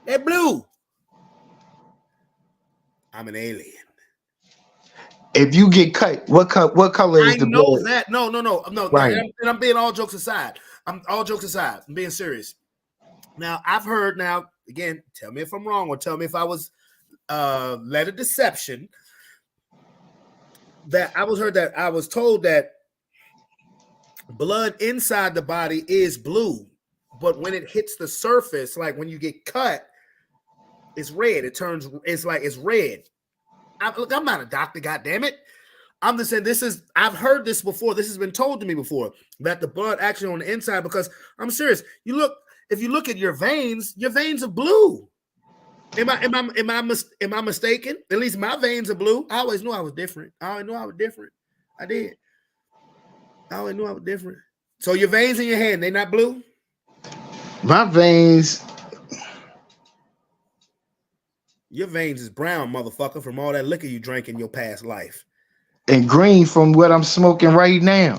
[SPEAKER 1] That blue. I'm an alien.
[SPEAKER 3] If you get cut, what color is the
[SPEAKER 1] know
[SPEAKER 3] blood?
[SPEAKER 1] that. No.
[SPEAKER 3] Right.
[SPEAKER 1] And I'm being all jokes aside. I'm being serious. Now, I've heard now, again, tell me if I'm wrong or tell me if I was led a deception. That I was told that blood inside the body is blue, but when it hits the surface, like when you get cut, it's red. It's red. I'm not a doctor, goddammit. I'm just saying I've heard this before. This has been told to me before, that the blood actually on the inside, because I'm serious. If you look at your veins are blue. Am I mistaken? At least my veins are blue. I always knew I was different. I always knew I was different. I did. I always knew I was different. So your veins in your hand, they not blue?
[SPEAKER 3] My veins.
[SPEAKER 1] Your veins is brown, motherfucker, from all that liquor you drank in your past life.
[SPEAKER 3] And green from what I'm smoking right now.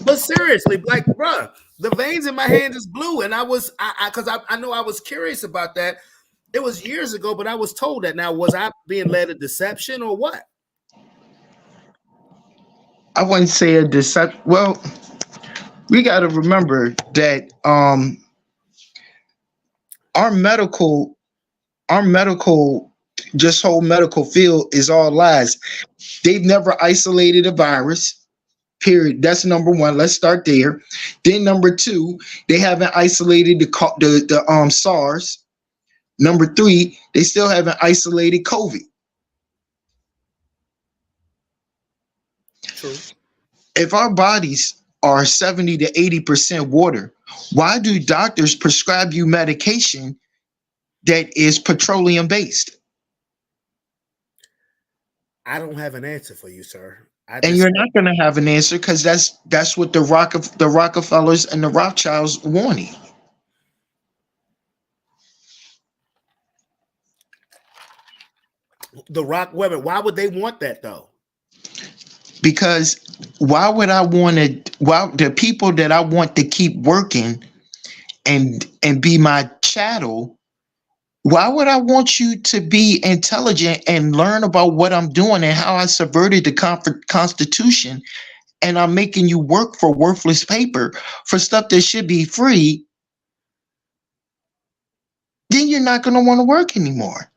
[SPEAKER 1] But seriously, like, bruh, the veins in my hand is blue, and I know I was curious about that. It was years ago, but I was told that. Now, was I being led a deception or what?
[SPEAKER 3] I wouldn't say a deception. Well, we got to remember that our medical, just whole medical field is all lies. They've never isolated a virus. Period. That's number one. Let's start there. Then number two, they haven't isolated the SARS. Number three, they still haven't isolated COVID.
[SPEAKER 1] True.
[SPEAKER 3] If our bodies are 70 to 80% water, why do doctors prescribe you medication that is petroleum based?
[SPEAKER 1] I don't have an answer for you, sir.
[SPEAKER 3] And you're not going to have an answer because that's what the Rockefellers and the Rothschilds wanted.
[SPEAKER 1] Why would they want that though?
[SPEAKER 3] Because why would I want to? Why the people that I want to keep working and be my chattel? Why would I want you to be intelligent and learn about what I'm doing and how I subverted the Constitution, and I'm making you work for worthless paper for stuff that should be free? Then you're not going to want to work anymore.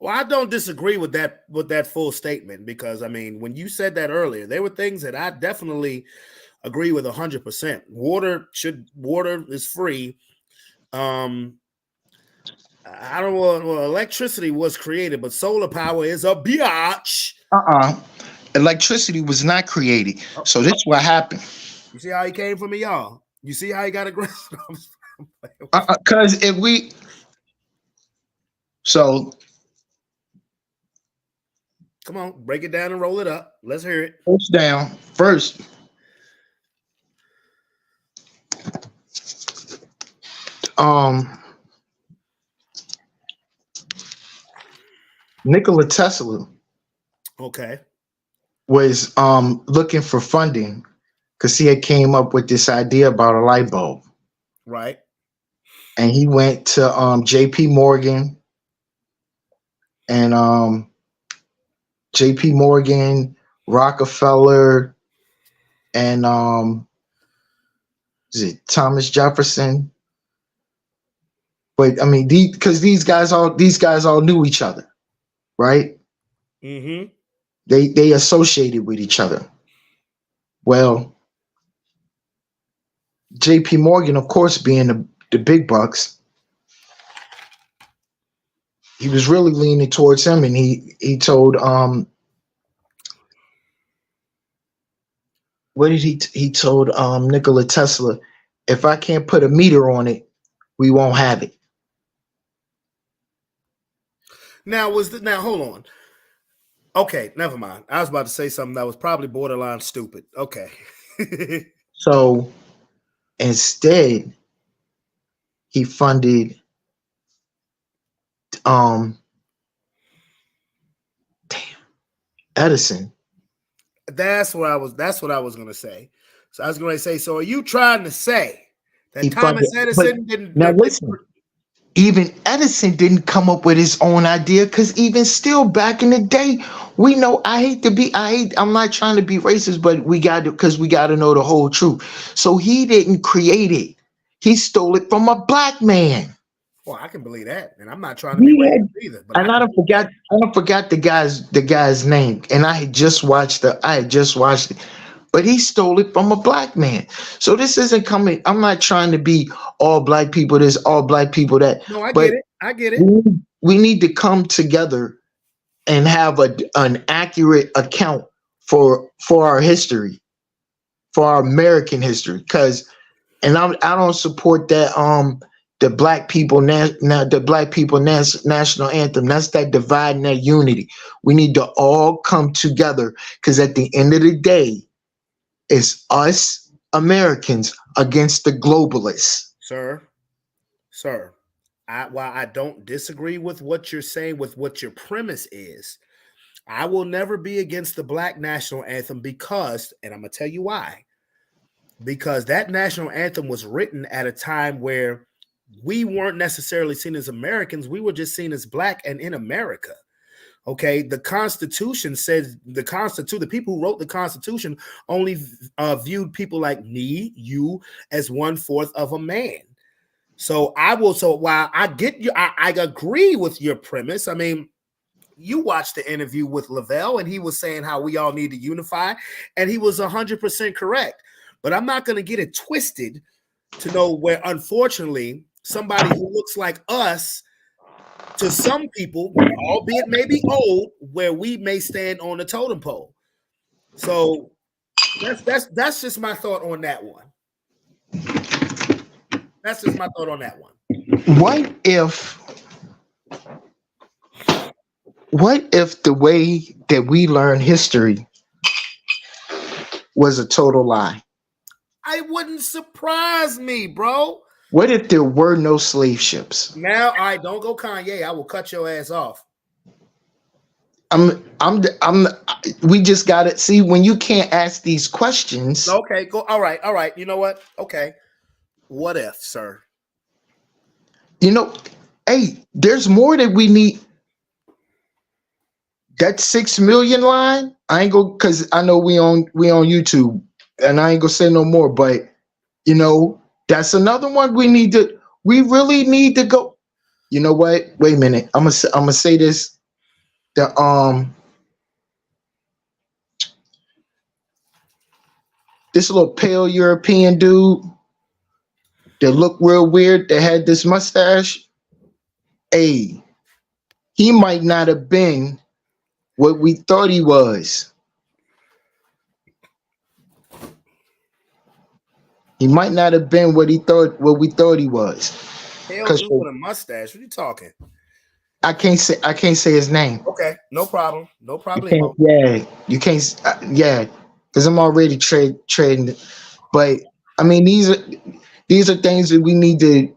[SPEAKER 1] Well, I don't disagree with that full statement, because I mean, when you said that earlier, there were things that I definitely agree with 100%. Water is free. I don't know. Well, electricity was created, but solar power is a biatch.
[SPEAKER 3] Electricity was not created. So this is what happened.
[SPEAKER 1] You see how he came for me, y'all? You see how he got aggressive?
[SPEAKER 3] Because
[SPEAKER 1] come on, break it down and roll it up. Let's hear it.
[SPEAKER 3] First. Nikola Tesla,
[SPEAKER 1] okay,
[SPEAKER 3] was looking for funding because he had came up with this idea about a light bulb.
[SPEAKER 1] Right.
[SPEAKER 3] And he went to JP Morgan, and JP Morgan, Rockefeller, and is it Thomas Jefferson? But I mean, because these guys all knew each other, right?
[SPEAKER 1] Mm-hmm.
[SPEAKER 3] They associated with each other. Well, JP Morgan, of course, being the big bucks, he was really leaning towards him, and he told what did he told Nikola Tesla, if I can't put a meter on it, we won't have it.
[SPEAKER 1] Now hold on. Okay, never mind. I was about to say something that was probably borderline stupid. Okay.
[SPEAKER 3] So instead, he funded um Edison.
[SPEAKER 1] That's what I was gonna say. So I was gonna say, so are you trying to say
[SPEAKER 3] He
[SPEAKER 1] that
[SPEAKER 3] funded,
[SPEAKER 1] Thomas
[SPEAKER 3] but
[SPEAKER 1] Edison didn't
[SPEAKER 3] now listen, even Edison didn't come up with his own idea, because even still back in the day, we know, I'm not trying to be racist, but we got to, because we got to know the whole truth. So he didn't create it. He stole it from a black man.
[SPEAKER 1] Well, I can believe that, and I'm not trying to be racist either. But
[SPEAKER 3] And I don't forgot the guy's name. And I had just watched it. But he stole it from a black man. So this isn't coming. I'm not trying to be all black people this, all black people that.
[SPEAKER 1] No, I
[SPEAKER 3] But
[SPEAKER 1] get it. I get it.
[SPEAKER 3] we need to come together and have an accurate account for our history, for our American history. I don't support that the black people national anthem. That's that divide and that unity. We need to all come together, because at the end of the day, it's us Americans against the globalists.
[SPEAKER 1] Sir, while I don't disagree with what you're saying, with what your premise is, I will never be against the Black national anthem because, and I'm going to tell you why, because that national anthem was written at a time where we weren't necessarily seen as Americans. We were just seen as Black and in America. Okay, the Constitution says the people who wrote the Constitution only viewed people like me, you, as 1/4 of a man. So while I get you, I agree with your premise. I mean, you watched the interview with Lavelle, and he was saying how we all need to unify, and he was 100% correct. But I'm not going to get it twisted to know where, unfortunately, somebody who looks like us, to some people, albeit maybe old, where we may stand on the totem pole. So that's just my thought on that one. That's just my thought on that one.
[SPEAKER 3] What if the way that we learn history was a total lie?
[SPEAKER 1] It wouldn't surprise me, bro.
[SPEAKER 3] What if there were no slave ships?
[SPEAKER 1] Now, all right, don't go Kanye. I will cut your ass off.
[SPEAKER 3] We just got to see, when you can't ask these questions.
[SPEAKER 1] Okay, go. All right. You know what? Okay. What if, sir?
[SPEAKER 3] Hey, there's more that we need. That 6 million line, I ain't go, because I know we on YouTube, and I ain't gonna say no more, but that's another one we really need to go. You know what? Wait a minute. I'm gonna say this. This little pale European dude that looked real weird, that had this mustache. Hey, he might not have been what we thought he was. He might not have been what we thought he was.
[SPEAKER 1] Hell, dude with a mustache. What are you talking?
[SPEAKER 3] I can't say his name.
[SPEAKER 1] Okay, no problem. No problem.
[SPEAKER 3] You can't. Yeah, because I'm already trading. But I mean, these are things that we need to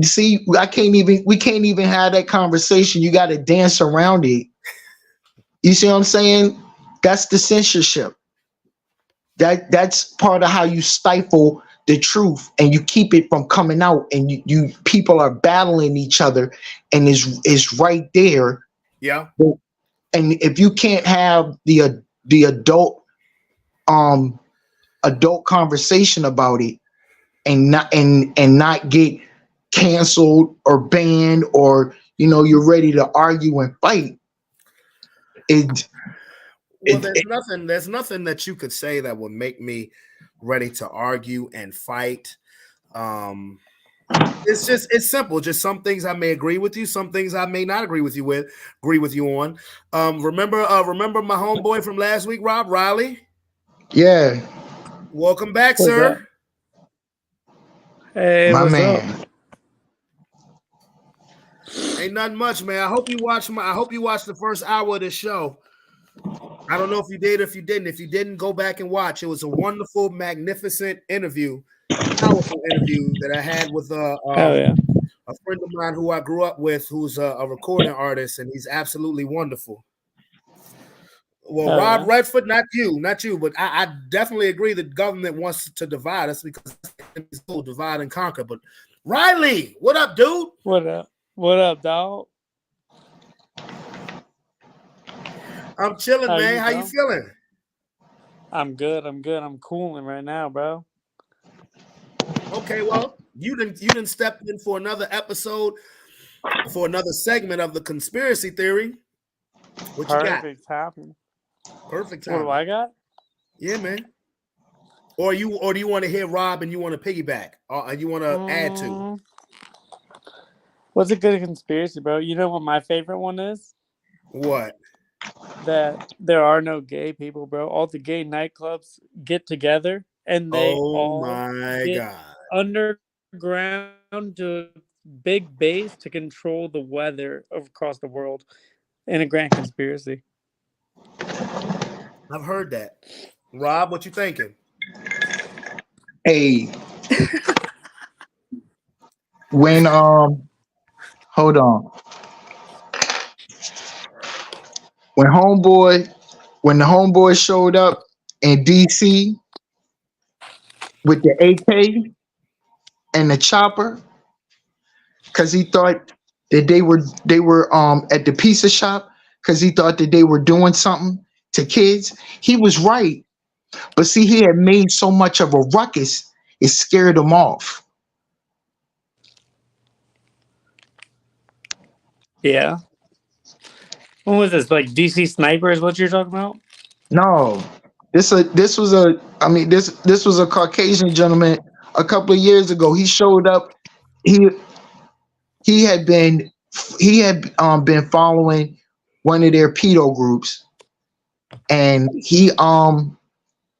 [SPEAKER 3] see. We can't even have that conversation. You got to dance around it. You see what I'm saying? That's the censorship. That's part of how you stifle the truth, and you keep it from coming out, and you people are battling each other, and is right there.
[SPEAKER 1] Yeah.
[SPEAKER 3] And if you can't have the adult conversation about it, and not get canceled or banned, or you're ready to argue and fight,
[SPEAKER 1] there's nothing that you could say that would make me ready to argue and fight. It's simple. Just some things I may agree with you, some things I may not agree with you on. Remember my homeboy from last week, Rob Riley?
[SPEAKER 3] Yeah.
[SPEAKER 1] Welcome back, sir.
[SPEAKER 4] Hey,
[SPEAKER 3] my
[SPEAKER 4] what's
[SPEAKER 3] man.
[SPEAKER 4] up?
[SPEAKER 1] Ain't nothing much, man. I hope you watch the first hour of this show. I don't know if you did, if you didn't. If you didn't, go back and watch. It was a wonderful, magnificent interview, powerful interview that I had with a friend of mine who I grew up with, who's a recording artist, and he's absolutely wonderful. Well, Rob Redford, not you, but I definitely agree that government wants to divide us because it's so divide and conquer. But Riley, what up, dude?
[SPEAKER 4] What up, dog?
[SPEAKER 1] I'm chilling, man. How you feeling?
[SPEAKER 4] I'm good. I'm cooling right now, bro.
[SPEAKER 1] Okay, well, you didn't step in for another episode, for another segment of the conspiracy theory. What you got?
[SPEAKER 4] Perfect timing.
[SPEAKER 1] Perfect time.
[SPEAKER 4] What do I got?
[SPEAKER 1] Yeah, man. Or do you want to hear Rob and you want to piggyback? Or you want to add to?
[SPEAKER 4] What's a good conspiracy, bro? You know what my favorite one is?
[SPEAKER 1] What?
[SPEAKER 4] That there are no gay people, bro. All the gay nightclubs get together and they all get underground to big base to control the weather across the world in a grand conspiracy.
[SPEAKER 1] I've heard that. Rob, what you thinking?
[SPEAKER 3] Hey, when hold on. When the homeboy showed up in DC with the AK and the chopper, because he thought that they were at the pizza shop, because he thought that they were doing something to kids. He was right. But see, he had made so much of a ruckus, it scared him off.
[SPEAKER 4] Yeah. What was this? Like DC Sniper is what you're talking about?
[SPEAKER 3] No. This was a Caucasian gentleman a couple of years ago. He showed up. He had been following one of their pedo groups, and he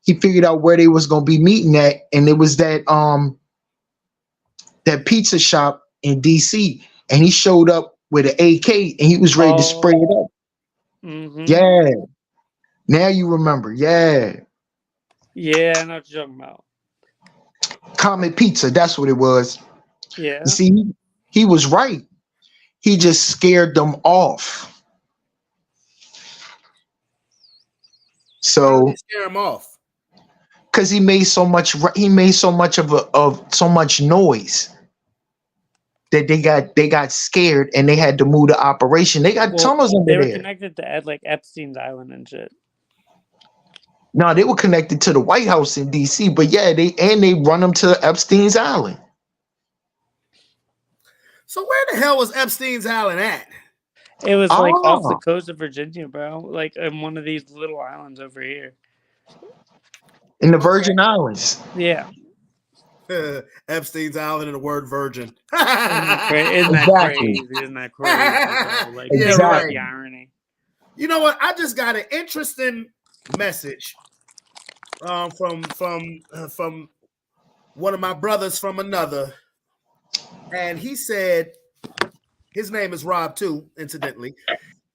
[SPEAKER 3] figured out where they was gonna be meeting at, and it was that pizza shop in DC, and he showed up with an AK and he was ready to spray it up.
[SPEAKER 4] Mm-hmm.
[SPEAKER 3] Yeah. Now you remember. Yeah.
[SPEAKER 4] Yeah, I know what you're talking about.
[SPEAKER 3] Comet Pizza, that's what it was.
[SPEAKER 4] Yeah.
[SPEAKER 3] You see, he was right. He just scared them off. So
[SPEAKER 1] how did he scare him off?
[SPEAKER 3] Because he made so much of so much noise that they got scared and they had to move the operation. They got tunnels under
[SPEAKER 4] there. They were
[SPEAKER 3] there.
[SPEAKER 4] connected to like Epstein's Island and shit.
[SPEAKER 3] No, they were connected to the White House in DC, but yeah, they run them to Epstein's Island.
[SPEAKER 1] So where the hell was Epstein's Island at?
[SPEAKER 4] It was like off the coast of Virginia, bro. Like in one of these little islands over here.
[SPEAKER 3] In the Virgin Islands.
[SPEAKER 4] Yeah.
[SPEAKER 1] Epstein's Island and the word virgin.
[SPEAKER 4] Isn't that crazy? Isn't that crazy? Bro? Like,
[SPEAKER 1] yeah, right.
[SPEAKER 4] The irony.
[SPEAKER 1] You know what? I just got an interesting message from one of my brothers from another, and he said, his name is Rob too, incidentally.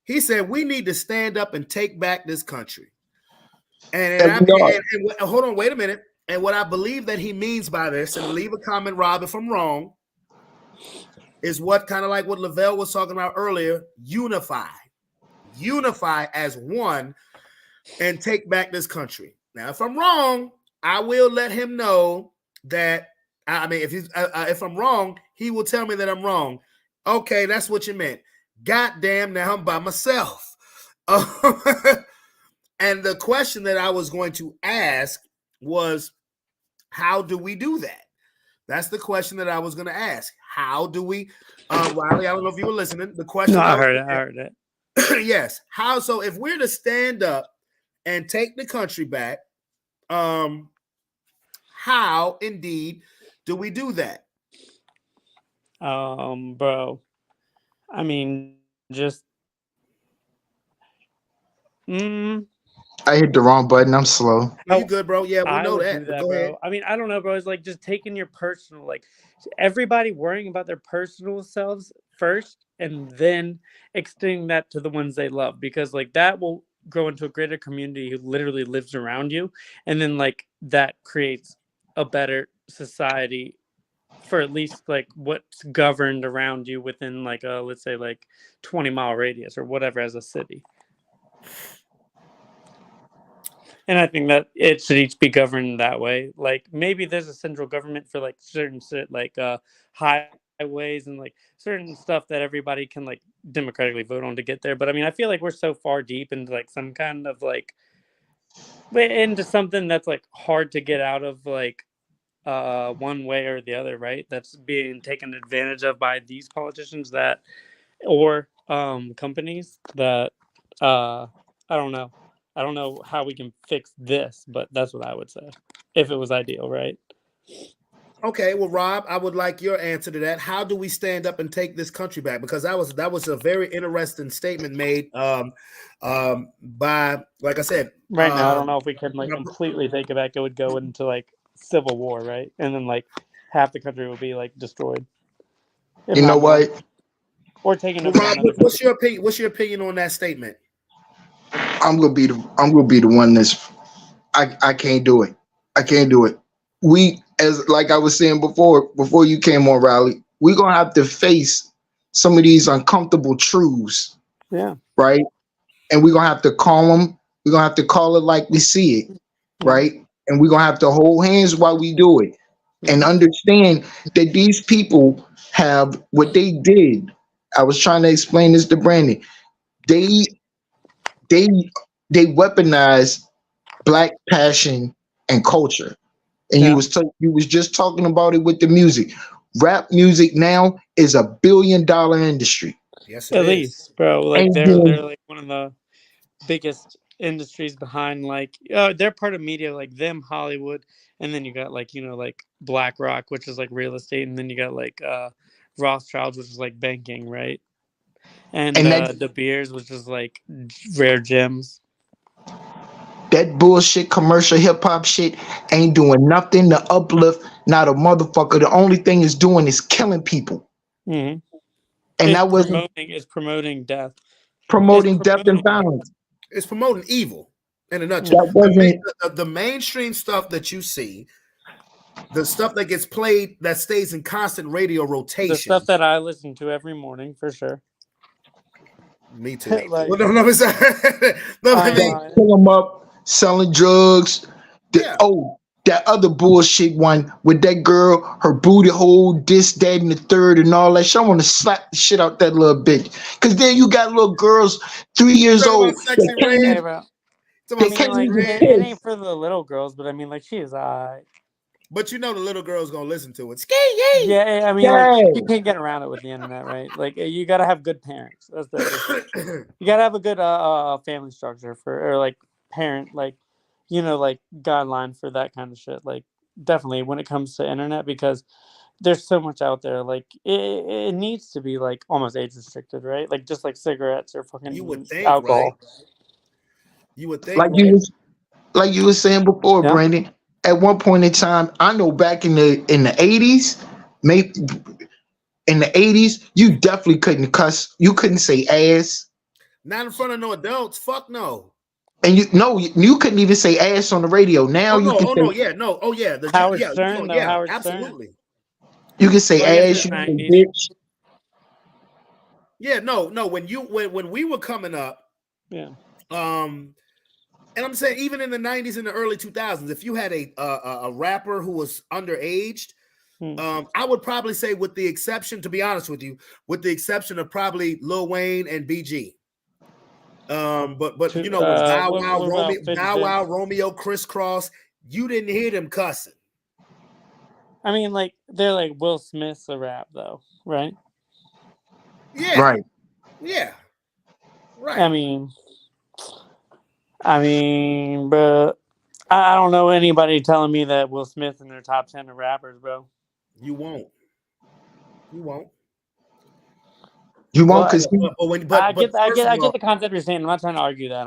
[SPEAKER 1] He said we need to stand up and take back this country. And hold on, wait a minute. And what I believe that he means by this, and leave a comment, Rob, if I'm wrong, is what kind of like what Lavelle was talking about earlier, unify as one and take back this country. Now, if I'm wrong, I will let him know that, I mean, if I'm wrong, he will tell me that I'm wrong. Okay, that's what you meant. Goddamn, now I'm by myself. And the question that I was going to ask was, how do we do that? That's the question that I was going to ask. How do we, Riley, I don't know if you were listening. The question.
[SPEAKER 4] No, I heard it.
[SPEAKER 1] Yes. How, so if we're to stand up and take the country back, how indeed do we do that?
[SPEAKER 4] Bro, I mean, just,
[SPEAKER 3] I hit the wrong button. I'm slow.
[SPEAKER 1] You good, bro? Yeah, we know that.
[SPEAKER 4] Go
[SPEAKER 1] bro.
[SPEAKER 4] Ahead. I mean, I don't know, bro. It's like just taking your personal, like everybody worrying about their personal selves first, and then extending that to the ones they love, because like that will grow into a greater community who literally lives around you, and then like that creates a better society for at least like what's governed around you within like a, let's say, like 20-mile radius or whatever as a city. And I think that it should each be governed that way. Like maybe there's a central government for like certain like highways and like certain stuff that everybody can like democratically vote on to get there. But I mean, I feel like we're so far deep into like some kind of like into something that's like hard to get out of, like one way or the other, right? That's being taken advantage of by these politicians that or companies that I don't know. I don't know how we can fix this, but that's what I would say if it was ideal, right?
[SPEAKER 1] Okay, well, Rob, I would like your answer to that. How do we stand up and take this country back? Because that was a very interesting statement made by, like I said,
[SPEAKER 4] right now. I don't know if we can like completely take it back. It would go into like civil war, right? And then like half the country would be like destroyed.
[SPEAKER 3] You know what?
[SPEAKER 4] Or taking
[SPEAKER 1] over. Rob, what's your opinion? What's your opinion on that statement?
[SPEAKER 3] I'm gonna be the one that's I can't do it. I can't do it. We, as like I was saying before you came on, Riley, we're gonna have to face some of these uncomfortable truths.
[SPEAKER 4] Yeah.
[SPEAKER 3] Right. And we're gonna have to call them. We're gonna have to call it like we see it. Right. And we're gonna have to hold hands while we do it and understand that these people have what they did. I was trying to explain this to Brandon. They weaponize Black passion and culture. And you was just talking about it with the music. Rap music now is $1 billion industry.
[SPEAKER 1] Yes,
[SPEAKER 4] at least, bro. Like they're like one of the biggest industries behind like they're part of media, like them, Hollywood, and then you got like, you know, like BlackRock, which is like real estate, and then you got like Rothschilds, which is like banking, right? And De Beers, which is like rare gems.
[SPEAKER 3] That bullshit commercial hip hop shit ain't doing nothing to uplift, not a motherfucker. The only thing it's doing is killing people.
[SPEAKER 4] Mm-hmm.
[SPEAKER 3] And that was
[SPEAKER 4] promoting death.
[SPEAKER 3] Promoting death and violence.
[SPEAKER 1] It's promoting evil in a nutshell. The mainstream stuff that you see, the stuff that gets played, that stays in constant radio rotation.
[SPEAKER 4] The stuff that I listen to every morning, for sure.
[SPEAKER 1] Me too.
[SPEAKER 3] Like, well, no, pull them up, selling drugs. That other bullshit one with that girl, her booty hole, this, that, and the third, and all that shit. I want to slap the shit out that little bitch. Because then you got little girls, 3 years old.
[SPEAKER 4] It ain't for the little girls, but I mean, like, she is
[SPEAKER 1] But you know the little girl's gonna listen to it.
[SPEAKER 4] Yeah, I mean, like, you can't get around it with the internet, right? Like, you gotta have good parents. That's you gotta have a good family structure or like parent, like, you know, like guideline for that kind of shit. Like, definitely when it comes to internet, because there's so much out there. Like, it needs to be like almost age restricted, right? Like, just like cigarettes or fucking alcohol.
[SPEAKER 1] Right? You would think,
[SPEAKER 3] like you were saying before, Brandon. At one point in time, I know back in the 80s, maybe in the 80s, you definitely couldn't cuss. You couldn't say ass.
[SPEAKER 1] Not in front of no adults. Fuck no.
[SPEAKER 3] And you couldn't even say ass on the radio. Now you can say
[SPEAKER 4] Howard Stern, Howard
[SPEAKER 1] absolutely.
[SPEAKER 4] Stern.
[SPEAKER 3] You can say ass, you can say bitch.
[SPEAKER 1] Yeah, no. When we were coming up, and I'm saying even in the 90s and the early 2000s, if you had a rapper who was underaged, I would probably say, with the exception, to be honest with you, with the exception of probably Lil Wayne and BG. But you know, with Bow Wow, Romeo, Crisscross, you didn't hear them cussing.
[SPEAKER 4] I mean, like, they're like Will Smith's a rap, though, right?
[SPEAKER 1] Yeah.
[SPEAKER 3] Right.
[SPEAKER 1] Yeah. Right.
[SPEAKER 4] I mean, bro, I don't know anybody telling me that Will Smith in their top 10 of rappers, bro.
[SPEAKER 1] You won't.
[SPEAKER 3] Because
[SPEAKER 4] I get the concept you're saying. I'm not trying to argue that.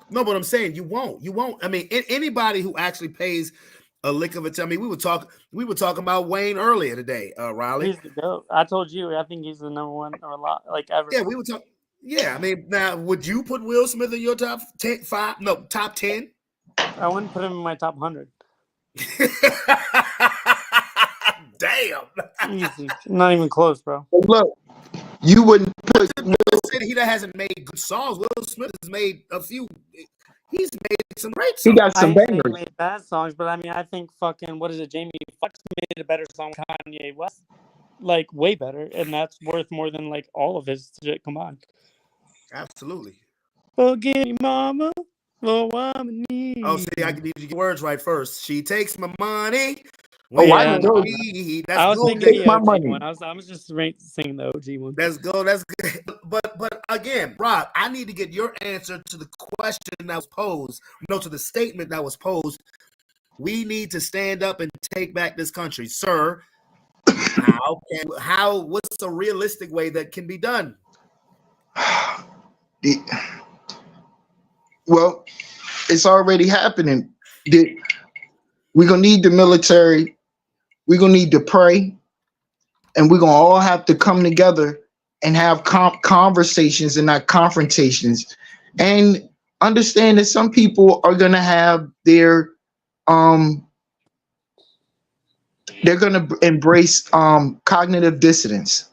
[SPEAKER 1] No, but I'm saying you won't. I mean, anybody who actually pays a lick of it. I mean, we were talking about Wayne earlier today, Riley.
[SPEAKER 4] He's the GOAT. I told you, I think he's the number one or a lot, like, ever.
[SPEAKER 1] Yeah, we were talking. Yeah, I mean, now would you put Will Smith in your top 10, 5? No, top 10?
[SPEAKER 4] I wouldn't put him in my top 100.
[SPEAKER 1] Damn.
[SPEAKER 4] Easy. Not even close, bro.
[SPEAKER 3] Look, you wouldn't put.
[SPEAKER 1] He that hasn't made good songs. Will Smith has made a few. He's made some great
[SPEAKER 3] He
[SPEAKER 1] songs.
[SPEAKER 3] got
[SPEAKER 4] I
[SPEAKER 3] some
[SPEAKER 4] ain't saying he
[SPEAKER 3] bangers.
[SPEAKER 4] made bad songs, but I mean, I think fucking, what is it, Jamie Foxx made a better song with Kanye West. Like, way better. And that's worth more than, like, all of his shit combined.
[SPEAKER 1] Absolutely.
[SPEAKER 4] Forgive me, mama, for what I need.
[SPEAKER 1] Oh, see, I need to get words right first. She takes my money.
[SPEAKER 3] Oh, I
[SPEAKER 4] Yeah,
[SPEAKER 3] know.
[SPEAKER 1] That's
[SPEAKER 4] I was
[SPEAKER 1] Gold
[SPEAKER 4] thinking
[SPEAKER 1] Digger.
[SPEAKER 4] the
[SPEAKER 3] my
[SPEAKER 4] OG
[SPEAKER 3] money.
[SPEAKER 4] one. I was just singing the OG one.
[SPEAKER 1] That's good. That's good. But again, Rob, I need to get your answer to the question that was posed. No, to the statement that was posed. We need to stand up and take back this country, sir. What's a realistic way that can be done?
[SPEAKER 3] Well, it's already happening. We're gonna need the military. We're gonna need to pray, and we're gonna all have to come together and have conversations and not confrontations, and understand that some people are gonna have their they're gonna embrace cognitive dissonance,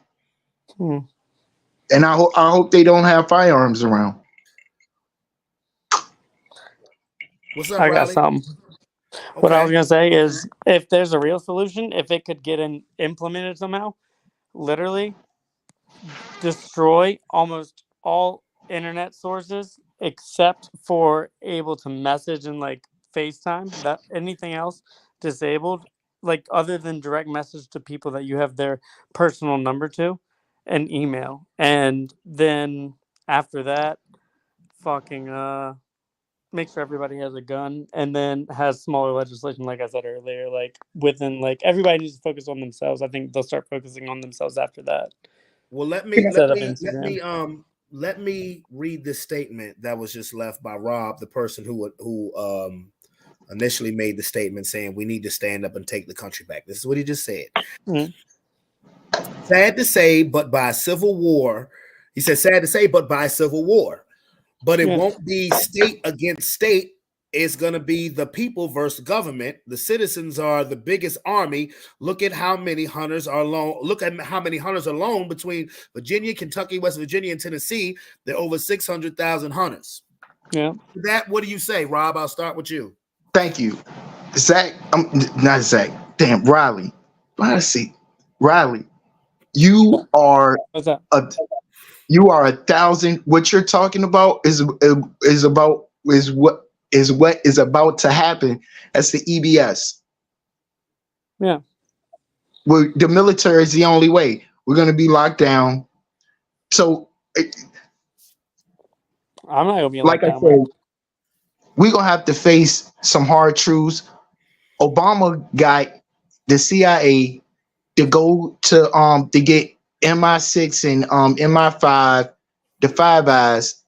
[SPEAKER 3] and I hope they don't have firearms around.
[SPEAKER 1] What's up,
[SPEAKER 4] I got
[SPEAKER 1] Riley?
[SPEAKER 4] something.
[SPEAKER 1] Okay.
[SPEAKER 4] What I was gonna say is, if there's a real solution, if it could get implemented somehow, literally destroy almost all internet sources except for able to message and like FaceTime. That anything else disabled, like other than direct message to people that you have their personal number to, and email, and then after that, fucking make sure everybody has a gun, and then has smaller legislation, like I said earlier, like within, like, everybody needs to focus on themselves. I think they'll start focusing on themselves after that.
[SPEAKER 1] Well, let me read this statement that was just left by Rob, the person who initially made the statement saying we need to stand up and take the country back. This is what he just said.
[SPEAKER 4] Mm-hmm.
[SPEAKER 1] Sad to say, but by civil war, he said, sad to say, but by civil war. But it won't be state against state. It's going to be the people versus government. The citizens are the biggest army. Look at how many hunters are alone. Look at how many hunters are alone between Virginia, Kentucky, West Virginia, and Tennessee. There are over 600,000 hunters.
[SPEAKER 4] Yeah.
[SPEAKER 1] What do you say, Rob? I'll start with you.
[SPEAKER 3] Thank you, Zach. Not Zach. Damn, Riley. Why see, Riley? You are
[SPEAKER 4] What's that?
[SPEAKER 3] You are 1,000. What you're talking about is what is about to happen. That's the EBS.
[SPEAKER 4] Yeah.
[SPEAKER 3] Well, the military is the only way. We're going to be locked down. So,
[SPEAKER 4] I'm not gonna be
[SPEAKER 3] like
[SPEAKER 4] locked
[SPEAKER 3] I
[SPEAKER 4] down.
[SPEAKER 3] said, we're gonna have to face some hard truths. Obama got the CIA to go to get MI6 and MI5, the Five Eyes,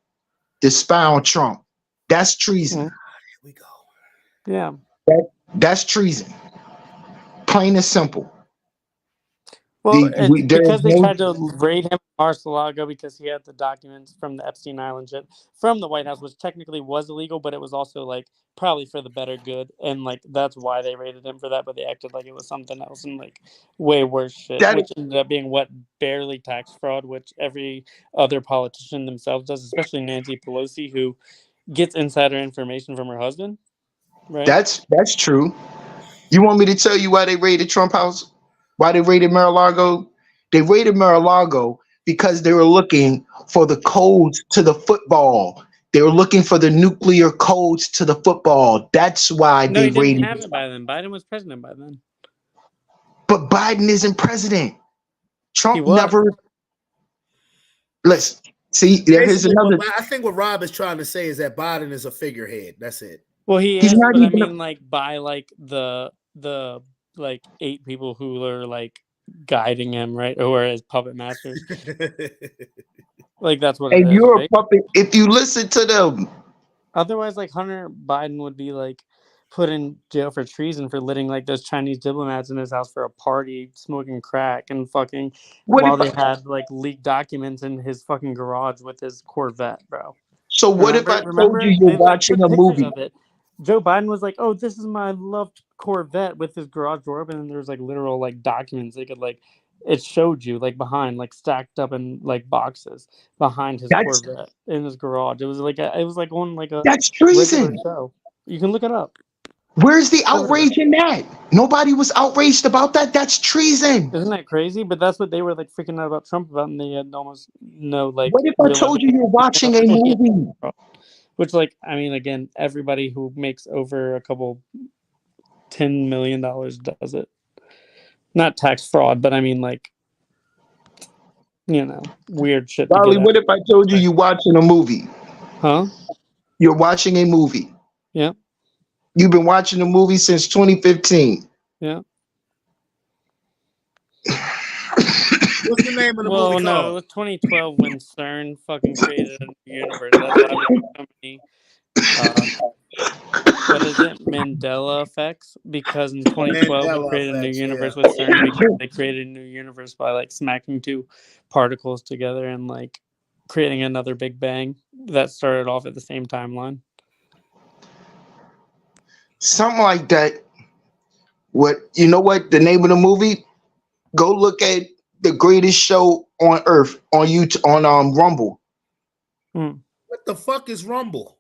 [SPEAKER 3] to spy on Trump. That's treason.
[SPEAKER 1] Here we go.
[SPEAKER 4] Yeah.
[SPEAKER 3] That's treason. Plain and simple.
[SPEAKER 4] Well, because they tried to raid him in Mar-a-Lago because he had the documents from the Epstein Island shit from the White House, which technically was illegal, but it was also like probably for the better good, and like that's why they raided him for that. But they acted like it was something else and like way worse shit, which ended up being what barely tax fraud, which every other politician themselves does, especially Nancy Pelosi, who gets insider information from her husband. Right?
[SPEAKER 3] That's true. You want me to tell you why they raided Trump House? Why they raided Mar-a-Lago? They raided Mar-a-Lago because they were looking for the codes to the football. They were looking for the nuclear codes to the football. That's why they raided.
[SPEAKER 4] No, he didn't have it by then. Biden was president by then.
[SPEAKER 3] But Biden isn't president. Trump never. Let's see. There's another.
[SPEAKER 1] I think what Rob is trying to say is that Biden is a figurehead. That's it.
[SPEAKER 4] Well, he's is, but I mean, like, by like the like 8 people who are like guiding him, right, or as puppet masters. Like that's what.
[SPEAKER 3] And you're a puppet if you listen to them.
[SPEAKER 4] Otherwise, like Hunter Biden would be like put in jail for treason for letting like those Chinese diplomats in his house for a party, smoking crack and fucking
[SPEAKER 3] What
[SPEAKER 4] while
[SPEAKER 3] if
[SPEAKER 4] they had like leaked documents in his fucking garage with his Corvette, bro.
[SPEAKER 3] so? What if I told you
[SPEAKER 4] Remember?
[SPEAKER 3] you're
[SPEAKER 4] They like
[SPEAKER 3] watching
[SPEAKER 4] took
[SPEAKER 3] a
[SPEAKER 4] pictures
[SPEAKER 3] movie?
[SPEAKER 4] of it. Joe Biden was like, "Oh, this is my loved Corvette," with his garage door open, and there's like literal like documents they could like. It showed you like behind, like stacked up in like boxes behind his
[SPEAKER 3] That's
[SPEAKER 4] Corvette in his garage. It was like on like a
[SPEAKER 3] that's
[SPEAKER 4] regular
[SPEAKER 3] treason.
[SPEAKER 4] show. You can look it up.
[SPEAKER 3] Where's the
[SPEAKER 4] Everywhere.
[SPEAKER 3] outrage in that? Nobody was outraged about that. That's treason.
[SPEAKER 4] Isn't that crazy? But that's what they were like freaking out about Trump about, and they had almost no like
[SPEAKER 3] What if I told you
[SPEAKER 4] realization.
[SPEAKER 3] you're watching a movie?
[SPEAKER 4] Which, like, I mean, again, everybody who makes over a couple $10 million does it. Not tax fraud, but I mean, like, weird shit to
[SPEAKER 3] Dolly,
[SPEAKER 4] get at.
[SPEAKER 3] what if I told you you're watching a movie?
[SPEAKER 4] Huh?
[SPEAKER 3] You're watching a movie.
[SPEAKER 4] Yeah.
[SPEAKER 3] You've been watching a movie since 2015.
[SPEAKER 4] Yeah.
[SPEAKER 1] What's the name of the
[SPEAKER 4] Well,
[SPEAKER 1] movie
[SPEAKER 4] no, it
[SPEAKER 1] called?
[SPEAKER 4] was 2012 when CERN fucking created a new universe. That's why there's so many, what is it, Mandela effects? Because in 2012 we
[SPEAKER 1] Mandela
[SPEAKER 4] created a new
[SPEAKER 1] effects, yeah.
[SPEAKER 4] universe with CERN because they created a new universe by like smacking two particles together and like creating another Big Bang that started off at the same timeline.
[SPEAKER 3] Something like that. What you know? What the name of the movie? Go look at the greatest show on earth on YouTube on Rumble.
[SPEAKER 1] What the fuck is Rumble?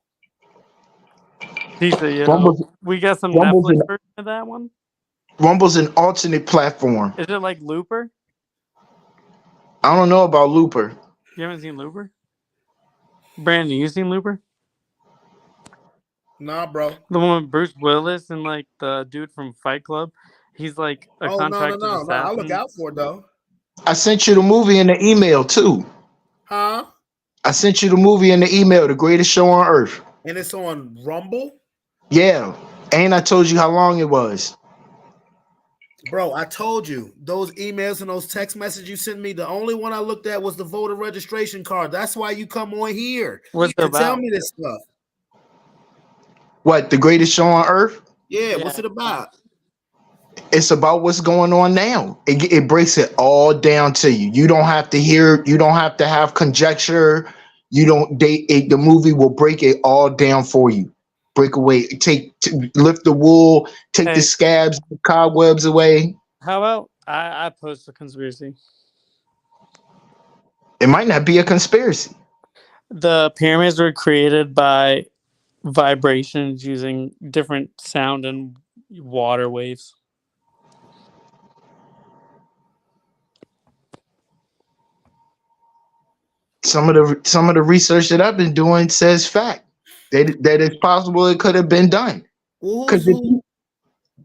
[SPEAKER 4] Pizza,
[SPEAKER 3] Rumble's,
[SPEAKER 4] we got some
[SPEAKER 3] Rumble's
[SPEAKER 4] Netflix
[SPEAKER 3] an,
[SPEAKER 4] version of that one.
[SPEAKER 3] Rumble's an alternate platform.
[SPEAKER 4] Is it like Looper?
[SPEAKER 3] I don't know about Looper.
[SPEAKER 4] You haven't seen Looper? Brandon, you seen Looper?
[SPEAKER 1] Nah, bro.
[SPEAKER 4] The one with Bruce Willis and like the dude from Fight Club. He's like a contracted assassin.
[SPEAKER 1] I'll look out for it though.
[SPEAKER 3] I sent you the movie in the email too.
[SPEAKER 1] Huh?
[SPEAKER 3] I sent you the movie in the email, the greatest show on earth.
[SPEAKER 1] And it's on Rumble?
[SPEAKER 3] Yeah. And I told you how long it was.
[SPEAKER 1] Bro, I told you those emails and those text messages you sent me. The only one I looked at was the voter registration card. That's why you come on here to tell me this stuff.
[SPEAKER 3] What, the greatest show on earth?
[SPEAKER 1] Yeah, what's it about?
[SPEAKER 3] It's about what's going on now. It breaks it all down to you. You don't have to hear. You don't have to have conjecture. You don't. The movie will break it all down for you. Break away. Lift the wool. Take the scabs, the cobwebs away.
[SPEAKER 4] How about I post a conspiracy?
[SPEAKER 3] It might not be a conspiracy.
[SPEAKER 4] The pyramids were created by vibrations using different sound and water waves.
[SPEAKER 3] Some of the research that I've been doing says fact that it's possible it could have been done. Because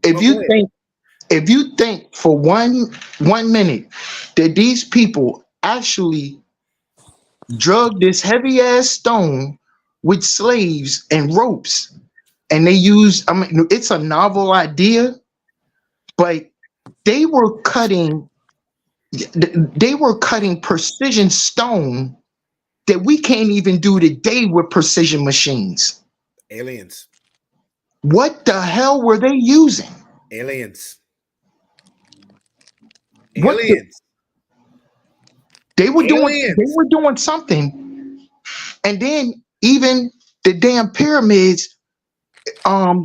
[SPEAKER 3] if you think for one minute that these people actually drug this heavy ass stone with slaves and ropes, and they use, I mean, it's a novel idea, but they were cutting precision stone that we can't even do today with precision machines.
[SPEAKER 1] Aliens.
[SPEAKER 3] What the hell were they using?
[SPEAKER 1] Aliens.
[SPEAKER 3] They were doing something, and then even the damn pyramids are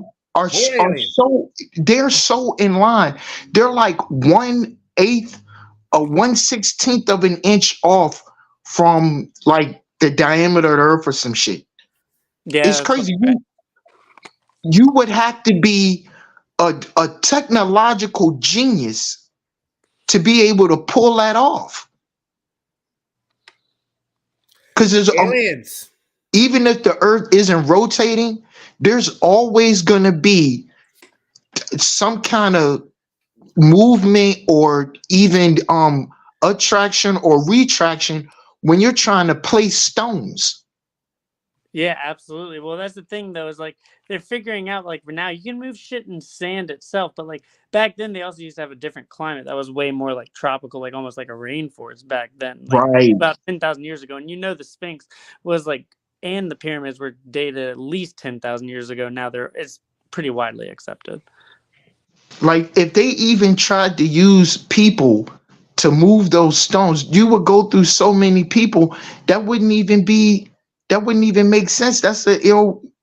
[SPEAKER 3] so, they're so in line. They're like 1/8 or 1/16 of an inch off from like the diameter of the earth or some shit. Yeah, it's crazy. You would have to be a technological genius to be able to pull that off. Because there's aliens. Even if the earth isn't rotating, there's always going to be some kind of movement or even attraction or retraction when you're trying to place stones.
[SPEAKER 4] Yeah, absolutely. Well, that's the thing, though, is like they're figuring out like now you can move shit in sand itself, but like back then they also used to have a different climate that was way more like tropical, like almost like a rainforest back then, like
[SPEAKER 3] right
[SPEAKER 4] about 10,000 years ago. And the Sphinx was like, and the pyramids were dated at least 10,000 years ago. Now it's pretty widely accepted.
[SPEAKER 3] Like if they even tried to use people to move those stones, you would go through so many people that wouldn't even make sense. That's the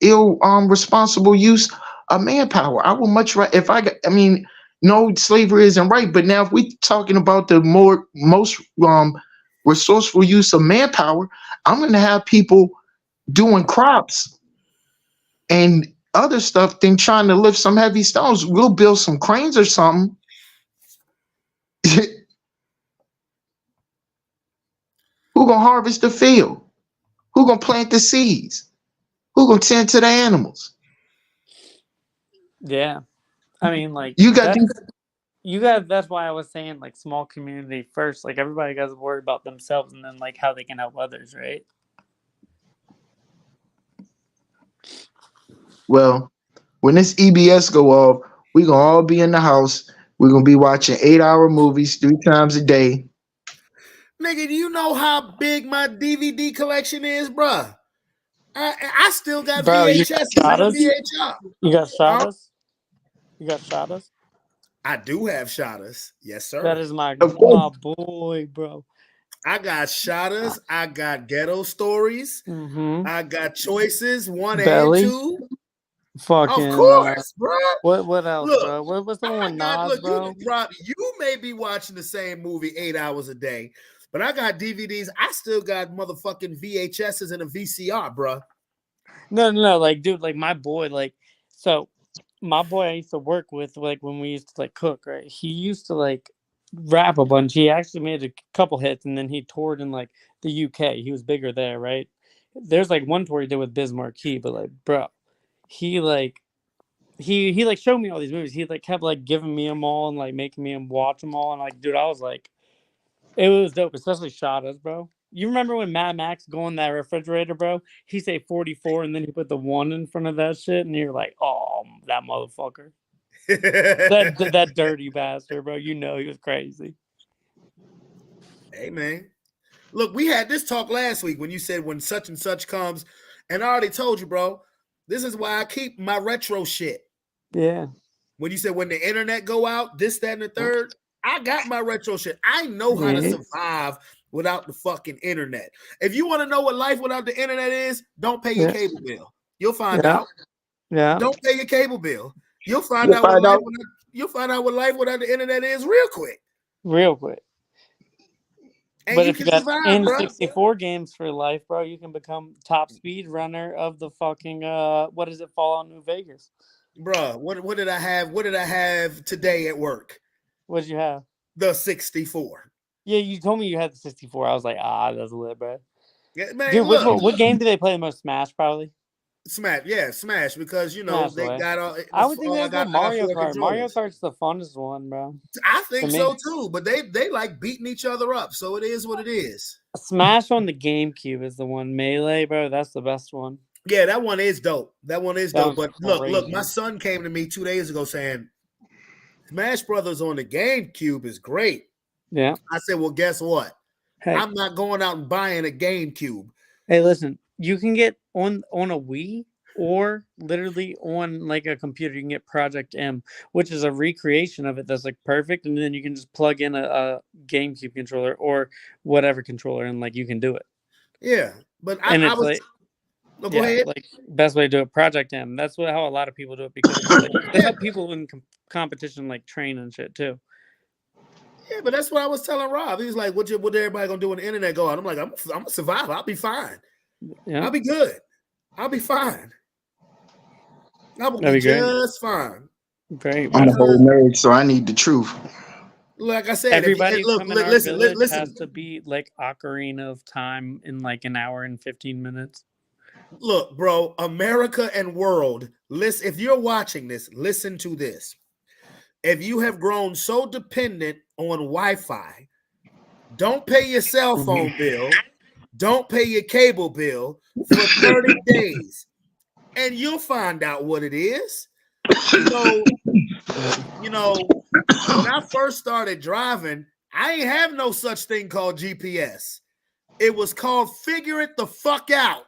[SPEAKER 3] ill responsible use of manpower. I would much rather if I mean, no, slavery isn't right, but now if we're talking about the most resourceful use of manpower, I'm gonna have people doing crops and other stuff than trying to lift some heavy stones. We'll build some cranes or something. Who gonna harvest the field? Who gonna plant the seeds? Who gonna tend to the animals?
[SPEAKER 4] Yeah, I mean, like
[SPEAKER 3] You got these.
[SPEAKER 4] That's why I was saying like small community first. Like everybody got to worry about themselves, and then like how they can help others, right?
[SPEAKER 3] Well, when this EBS go off, we gonna all be in the house. We're gonna be watching 8-hour movies 3 times a day.
[SPEAKER 1] Nigga, do you know how big my DVD collection is, bruh? I still got
[SPEAKER 4] Bro, you
[SPEAKER 1] VHS
[SPEAKER 4] got
[SPEAKER 1] and a
[SPEAKER 4] us.
[SPEAKER 1] VHR.
[SPEAKER 4] You got shot us. You got shot us.
[SPEAKER 1] I do have Shotters. Yes, sir.
[SPEAKER 4] That is my
[SPEAKER 3] Of course.
[SPEAKER 4] boy, bro.
[SPEAKER 1] I got Shotters. I got Ghetto Stories.
[SPEAKER 4] Mm-hmm.
[SPEAKER 1] I got Choices 1
[SPEAKER 4] Belly.
[SPEAKER 1] and 2.
[SPEAKER 4] Fucking.
[SPEAKER 1] Of course, bro.
[SPEAKER 4] What else,
[SPEAKER 1] Look,
[SPEAKER 4] bro? What's the one with Nas, bro?
[SPEAKER 1] Rob, you may be watching the same movie 8 hours a day, but I got DVDs. I still got motherfucking VHSs and a VCR, bro.
[SPEAKER 4] No. Like, dude, like my boy, like, so my boy I used to work with, like, when we used to like cook, right? He used to like rap a bunch. He actually made a couple hits, and then he toured in like the UK. He was bigger there, right? There's like one tour he did with Biz Markie, but like, bro, he like showed me all these movies. He like kept like giving me them all and like making me watch them all, and like, dude, I was like, it was dope, especially Shot Us, bro. You remember when Mad Max go in that refrigerator, bro? He say 44, and then he put the 1 in front of that shit, and you're like, oh, that motherfucker. that dirty bastard, bro. You know he was crazy.
[SPEAKER 1] Hey, man. Look, we had this talk last week when you said when such and such comes, and I already told you, bro, this is why I keep my retro shit.
[SPEAKER 4] Yeah.
[SPEAKER 1] When you said when the internet go out, this, that, and the third, I got my retro shit. I know how to survive without the fucking internet. If you want to know what life without the internet is, don't pay your cable bill. You'll find out.
[SPEAKER 4] Yeah.
[SPEAKER 1] Don't pay your cable bill. You'll find out what life without the internet is real quick.
[SPEAKER 4] Real quick.
[SPEAKER 1] And
[SPEAKER 4] but
[SPEAKER 1] you
[SPEAKER 4] if
[SPEAKER 1] can
[SPEAKER 4] you got
[SPEAKER 1] survive,
[SPEAKER 4] N64
[SPEAKER 1] bro.
[SPEAKER 4] games for life, bro, you can become top speed runner of the fucking what is it, Fallout New Vegas?
[SPEAKER 1] Bro, what did I have? What did I have today at work?
[SPEAKER 4] What did you have?
[SPEAKER 1] The 64.
[SPEAKER 4] Yeah, you told me you had the 64. I was like, that's lit, bro.
[SPEAKER 1] Yeah, man,
[SPEAKER 4] dude,
[SPEAKER 1] look,
[SPEAKER 4] what game do they play the most? Smash, probably.
[SPEAKER 1] Smash, because you know
[SPEAKER 4] Smash
[SPEAKER 1] they
[SPEAKER 4] away.
[SPEAKER 1] got all.
[SPEAKER 4] I would think they go Mario Kart.
[SPEAKER 1] Controllers.
[SPEAKER 4] Mario Kart's the funnest one, bro.
[SPEAKER 1] I think so too, but they like beating each other up, so it is what it is.
[SPEAKER 4] Smash on the GameCube is the one. Melee, bro, that's the best one.
[SPEAKER 1] Yeah, that one is dope. That one is dope. But
[SPEAKER 4] crazy.
[SPEAKER 1] look, my son came to me 2 days ago saying Smash Brothers on the GameCube is great.
[SPEAKER 4] Yeah.
[SPEAKER 1] I said, well, guess what?
[SPEAKER 4] Hey.
[SPEAKER 1] I'm not going out and buying a GameCube.
[SPEAKER 4] Hey, listen, you can get on a Wii or literally on like a computer. You can get Project M, which is a recreation of it that's like perfect, and then you can just plug in a GameCube controller or whatever controller, and like you can do it.
[SPEAKER 1] Yeah, but
[SPEAKER 4] I was like,
[SPEAKER 1] go ahead.
[SPEAKER 4] Like best way to do it, Project M. That's how a lot of people do it, because like, they help people in competition like train and shit too.
[SPEAKER 1] Yeah, but that's what I was telling Rob. He was like, what everybody gonna do when the internet go out? I'm like, I'm gonna survive. I'll be fine.
[SPEAKER 4] Yeah.
[SPEAKER 1] I'll be good. I'll be fine. I will be just fine.
[SPEAKER 4] Great.
[SPEAKER 3] I'm a whole nerd, so I need the truth.
[SPEAKER 1] Like I said,
[SPEAKER 4] everybody listen, has to beat like Ocarina of Time in like an hour and 15 minutes.
[SPEAKER 1] Look, bro, America and world, listen, if you're watching this, listen to this. If you have grown so dependent on Wi-Fi, don't pay your cell phone bill, don't pay your cable bill for 30 days, and you'll find out what it is. You know, when I first started driving, I ain't have no such thing called GPS. It was called figure it the fuck out.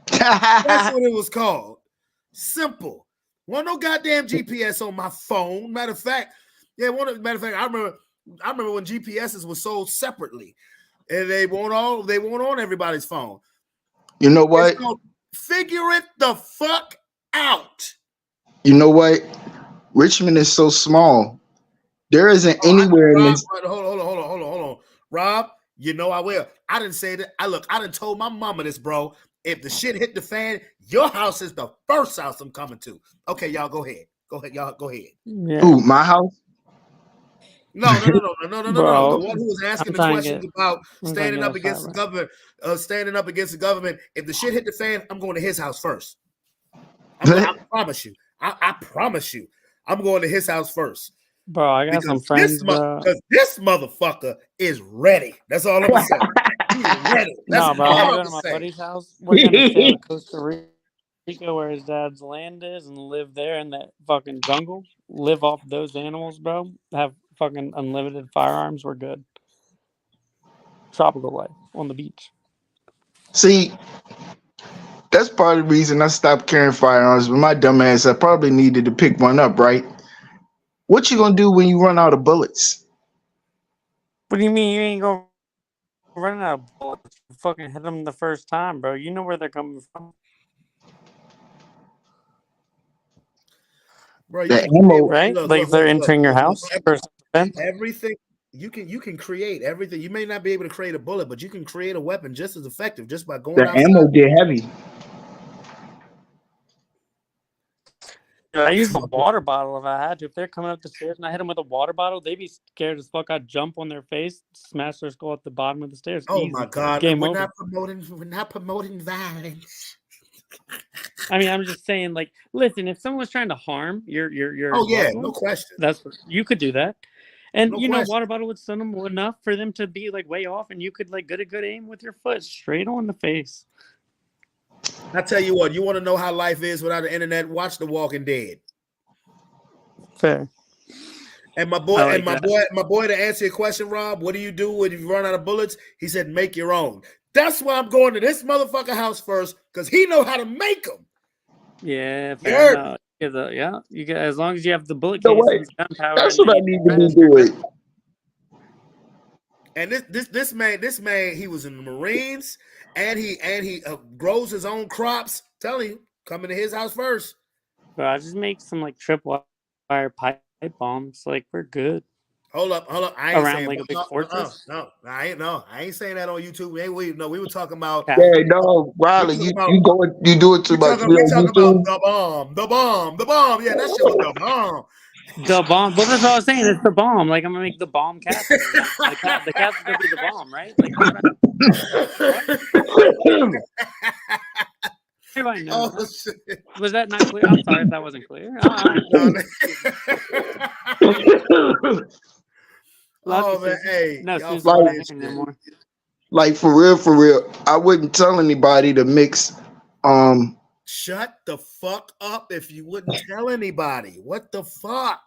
[SPEAKER 1] That's what it was called. Simple. Wasn't no goddamn GPS on my phone. Matter of fact, I remember when GPSs were sold separately, and they weren't on everybody's phone.
[SPEAKER 3] You know what?
[SPEAKER 1] Figure it the fuck out.
[SPEAKER 3] You know what? Richmond is so small. There isn't anywhere in this.
[SPEAKER 1] Hold on. Rob, you know I will. I didn't say that. I done told my mama this, bro. If the shit hit the fan, your house is the first house I'm coming to. Okay, y'all go ahead. Y'all go ahead.
[SPEAKER 4] Yeah.
[SPEAKER 3] Ooh, my house?
[SPEAKER 1] No. The one who was asking the questions about standing up against the government, If the shit hit the fan, I'm going to his house first. I promise you. I promise you. I'm going to his house first.
[SPEAKER 4] Bro, I got some friends, bro.
[SPEAKER 1] Because this motherfucker is ready. That's all I'm going to say. He's ready.
[SPEAKER 4] No, bro, I'm going to my buddy's house. We're going to stay in Costa Rica where his dad's land is and live there in that fucking jungle. Live off those animals, bro. Have fucking unlimited firearms. We're good. Tropical life on the beach.
[SPEAKER 3] See, that's part of the reason I stopped carrying firearms. With my dumb ass, I probably needed to pick one up, right? What you gonna do when you run out of bullets?
[SPEAKER 4] What do you mean you ain't gonna run out of bullets? You fucking hit them the first time, bro. You know where they're coming from.
[SPEAKER 1] Bro,
[SPEAKER 3] the ammo,
[SPEAKER 4] right? Like they're entering your house.
[SPEAKER 1] Everything you can create everything. You may not be able to create a bullet, but you can create a weapon just as effective just by going outside.
[SPEAKER 3] The ammo get heavy.
[SPEAKER 4] I use a water bottle if I had to. If they're coming up the stairs and I hit them with a water bottle, they'd be scared as fuck. I'd jump on their face, smash their skull at the bottom of the stairs.
[SPEAKER 1] Oh
[SPEAKER 4] easy.
[SPEAKER 1] My God!
[SPEAKER 4] Game
[SPEAKER 1] we're
[SPEAKER 4] over.
[SPEAKER 1] not promoting violence.
[SPEAKER 4] I mean, I'm just saying, like, listen, if someone was trying to harm your
[SPEAKER 1] no question.
[SPEAKER 4] That's what you could do that, and
[SPEAKER 1] No
[SPEAKER 4] you know,
[SPEAKER 1] question.
[SPEAKER 4] water bottle would stun them enough for them to be like way off, and you could like get a good aim with your foot straight on the face.
[SPEAKER 1] I tell you what, you want to know how life is without the internet? Watch The Walking Dead.
[SPEAKER 4] Fair.
[SPEAKER 1] And my boy, to answer your question, Rob, what do you do when you run out of bullets? He said, make your own. That's why I'm going to this motherfucker house first, because he know how to make them.
[SPEAKER 4] Yeah, fair enough. Yeah, you get as long as you have the bullet case and gunpowder.
[SPEAKER 3] That's what I need to be doing.
[SPEAKER 1] And this man, he was in the Marines, and he grows his own crops. Telling you, coming to his house first.
[SPEAKER 4] Bro, I just make some like tripwire pipe bombs. Like we're good.
[SPEAKER 1] Hold up. I ain't
[SPEAKER 4] around
[SPEAKER 1] saying
[SPEAKER 4] like a big fortress.
[SPEAKER 1] No, I ain't saying that on YouTube. We were talking about.
[SPEAKER 3] Yeah, no, Riley, you do it too much.
[SPEAKER 1] We talking about the bomb. Yeah, that shit was the bomb.
[SPEAKER 4] The bomb. Well, that's what I was saying. It's the bomb. Like I'm gonna make the bomb castle. Like, the castle's gonna be the bomb, right? Like. I know. Was that not clear? I'm sorry if that wasn't clear.
[SPEAKER 1] Oh man, hey,
[SPEAKER 4] no,
[SPEAKER 1] anymore.
[SPEAKER 3] Like for real, I wouldn't tell anybody to mix.
[SPEAKER 1] Shut the fuck up if you wouldn't tell anybody. What the fuck?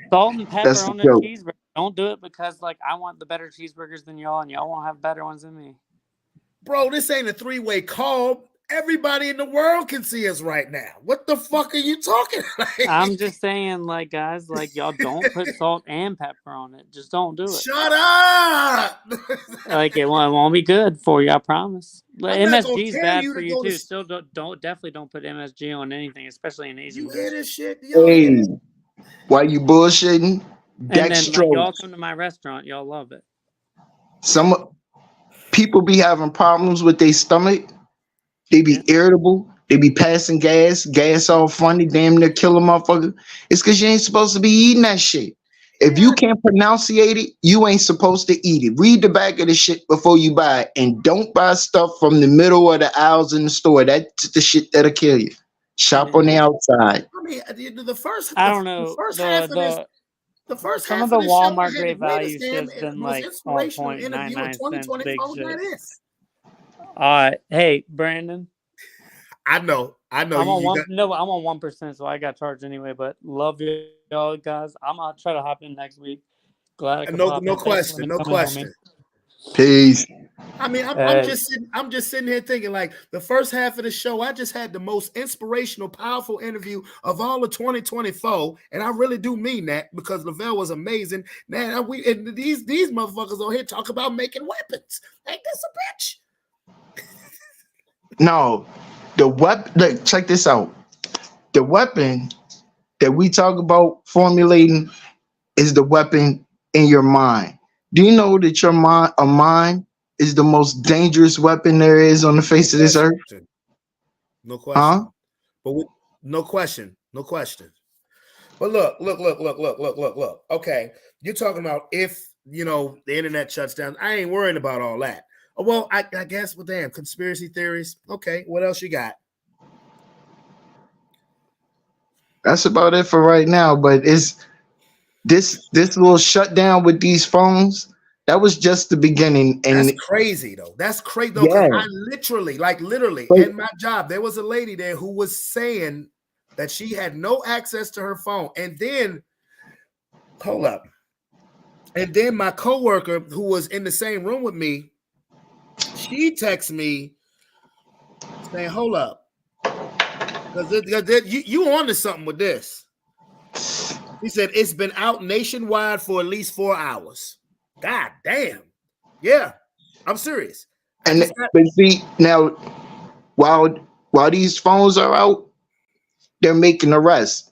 [SPEAKER 4] Salt and pepper on the cheeseburger. Don't do it because like I want the better cheeseburgers than y'all, and y'all won't have better ones than me.
[SPEAKER 1] Bro, this ain't a three-way call. Everybody in the world can see us right now. What the fuck are you talking about?
[SPEAKER 4] I'm just saying, like, guys, like, y'all don't put salt and pepper on it. Just don't do it.
[SPEAKER 1] Shut up!
[SPEAKER 4] Like, it won't be good for you, I promise. MSG is bad for you, too. Still, definitely don't put MSG on anything, especially in Asian.
[SPEAKER 1] You hear this shit?
[SPEAKER 3] Hey, why you bullshitting?
[SPEAKER 4] And then, like, y'all come to my restaurant, y'all love it.
[SPEAKER 3] Some people be having problems with their stomach. They be irritable. They be passing gas all funny, damn near kill a motherfucker. It's because you ain't supposed to be eating that shit. If you can't pronunciate it, you ain't supposed to eat it. Read the back of the shit before you buy it. And don't buy stuff from the middle of the aisles in the store. That's the shit that'll kill you. Shop on the outside.
[SPEAKER 1] I mean, the first
[SPEAKER 4] some of the Walmart Great Value shit's been like 1.99 cents big shit. All right, hey Brandon.
[SPEAKER 1] I know.
[SPEAKER 4] I'm on 1%, so I got charged anyway. But love y'all guys. I'm gonna try to hop in next week. Glad I could
[SPEAKER 1] no question.
[SPEAKER 4] Peace.
[SPEAKER 1] All I mean, I'm just sitting here thinking, like, the first half of the show, I just had the most inspirational, powerful interview of all of 2024, and I really do mean that because Lavelle was amazing. Now these motherfuckers on here talk about making weapons. Ain't this a bitch?
[SPEAKER 3] No, the weapon. Look, check this out. The weapon that we talk about formulating is the weapon in your mind. Do you know that your mind is the most dangerous weapon there is on the face of this earth?
[SPEAKER 1] No question.
[SPEAKER 3] Huh?
[SPEAKER 1] But no question. But look. Okay, you're talking about if the internet shuts down. I ain't worrying about all that. Well, I guess. Well, damn, conspiracy theories. Okay, what else you got?
[SPEAKER 3] That's about it for right now. But it's this little shutdown with these phones. That was just the beginning. And
[SPEAKER 1] that's crazy, though. That's crazy, though. Yeah. I literally, in my job, there was a lady there who was saying that she had no access to her phone. And then, hold up. And then my coworker, who was in the same room with me, she texts me saying, hold up. Because you on to something with this. He said, it's been out nationwide for at least 4 hours. God damn. Yeah, I'm serious.
[SPEAKER 3] But see, now, while these phones are out, they're making arrests.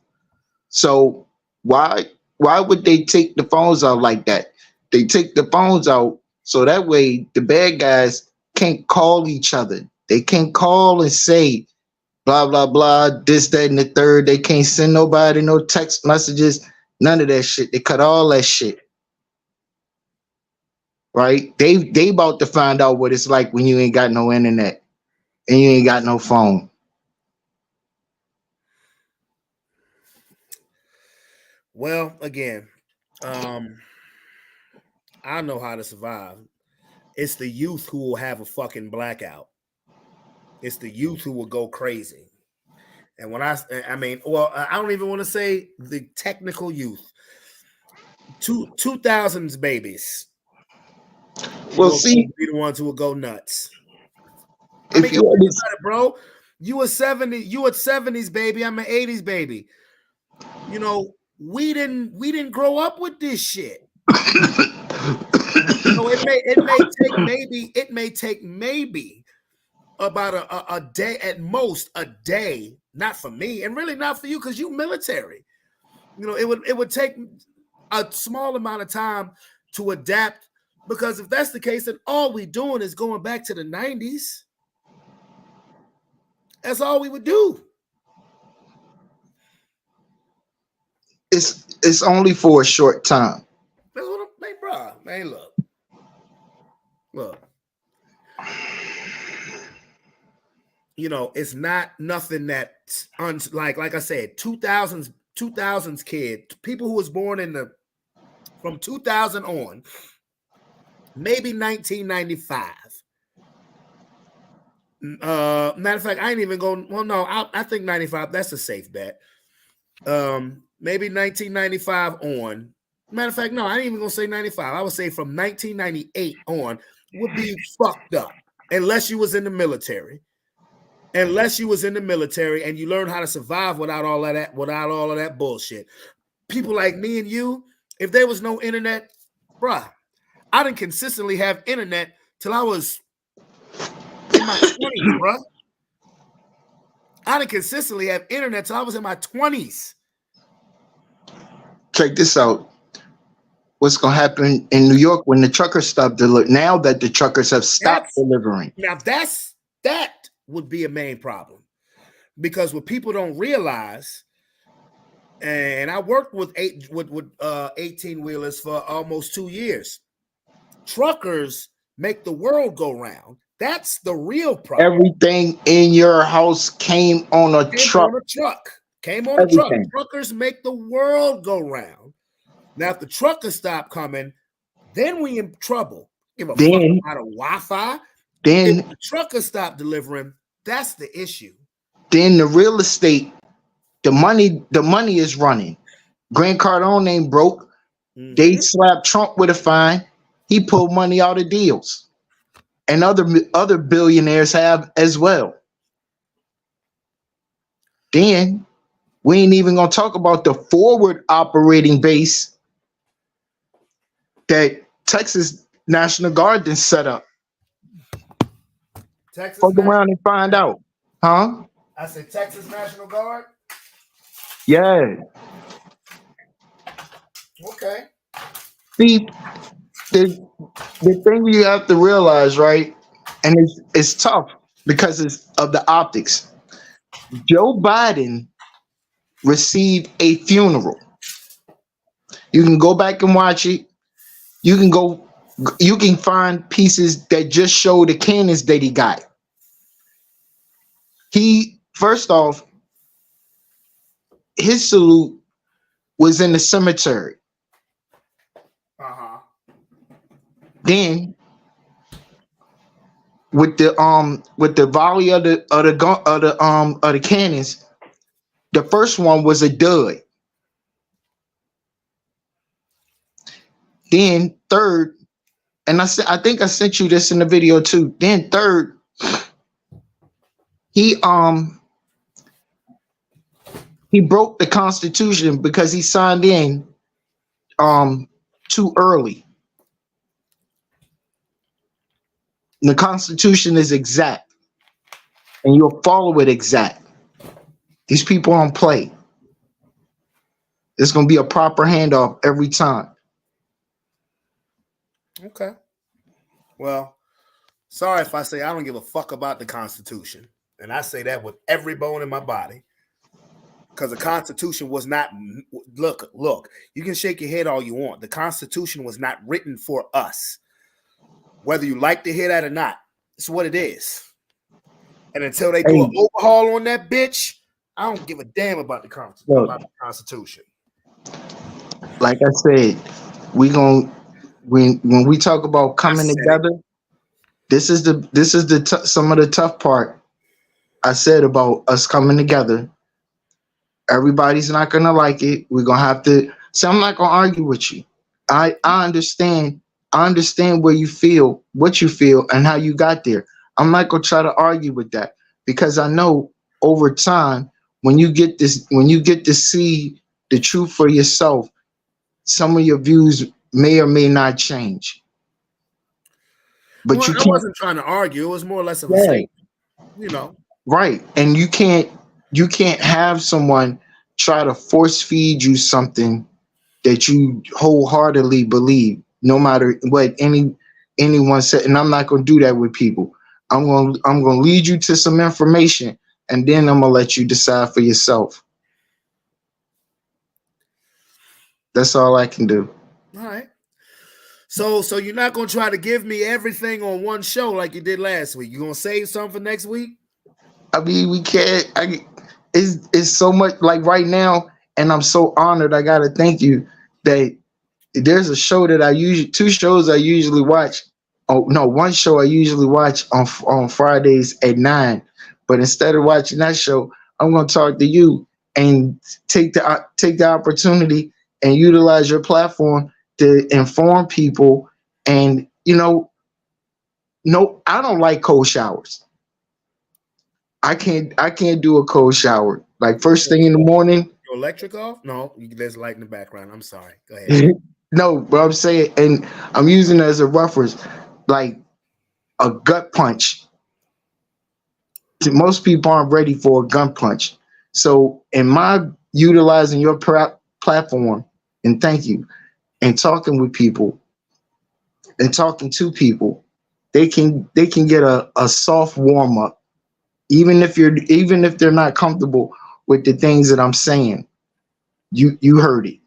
[SPEAKER 3] So why would they take the phones out like that? They take the phones out so that way the bad guys can't call each other. They can't call and say blah, blah, blah, this, that, and the third. They can't send nobody no text messages, none of that shit. They cut all that shit. Right? They about to find out what it's like when you ain't got no internet and you ain't got no phone.
[SPEAKER 1] Well, again, I know how to survive. It's the youth who will have a fucking blackout. It's the youth who will go crazy. And when I don't even want to say the technical youth. 2000s babies. Will be the ones who will go nuts. I mean, think about it, bro. You a 70s baby. I'm an 80s baby. We didn't grow up with this shit. It may take maybe about a day at most, a day. Not for me, and really not for you, because you military. It would take a small amount of time to adapt. Because if that's the case, then all we doing is going back to the 90s. That's all we would do.
[SPEAKER 3] It's only for a short time.
[SPEAKER 1] That's what I'm saying, bro. Man, look. It's not nothing that like I said, 2000s kid, people who was born from 2000 on. Maybe 1995. Matter of fact, I ain't even going. Well, no, I think 95. That's a safe bet. Maybe 1995 on. Matter of fact, no, I ain't even gonna say 95. I would say from 1998 on would be fucked up, unless you was in the military. Unless you was in the military and you learned how to survive without all of that bullshit. People like me and you, if there was no internet, bruh. I didn't consistently have internet till I was in my 20s, bro. I didn't consistently have internet till I was in my 20s.
[SPEAKER 3] Check this out. What's going to happen in New York when the truckers stop delivering? Now that the truckers have stopped delivering.
[SPEAKER 1] Now that would be a main problem. Because what people don't realize, and I worked with 18-wheelers for almost 2 years. Truckers make the world go round. That's the real problem.
[SPEAKER 3] Everything in your house came on a truck.
[SPEAKER 1] Came on a truck. Truckers make the world go round. Now, if the truckers stop coming, then we in trouble. Give a fuck about a Wi-Fi.
[SPEAKER 3] Then
[SPEAKER 1] if the truckers stop delivering, that's the issue.
[SPEAKER 3] Then the real estate, the money is running. Grant Cardone ain't broke. Mm-hmm. They slapped Trump with a fine. He pulled money out of deals. and other billionaires have as well. Then we ain't even gonna talk about the forward operating base that Texas National Guard then set up.
[SPEAKER 1] Texas
[SPEAKER 3] Fuck
[SPEAKER 1] National.
[SPEAKER 3] around and find out, huh?
[SPEAKER 1] I said Texas National Guard.
[SPEAKER 3] Yeah.
[SPEAKER 1] Okay.
[SPEAKER 3] See, the thing you have to realize, right? And it's tough because it's of the optics. Joe Biden received a funeral. You can go back and watch it. You can find pieces that just show the cannons that he got. He, first off, his salute was in the cemetery. Then with the volley of the cannons, the first one was a dud. Then third, and I think I sent you this in the video too. Then third, he broke the Constitution because he signed in too early. The Constitution is exact, and you'll follow it exact. These people don't play. There's gonna be a proper handoff every time.
[SPEAKER 1] Okay. Well, sorry if I say I don't give a fuck about the Constitution, and I say that with every bone in my body, because the Constitution was not. Look. You can shake your head all you want. The Constitution was not written for us. Whether you like to hear that or not, it's what it is. And until they do an overhaul on that bitch, I don't give a damn about the Constitution.
[SPEAKER 3] Like I said, when we talk about coming together, this is some of the tough part. I said about us coming together. Everybody's not gonna like it. We're gonna have to. So I'm not gonna argue with you. I understand. I understand where you feel, what you feel, and how you got there. I'm not gonna try to argue with that because I know over time, when you get to see the truth for yourself, some of your views may or may not change. But
[SPEAKER 1] well, I wasn't trying to argue. It was more or less of a statement,
[SPEAKER 3] Right, and you can't have someone try to force feed you something that you wholeheartedly believe. No matter what anyone said, and I'm not going to do that with people. I'm going to lead you to some information, and then I'm going to let you decide for yourself. That's all I can do.
[SPEAKER 1] All right. So you're not going to try to give me everything on one show like you did last week. You're going to save some for next week?
[SPEAKER 3] I mean, we can't. It's so much like right now, and I'm so honored. I got to thank you that. There's a show that two shows I usually watch. Oh no, one show I usually watch on Fridays at 9. But instead of watching that show, I'm going to talk to you and take the opportunity and utilize your platform to inform people. And no, I don't like cold showers. I can't do a cold shower. Like first thing in the morning.
[SPEAKER 1] Your electric off? No, there's light in the background. I'm sorry. Go ahead.
[SPEAKER 3] No, but I'm saying, and I'm using it as a reference, like a gut punch. Most people aren't ready for a gun punch. So, in my utilizing your platform, and thank you, and talking with people, and talking to people, they can get a soft warm up, even if they're not comfortable with the things that I'm saying. You heard it.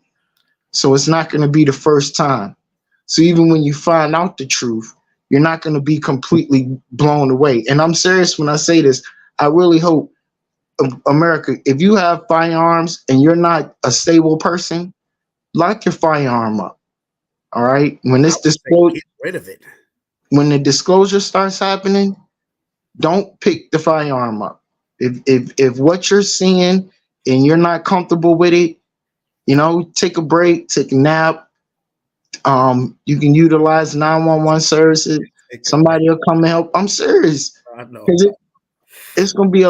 [SPEAKER 3] So it's not going to be the first time. So even when you find out the truth, you're not going to be completely blown away. And I'm serious when I say this. I really hope America, if you have firearms and you're not a stable person, lock your firearm up. All right. When this disclosure,
[SPEAKER 1] get rid of it.
[SPEAKER 3] When the disclosure starts happening, don't pick the firearm up. If what you're seeing and you're not comfortable with it, take a break, take a nap. You can utilize 911 services. Somebody will come and help. I'm serious.
[SPEAKER 1] I know.
[SPEAKER 3] Because it's gonna be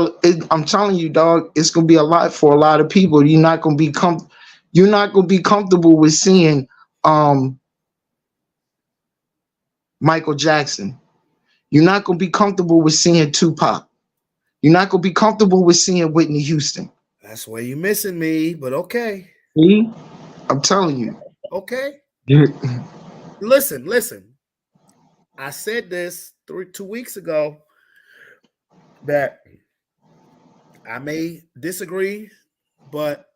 [SPEAKER 3] I'm telling you, dog. It's gonna be a lot for a lot of people. You're not gonna be comfortable with seeing Michael Jackson. You're not gonna be comfortable with seeing Tupac. You're not gonna be comfortable with seeing Whitney Houston.
[SPEAKER 1] That's where you're missing me, but okay.
[SPEAKER 3] See, I'm telling you.
[SPEAKER 1] Okay. Listen. I said this 2 weeks ago that I may disagree, but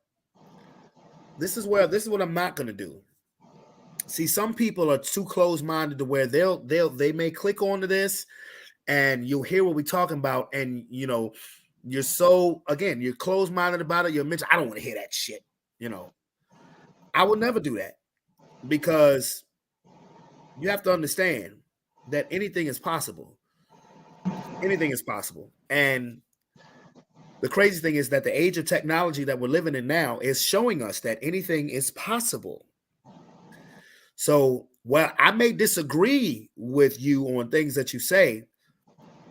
[SPEAKER 1] this is what I'm not going to do. See, some people are too close-minded to where they may click onto this and you'll hear what we're talking about, and you're you're closed-minded about it. You're mentioned, I don't want to hear that shit. I would never do that, because you have to understand that anything is possible. Anything is possible. And the crazy thing is that the age of technology that we're living in now is showing us that anything is possible. So, well, I may disagree with you on things that you say,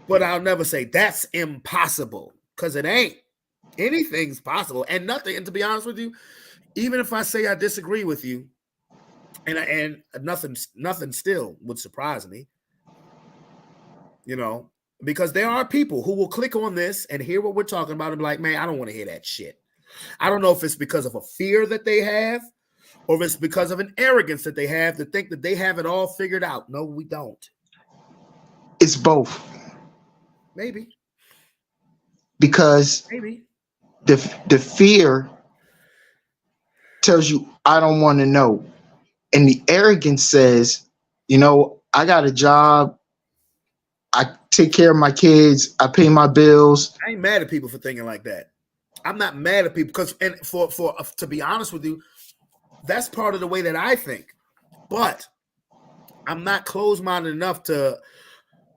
[SPEAKER 1] but I'll never say that's impossible, because it ain't. Anything's possible, and nothing. And to be honest with you, even if I say I disagree with you, and nothing still would surprise me, because there are people who will click on this and hear what we're talking about and be like, man, I don't want to hear that shit. I don't know if it's because of a fear that they have, or if it's because of an arrogance that they have to think that they have it all figured out. No, we don't.
[SPEAKER 3] It's both.
[SPEAKER 1] Maybe.
[SPEAKER 3] Because
[SPEAKER 1] maybe
[SPEAKER 3] the fear tells you, I don't want to know. And the arrogance says, I got a job. I take care of my kids. I pay my bills.
[SPEAKER 1] I ain't mad at people for thinking like that. I'm not mad at people because, and for to be honest with you, that's part of the way that I think. But I'm not closed-minded enough to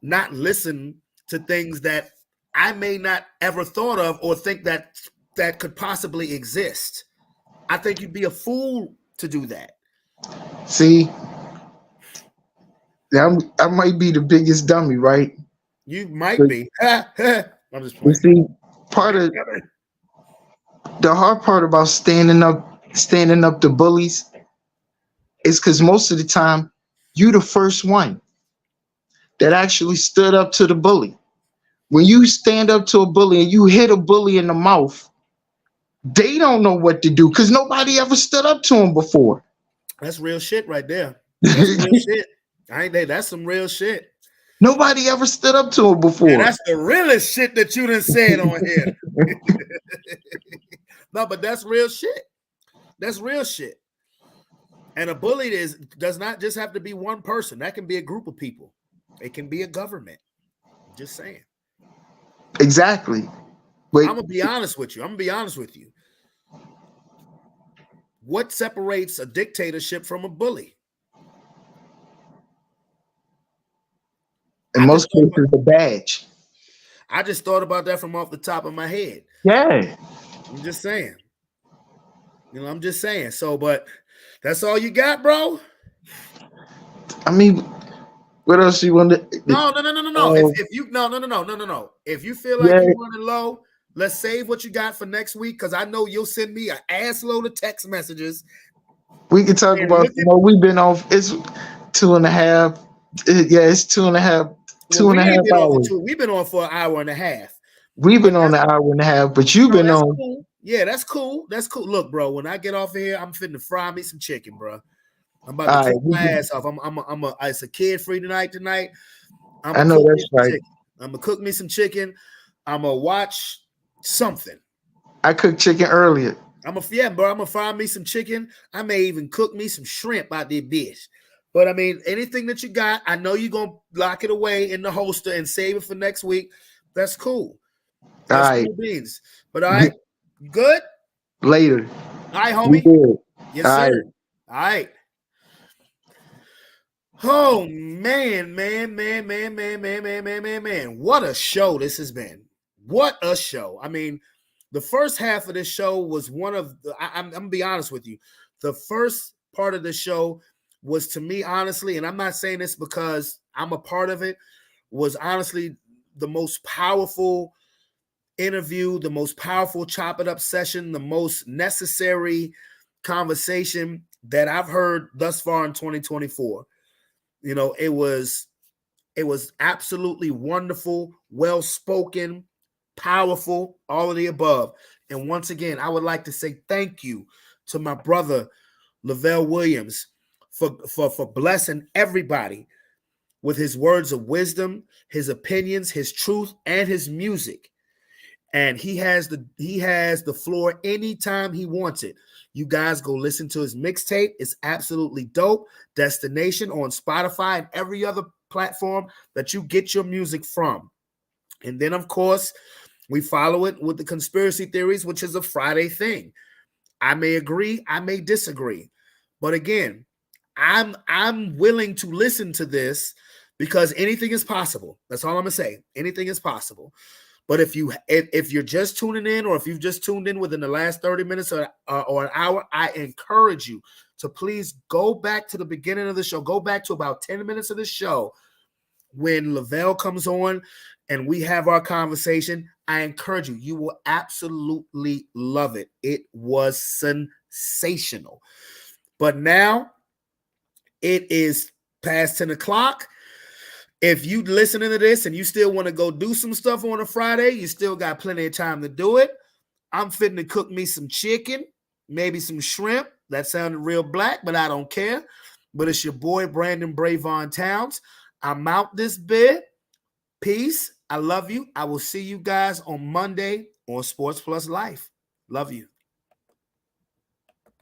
[SPEAKER 1] not listen to things that I may not ever thought of or think that could possibly exist. I think you'd be a fool to do that.
[SPEAKER 3] See, I might be the biggest dummy, right?
[SPEAKER 1] You might be. I'm just playing.
[SPEAKER 3] You see, part of the hard part about standing up to bullies is because most of the time you the first one that actually stood up to the bully. When you stand up to a bully and you hit a bully in the mouth, they don't know what to do because nobody ever stood up to him before.
[SPEAKER 1] That's real shit right there. That's real shit. That's some real shit.
[SPEAKER 3] Nobody ever stood up to him before.
[SPEAKER 1] Yeah, that's the realest shit that you done said on here. No, but that's real shit. That's real shit. And a bully does not just have to be one person. That can be a group of people. It can be a government. I'm just saying.
[SPEAKER 3] Exactly.
[SPEAKER 1] But I'm gonna be honest with you. What separates a dictatorship from a bully?
[SPEAKER 3] In most cases, the badge.
[SPEAKER 1] I just thought about that from off the top of my head.
[SPEAKER 3] Yeah.
[SPEAKER 1] I'm just saying. I'm just saying. So, but that's all you got, bro?
[SPEAKER 3] I mean, what else you want to?
[SPEAKER 1] No. If you no. If you feel like you're running low, let's save what you got for next week, because I know you'll send me an ass load of text messages.
[SPEAKER 3] We can talk about. We've been off. It's 2.5. Yeah, it's 2.5. 2.5 hours.
[SPEAKER 1] We've been on for an hour and a half.
[SPEAKER 3] We've been on an hour and a half, but you've been on.
[SPEAKER 1] Cool. Yeah, that's cool. That's cool. Look, bro, when I get off of here, I'm finna fry me some chicken, bro. I'm about to cook my ass off. It's a kid-free tonight.
[SPEAKER 3] I know that's right.
[SPEAKER 1] I'm gonna cook me some chicken. I'm gonna watch something.
[SPEAKER 3] I cooked chicken earlier.
[SPEAKER 1] I'm gonna fry me some chicken. I may even cook me some shrimp out there, bitch. But I mean, anything that you got, I know you're gonna lock it away in the holster and save it for next week. That's cool. That's
[SPEAKER 3] all right.
[SPEAKER 1] Cool beans. But all right, you good?
[SPEAKER 3] Later.
[SPEAKER 1] All right, homie.
[SPEAKER 3] Good.
[SPEAKER 1] Yes,
[SPEAKER 3] all
[SPEAKER 1] sir.
[SPEAKER 3] Right.
[SPEAKER 1] All right. Oh man. What a show this has been. What a show. I mean, the first half of this show was one of the, I'm gonna be honest with you. The first part of the show was, to me, honestly, and I'm not saying this because I'm a part of it, was honestly the most powerful interview, the most powerful chop it up session, the most necessary conversation that I've heard thus far in 2024. You know, it was absolutely wonderful, well spoken, powerful, all of the above. And once again, I would like to say thank you to my brother Lavelle Williams for blessing everybody with his words of wisdom, his opinions, his truth, and his music. And he has the floor anytime he wants it. You guys go listen to his mixtape. It's absolutely dope. Destination on Spotify and every other platform that you get your music from. And then, of course, we follow it with the conspiracy theories, which is a Friday thing. I may agree, I may disagree. But again, I'm willing to listen to this because anything is possible. That's all I'm gonna say. Anything is possible. But if you're just tuning in, or if you've just tuned in within the last 30 minutes or an hour, I encourage you to please go back to the beginning of the show. Go back to about 10 minutes of the show when Lavelle comes on and we have our conversation. I encourage you. You will absolutely love it. It was sensational. But now it is past 10 o'clock. If you listening to this and you still want to go do some stuff on a Friday, you still got plenty of time to do it. I'm fitting to cook me some chicken, maybe some shrimp. That sounded real black, but I don't care. But it's your boy, Brandon Bravon Towns. I'm out this bit. Peace. I love you. I will see you guys on Monday on Sports Plus Life. Love you.